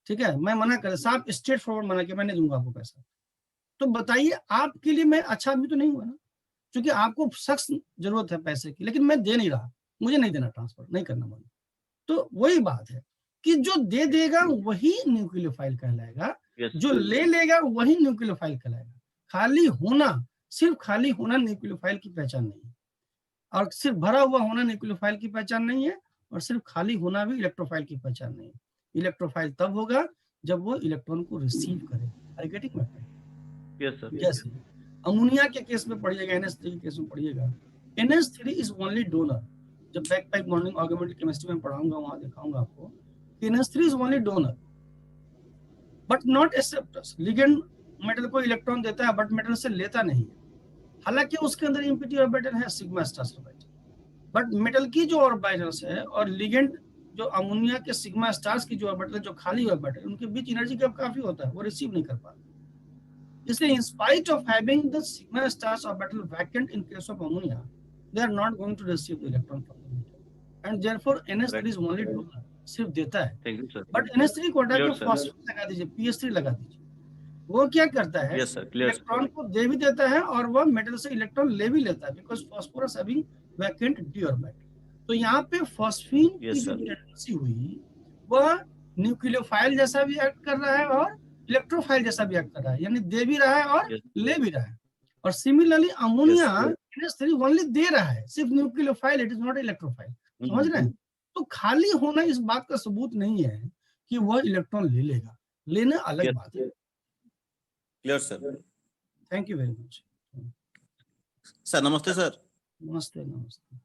A: ठीक है, मैं मना कर, साफ स्ट्रेट फॉरवर्ड मना कि मैं नहीं दूंगा आपको पैसा। तो बताइए आपके लिए मैं अच्छा आदमी तो नहीं हुआ ना, क्योंकि आपको सख्त जरूरत है पैसे की, लेकिन मैं दे नहीं रहा, मुझे नहीं देना, ट्रांसफर नहीं करना मन। तो वही बात है कि जो दे देगा वही न्यूक्लियोफाइल कहलाएगा,
C: Yes.
A: जो ले लेगा वही न्यूक्लियोफाइल कहलाएगा। खाली होना, सिर्फ खाली होना न्यूक्लियोफाइल की पहचान नहीं है, और सिर्फ भरा हुआ होना न्यूक्लियोफाइल की पहचान नहीं है, और सिर्फ खाली होना भी इलेक्ट्रोफाइल की पहचान नहीं है। इलेक्ट्रोफाइल तब होगा जब वो इलेक्ट्रॉन को रिसीव करे। आर्गेटिक मैटर।
C: Yes sir.
A: जैसे अमोनिया के केस में पढ़िएगा, NH3 के केस में पढ़िएगा, NH3 इज ओनली डोनर। जब बैकपैक बॉन्डिंग ऑर्गेमेंटल केमिस्ट्री में पढ़ाऊंगा वहां दिखाऊंगा आपको, NH3 is only donor but not acceptors. Ligand metal को इलेक्ट्रॉन देता है बट मेटल से लेता नहीं है। हालांकि उसके अंदर इम्पिटी ऑर्बिटल है sigma stars orbital, but metal की जो ऑर्बिटल्स है और लिगेंड जो अमोनिया के सिग्मा स्टार्स की जो ऑर्बिटल जो खाली ऑर्बिटल, उनके बीच एनर्जी गैप काफी होता है, वो रिसीव नहीं कर पाते। इसलिए in spite of having the sigma stars orbital vacant in case of ammonia, they are not going to receive the electron from the metal, and therefore NH3 is only donor, सिर्फ देता है।
C: Thank you sir.
A: But NH3 को हटा के
C: Clear, sir.
A: Phosphate लगा दीजिए, PS3 लगा दीजिए, वो क्या करता है,
C: yes sir. Clear sir.
A: Electron को दे भी देता है और वह मेटल से इलेक्ट्रॉन ले भी लेता है, because phosphorus having vacant D orbit. तो यहाँ पे फॉस्फीन की
C: Yes,
A: जो
C: sir.
A: टेंडेंसी हुई वह न्यूक्लियोफाइल जैसा भी एक्ट कर रहा है और इलेक्ट्रोफाइल जैसा भी एक्ट कर रहा है, यानी दे भी रहा है और
C: Yes.
A: ले भी रहा है। और similarly ammonia
C: Yes.
A: NH3 only they रहा है, सिर्फ nucleophile, it is not electrophile. समझ रहे हैं? तो खाली होना इस बात का सबूत नहीं है कि वह इलेक्ट्रॉन ले लेगा, लेना अलग
C: Yes.
A: बात है।
C: Clear sir.
A: Thank you very much.
C: Sir नमस्ते सर।
A: नमस्ते नमस्ते।